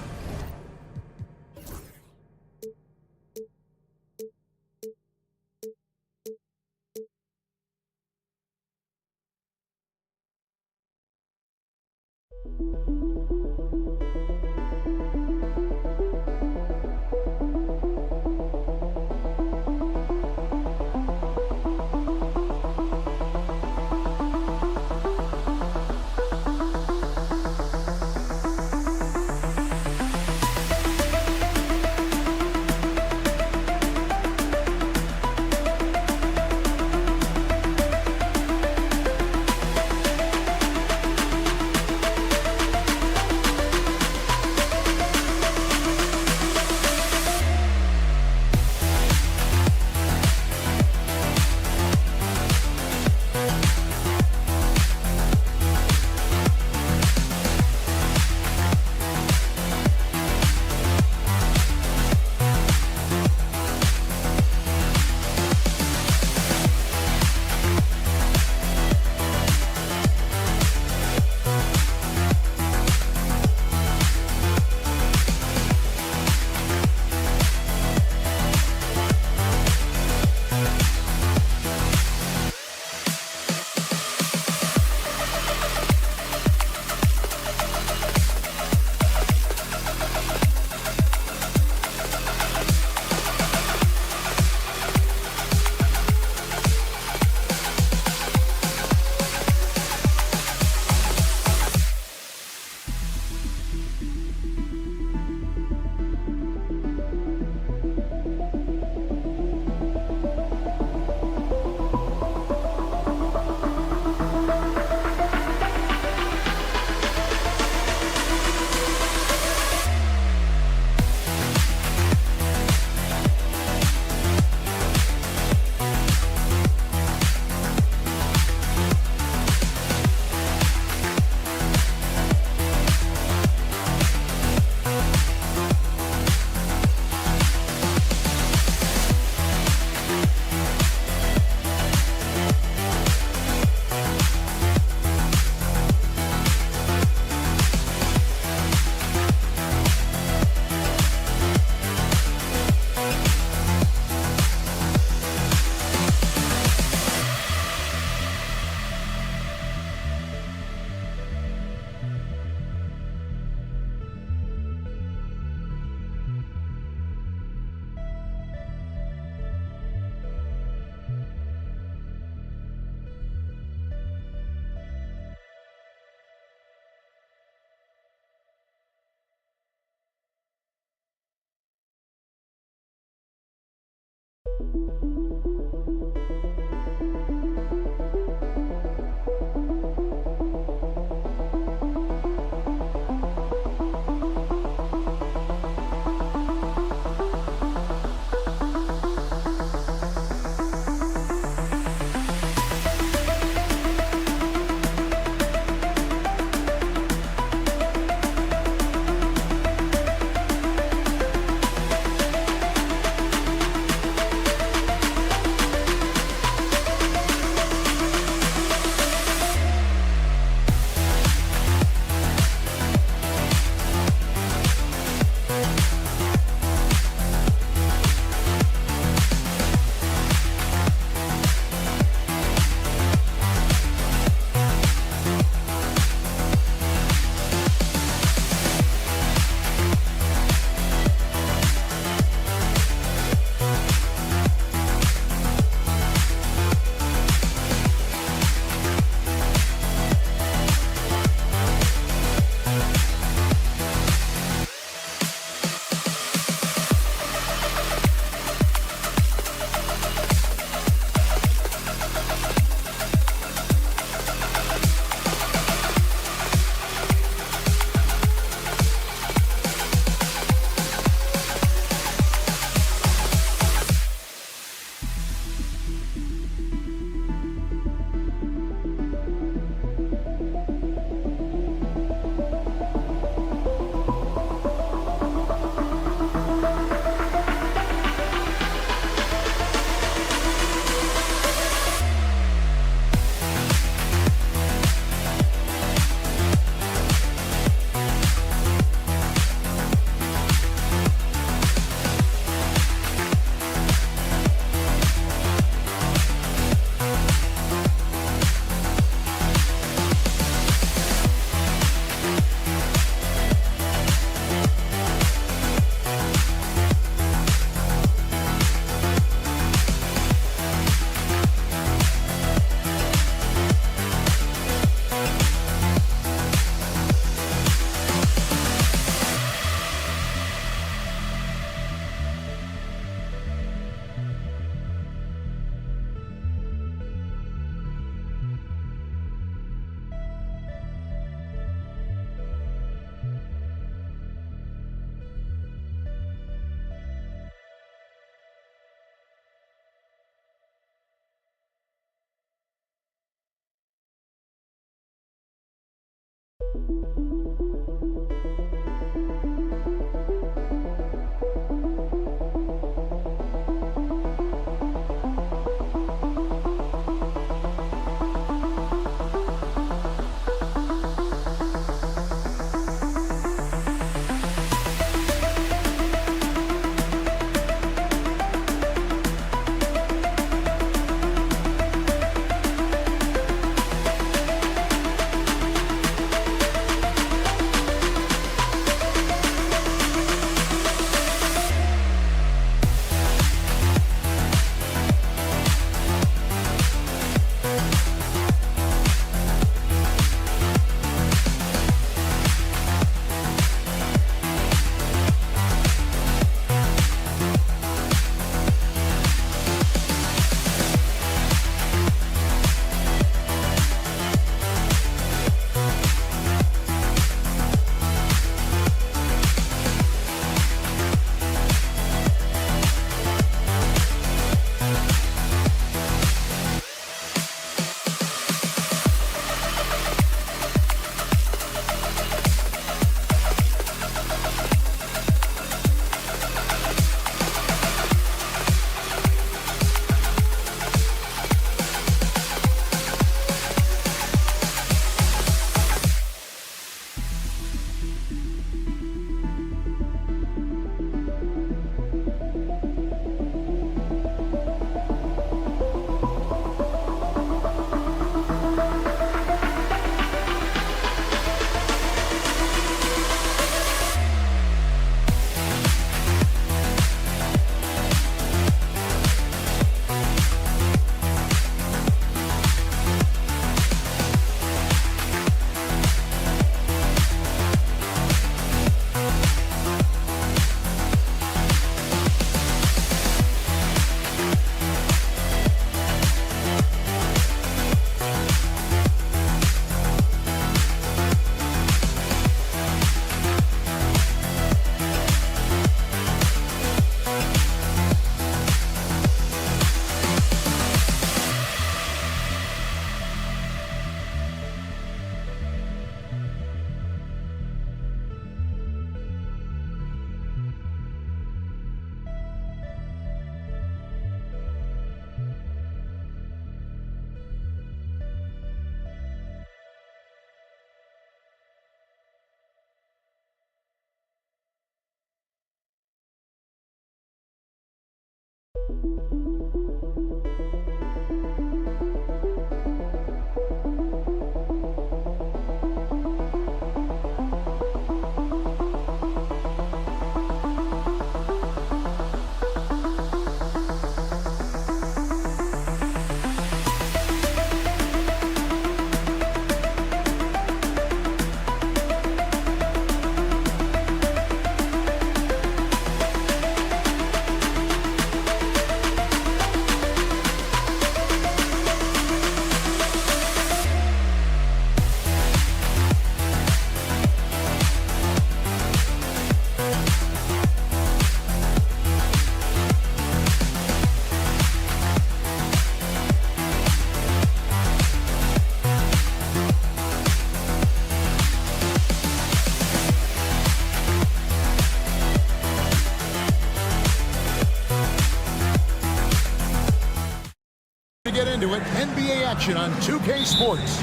Get into it, NBA action on 2K Sports.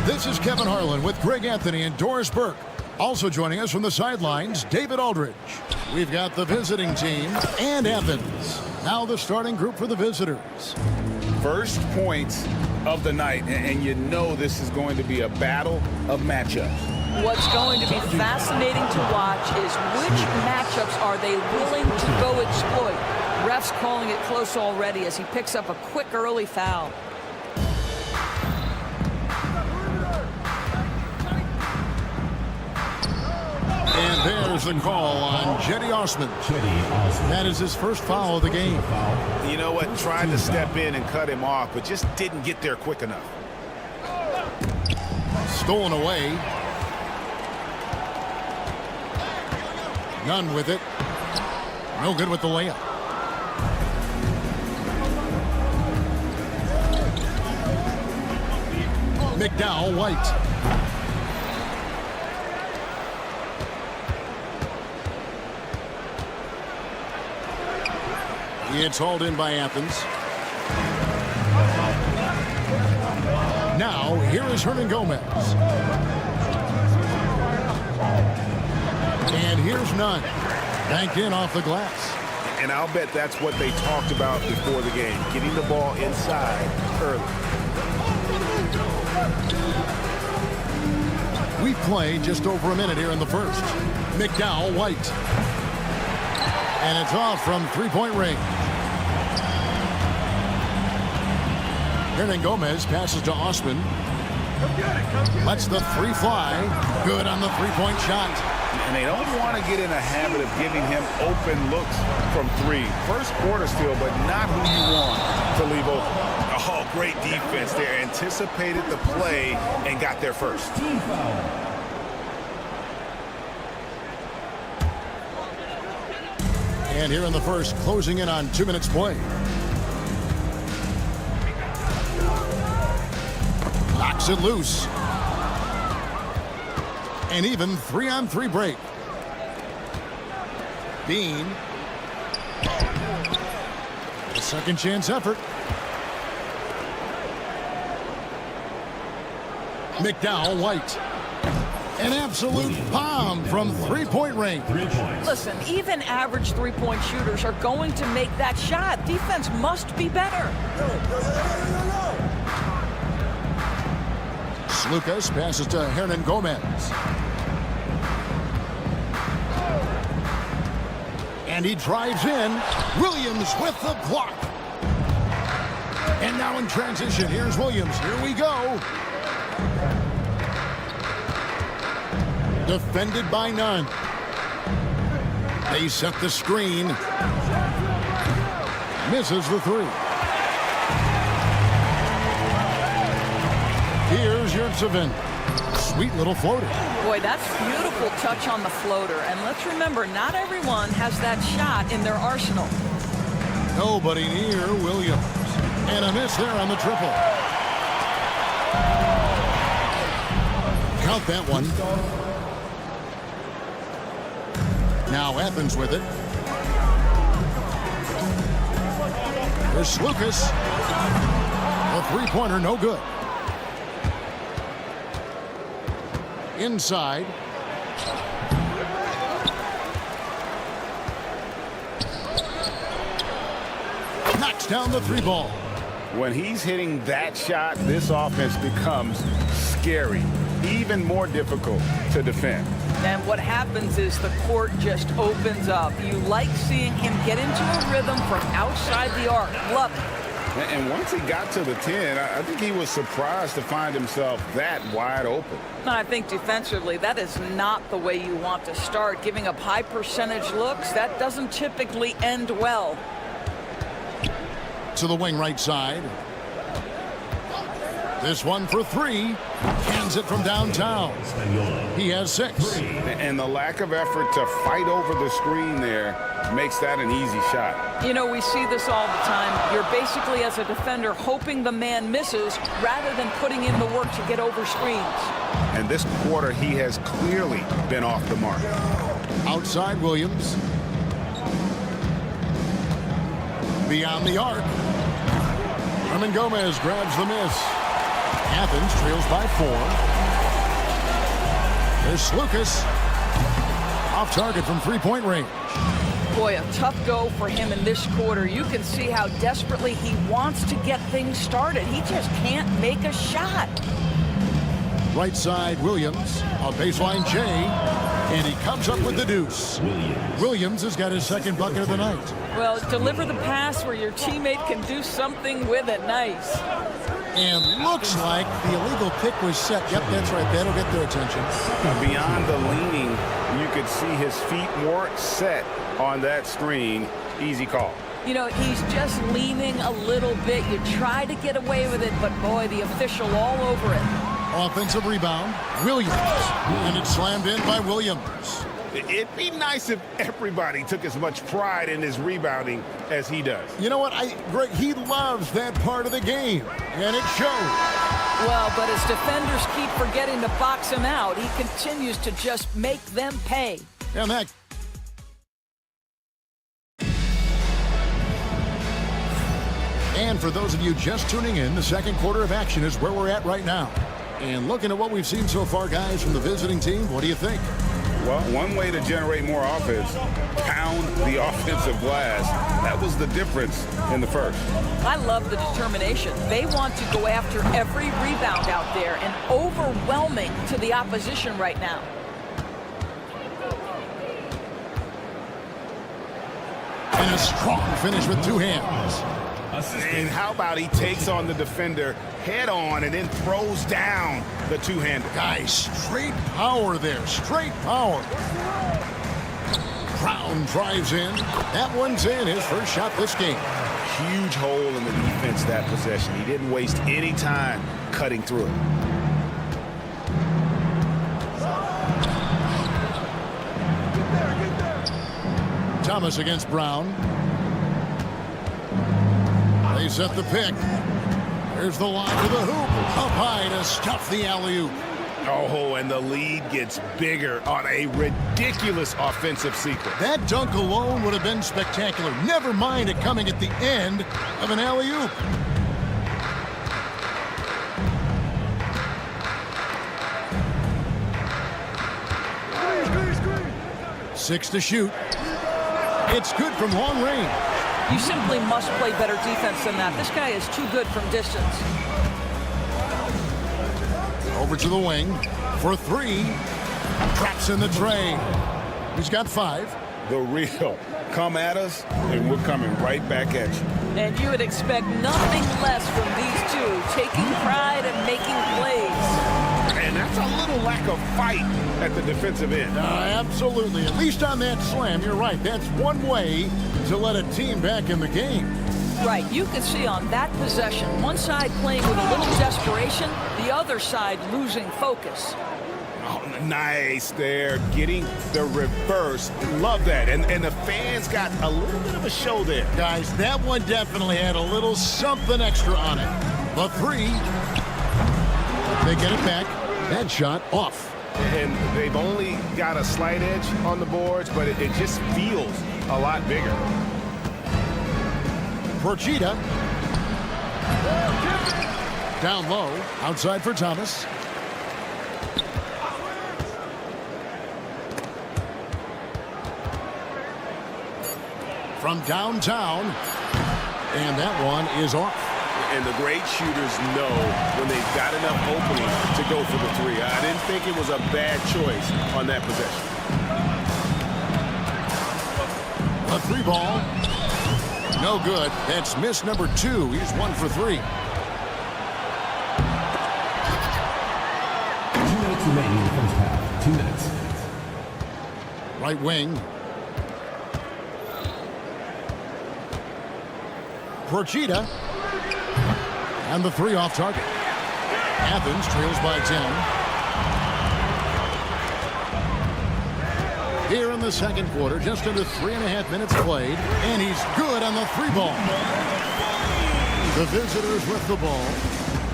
This is Kevin Harlan with Greg Anthony and Doris Burke. Also joining us from the sidelines, David Aldridge. We've got the visiting team and Evans. Now the starting group for the visitors. First points of the night, and you know this is going to be a battle of matchups. What's going to be fascinating to watch is which matchups are they willing to go exploit. Ref's calling it close already as he picks up a quick early foul. And there's the call on Cedi Osman. That is his first foul of the game. You know what? Tried to step in and cut him off, but just didn't get there quick enough. Stolen away. None with it. No good with the layup. McDowell White. It's hauled in by Athens. Now, here is Hernan Gomez. And here's Nunn. Banked in off the glass. And I'll bet that's what they talked about before the game, getting the ball inside early. We've played just over a minute here in the first. McDowell White. And it's off from three-point range. Hernan Gomez passes to Osman. Lets the three fly. Good on the three-point shot. And they don't want to get in a habit of giving him open looks from three. First quarter still, but not who you want to leave open. Oh, great defense there. Anticipated the play and got there first. And here in the first, closing in on 2 minutes play. Knocks it loose. An even 3-on-3 break. Bean. A second chance effort. McDowell White. An absolute bomb from three-point range. Listen, even average three-point shooters are going to make that shot. Defense must be better. Lucas passes to Hernan Gomez. And he drives in. Williams with the block. And now in transition, here's Williams. Here we go. Defended by Nunn. They set the screen. Misses the three. Here's Yurtsevin. Sweet little floater. Boy, that's beautiful touch on the floater. And let's remember, not everyone has that shot in their arsenal. Nobody near Williams. And a miss there on the triple. Count that one. Now Athens with it. There's Lucas. A three-pointer, no good. Inside. knocks down the 3 ball. When he's hitting that shot, this offense becomes scary, even more difficult to defend. And what happens is the court just opens up. You like seeing him get into a rhythm from outside the arc. Love it. And once he got to the 10, I think he was surprised to find himself that wide open. I think defensively, that is not the way you want to start. Giving up high percentage looks, that doesn't typically end well. To the wing right side. This one for 3. Cans it from downtown. He has 6. And the lack of effort to fight over the screen there makes that an easy shot. You know, we see this all the time. You're basically, as a defender, hoping the man misses rather than putting in the work to get over screens. And this quarter, he has clearly been off the mark. Outside Williams. Beyond the arc. Herman Gomez grabs the miss. Athens trails by 4. There's Lucas. Off target from 3-point range. Boy, a tough go for him in this quarter. You can see how desperately he wants to get things started. He just can't make a shot. Right side Williams. A baseline J. And he comes up with the deuce. Williams has got his 2nd bucket of the night. Well, deliver the pass where your teammate can do something with it. Nice. And looks like the illegal pick was set. Yep, that's right. That'll get their attention. Beyond the leaning, you could see his feet weren't set on that screen. Easy call. You know, he's just leaning a little bit. You try to get away with it, but boy, the official all over it. Offensive rebound, Williams. And it's slammed in by Williams. It'd be nice if everybody took as much pride in his rebounding as he does. You know what? Greg, he loves that part of the game, and it shows. Well, but as defenders keep forgetting to box him out, he continues to just make them pay. And that. And for those of you just tuning in, the 2nd quarter of action is where we're at right now. And looking at what we've seen so far, guys, from the visiting team, what do you think? Well, one way to generate more offense, pound the offensive glass. That was the difference in the first. I love the determination. They want to go after every rebound out there, and overwhelming to the opposition right now. And a strong finish with 2 hands. And how about he takes on the defender head on and then throws down the 2-hander. Guys, straight power there. Straight power. Brown drives in. That one's in. His first shot this game. Huge hole in the defense that possession. He didn't waste any time cutting through it. Thomas against Brown. They set the pick. There's the line to the hoop. Up high to stuff the alley-oop. Oh, and the lead gets bigger on a ridiculous offensive sequence. That dunk alone would have been spectacular. Never mind it coming at the end of an alley-oop. Six to shoot. It's good from long range. You simply must play better defense than that. This guy is too good from distance. Over to the wing for 3. Traps in the tray. He's got 5. The real. Come at us, and we're coming right back at you. And you would expect nothing less from these two, taking pride and making plays. And that's a little lack of fight at the defensive end. Absolutely. At least on that slam, you're right. That's one way to let a team back in the game. Right. You can see on that possession, one side playing with a little desperation, the other side losing focus. Oh, nice there. Getting the reverse. Love that. And the fans got a little bit of a show there. Guys, that one definitely had a little something extra on it. The 3. They get it back. That shot off. And they've only got a slight edge on the boards, but it just feels a lot bigger. Procida. Down low. Outside for Thomas. From downtown. And that one is off. And the great shooters know when they've got enough opening to go for the three. I didn't think it was a bad choice on that possession. A three ball. No good. That's miss number 2. He's 1 for 3. 2 minutes remaining in the first half. 2 minutes. Right wing. Procida. And the 3 off target. Athens trails by 10. Here in the second quarter, just under 3.5 minutes played, and he's good on the 3 ball. The visitors with the ball.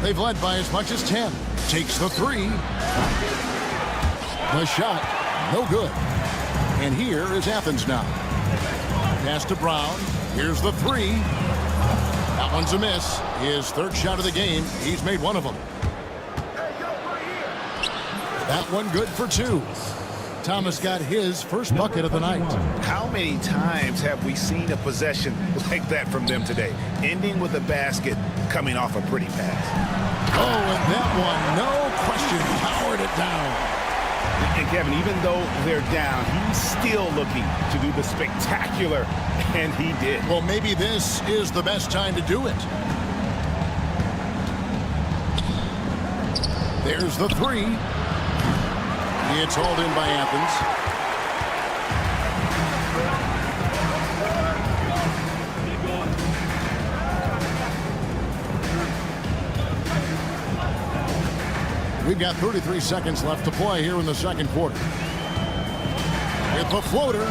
They've led by as much as 10. Takes the 3. The shot, no good. And here is Athens now. Pass to Brown. Here's the 3. That one's a miss. His 3rd shot of the game. He's made 1 of them. That one good for 2. Thomas got his first bucket of the night. How many times have we seen a possession like that from them today? Ending with a basket, coming off a pretty pass. Oh, and that one, no question, powered it down. And Kevin, even though they're down, he's still looking to do the spectacular, and he did. Well, maybe this is the best time to do it. There's the 3. It's hauled in by Athens. We've got 33 seconds left to play here in the second quarter. With the floater,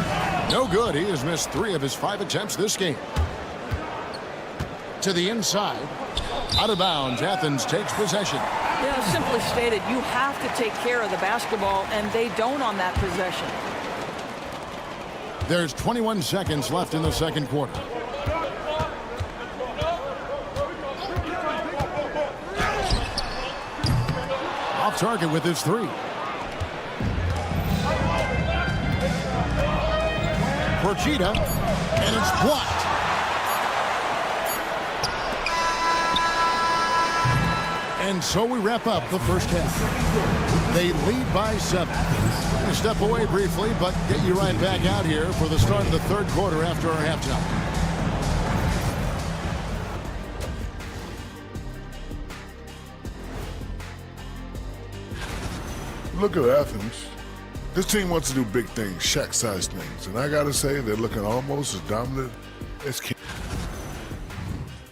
no good. He has missed 3 of his 5 attempts this game. To the inside, out of bounds. Athens takes possession. Yeah, simply stated, you have to take care of the basketball, and they don't on that possession. There's 21 seconds left in the second quarter. Off target with his 3. Procida, and it's blocked. And so we wrap up the first half. They lead by 7. I'm going to step away briefly, but get you right back out here for the start of the third quarter after our halftime. Look at Athens. This team wants to do big things, Shaq-sized things. And I got to say, they're looking almost as dominant as King.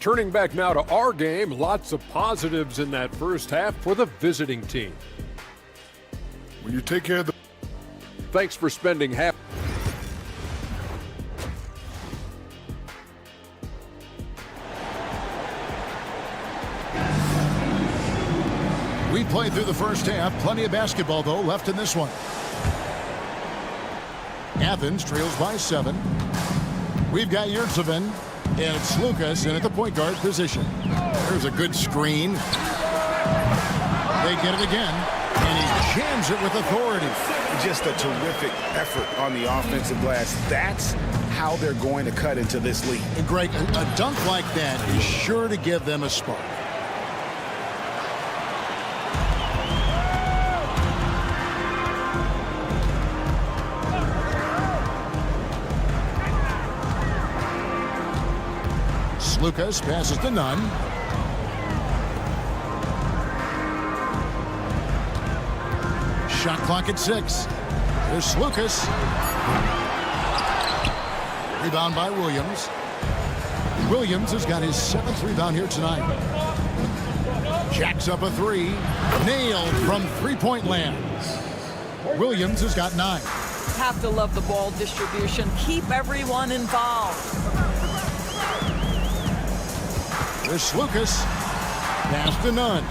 Turning back now to our game, lots of positives in that first half for the visiting team. When you take care of the... Thanks for spending half... We played through the first half. Plenty of basketball, though, left in this one. Athens trails by 7. We've got Yurtsevin. And it's Lucas in at the point guard position. There's a good screen. They get it again. And he jams it with authority. Just a terrific effort on the offensive glass. That's how they're going to cut into this lead. And Greg, a dunk like that is sure to give them a spark. Lucas passes to Nunn. Shot clock at 6. There's Lucas. Rebound by Williams. Williams has got his 7th rebound here tonight. Jacks up a 3. Nailed from three-point land. Williams has got 9. Have to love the ball distribution. Keep everyone involved. There's Lucas. Pass to Nunn.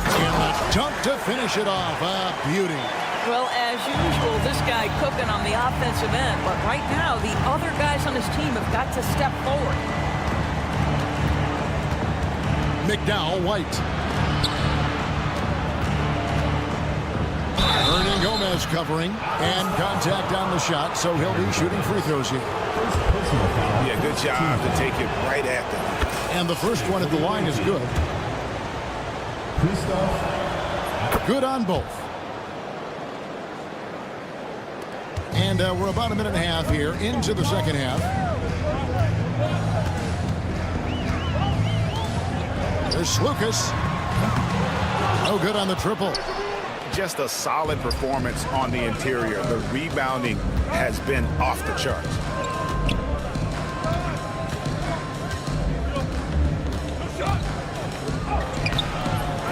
And a dunk to finish it off. A beauty. Well, as usual, this guy cooking on the offensive end. But right now, the other guys on his team have got to step forward. McDowell White. Ernie Gomez covering. And contact on the shot, so he'll be shooting free throws here. Personal foul. Yeah, good job to take it right at them. And the first one at the line is good. Good on both. And we're about a minute and a half here into the second half. There's Lucas. No good on the triple. Just a solid performance on the interior. The rebounding has been off the charts.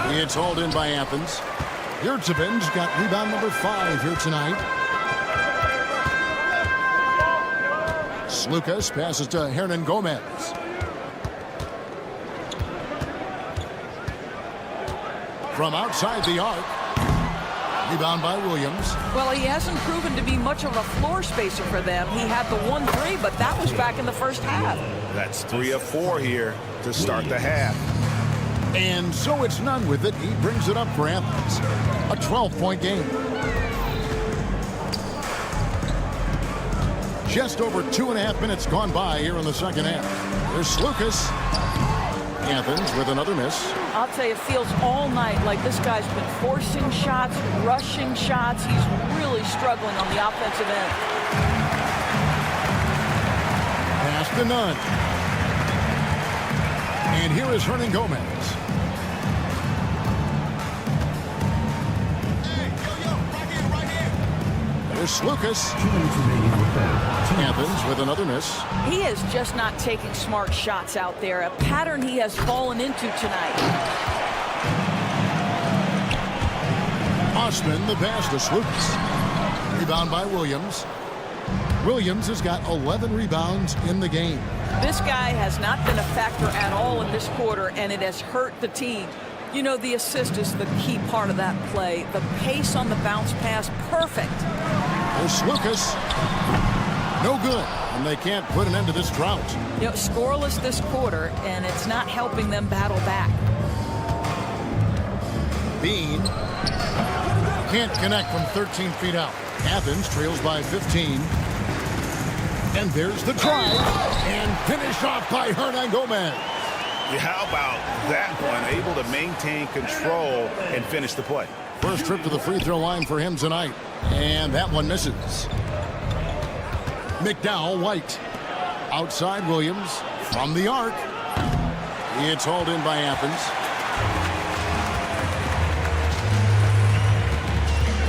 It's hauled in by Athens. Yurtseven's got rebound number 5 here tonight. Lucas passes to Hernan Gomez. From outside the arc. Rebound by Williams. Well, he hasn't proven to be much of a floor spacer for them. He had the 1-3, but that was back in the first half. That's 3 of 4 here to start the half. And so it's none with it. He brings it up for Athens. A 12-point game. Just over 2.5 minutes gone by here in the second half. There's Lucas. Athens with another miss. I'll tell you, it feels all night like this guy's been forcing shots, rushing shots. He's really struggling on the offensive end. Pass to none. And here is Hernan Gomez. There's Lucas. Athens with another miss. He is just not taking smart shots out there, a pattern he has fallen into tonight. Osman, the pass to Lucas. Rebound by Williams. Williams has got 11 rebounds in the game. This guy has not been a factor at all in this quarter, and it has hurt the team. You know, the assist is the key part of that play. The pace on the bounce pass, perfect. There's Lucas. No good, and they can't put an end to this drought. You know, scoreless this quarter, and it's not helping them battle back. Bean can't connect from 13 feet out. Athens trails by 15. And there's the drive, and finished off by Hernan Gomez. Yeah, how about that one? Able to maintain control and finish the play. First trip to the free throw line for him tonight. And that one misses. McDowell White. Outside Williams. From the arc. It's hauled in by Athens.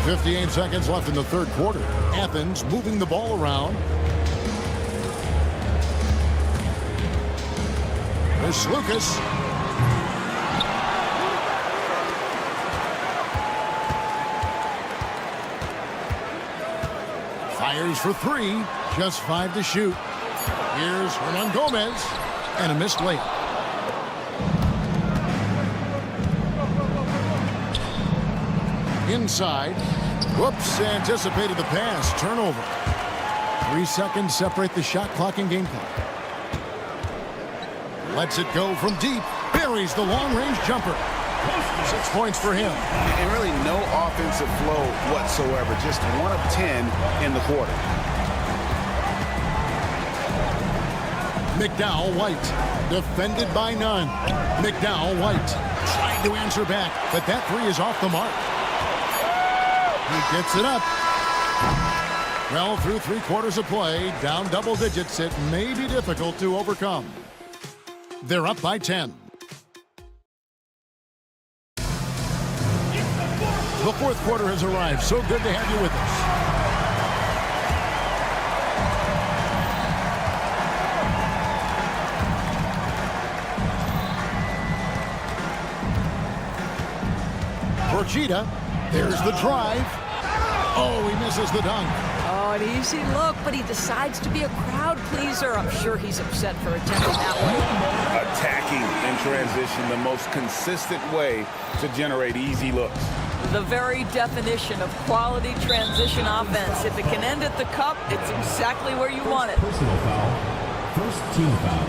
58 seconds left in the third quarter. Athens moving the ball around. There's Lucas. Fires for 3. Just 5 to shoot. Here's Hernan Gomez. And a missed layup. Inside. Whoops, anticipated the pass. Turnover. 3 seconds separate the shot clock and game clock. Lets it go from deep. Buries the long-range jumper. 6 points for him. And really no offensive flow whatsoever. Just 1 of 10 in the quarter. McDowell White. Defended by none. McDowell White. Trying to answer back, but that 3 is off the mark. He gets it up. Well, through 3 quarters of play, down double digits, it may be difficult to overcome. They're up by 10. The fourth quarter has arrived. So good to have you with us. Borchita. There's the drive. Oh, he misses the dunk. Oh, an easy look, but he decides to be a crowd pleaser. I'm sure he's upset for attempting that one. Attacking in transition, the most consistent way to generate easy looks. The very definition of quality transition offense. If it can end at the cup, it's exactly where you want it. Personal foul. First team foul.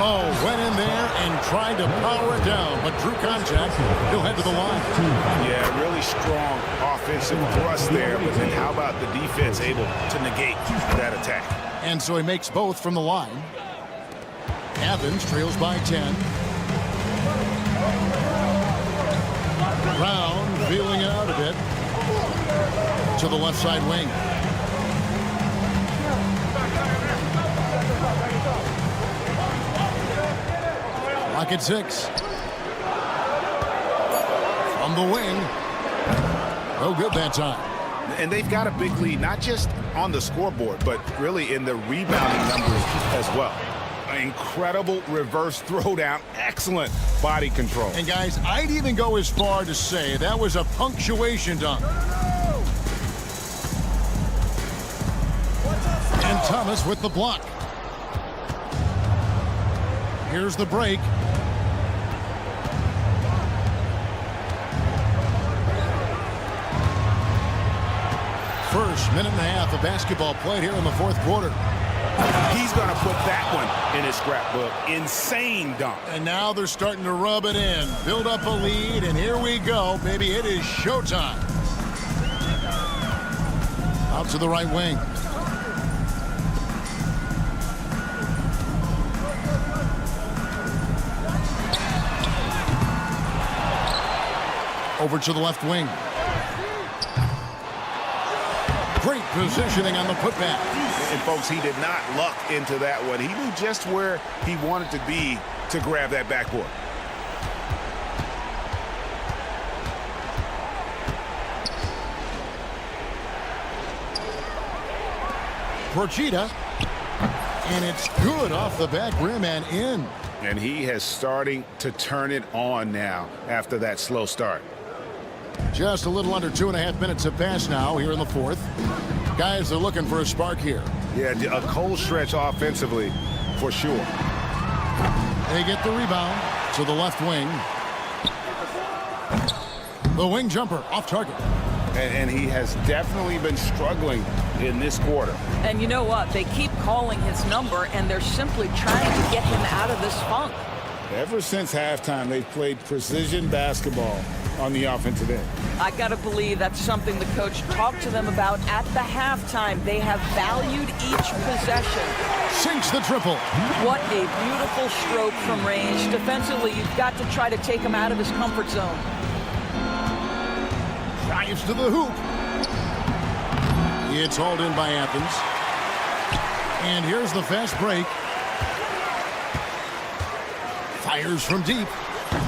Oh, went in there and tried to power it down, but drew contact. He'll head to the line. Yeah, really strong offensive thrust there, but then how about the defense able to negate that attack? And so he makes both from the line. Athens trails by 10. Brown feeling it out a bit. To the left side wing. Lock at 6. From the wing. No good that time. And they've got a big lead, not just on the scoreboard, but really in the rebounding numbers as well. An incredible reverse throwdown. Excellent body control. And guys, I'd even go as far to say that was a punctuation dunk. And Thomas with the block. Here's the break. First minute and a half of basketball played here in the fourth quarter. He's going to put that one in his scrapbook. Insane dunk. And now they're starting to rub it in. Build up a lead, and here we go, baby. It is showtime. Out to the right wing. Over to the left wing. Great positioning on the putback. And folks, he did not luck into that one. He knew just where he wanted to be to grab that backboard. Procida. And it's good off the back rim and in. And he has starting to turn it on now after that slow start. Just a little under 2.5 minutes have passed now here in the fourth. Guys are looking for a spark here. Yeah, a cold stretch offensively for sure. They get the rebound to the left wing. The wing jumper off target. And he has definitely been struggling in this quarter. And you know what? They keep calling his number, and they're simply trying to get him out of this funk. Ever since halftime, they've played precision basketball on the offensive end. I got to believe that's something the coach talked to them about at the halftime. They have valued each possession. Sinks the triple. What a beautiful stroke from range. Defensively, you've got to try to take him out of his comfort zone. Drives to the hoop. It's hauled in by Athens. And here's the fast break. Fires from deep.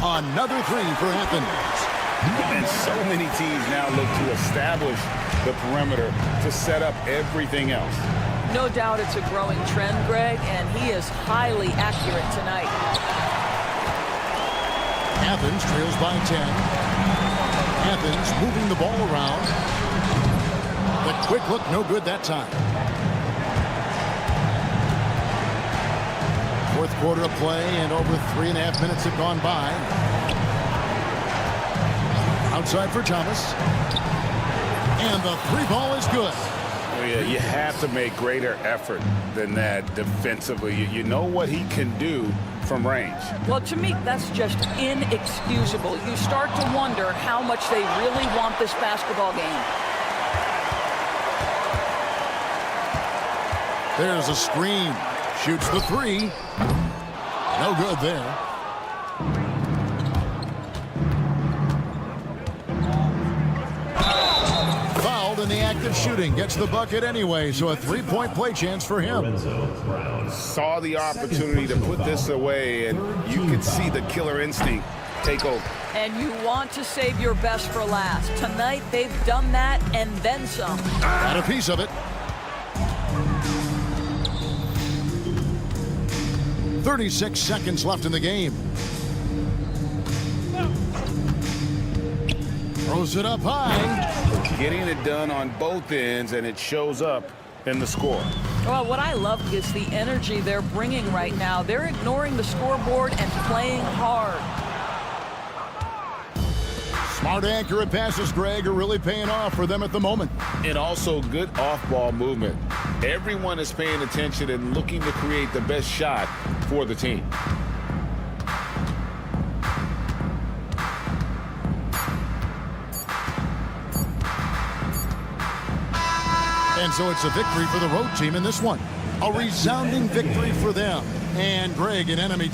Another three for Athens. And so many teams now look to establish the perimeter to set up everything else. No doubt it's a growing trend, Greg, and he is highly accurate tonight. Athens trails by 10. Athens moving the ball around. The quick look, no good that time. Fourth quarter of play, and over 3.5 minutes have gone by. Outside for Thomas. And the three ball is good. Yeah, you have to make greater effort than that defensively. You know what he can do from range. Well, to me, that's just inexcusable. You start to wonder how much they really want this basketball game. There's a screen. Shoots the three. No good there. Fouled in the act of shooting. Gets the bucket anyway, so a three-point play chance for him. Saw the opportunity to put this away, and you could see the killer instinct take over. And you want to save your best for last. Tonight, they've done that and then some. Got a piece of it. 36 seconds left in the game. Throws it up high. Getting it done on both ends, and it shows up in the score. Well, what I love is the energy they're bringing right now. They're ignoring the scoreboard and playing hard. Smart, accurate passes, Greg, are really paying off for them at the moment. And also good off-ball movement. Everyone is paying attention and looking to create the best shot for the team. And so it's a victory for the road team in this one. A resounding victory for them. And Greg, an enemy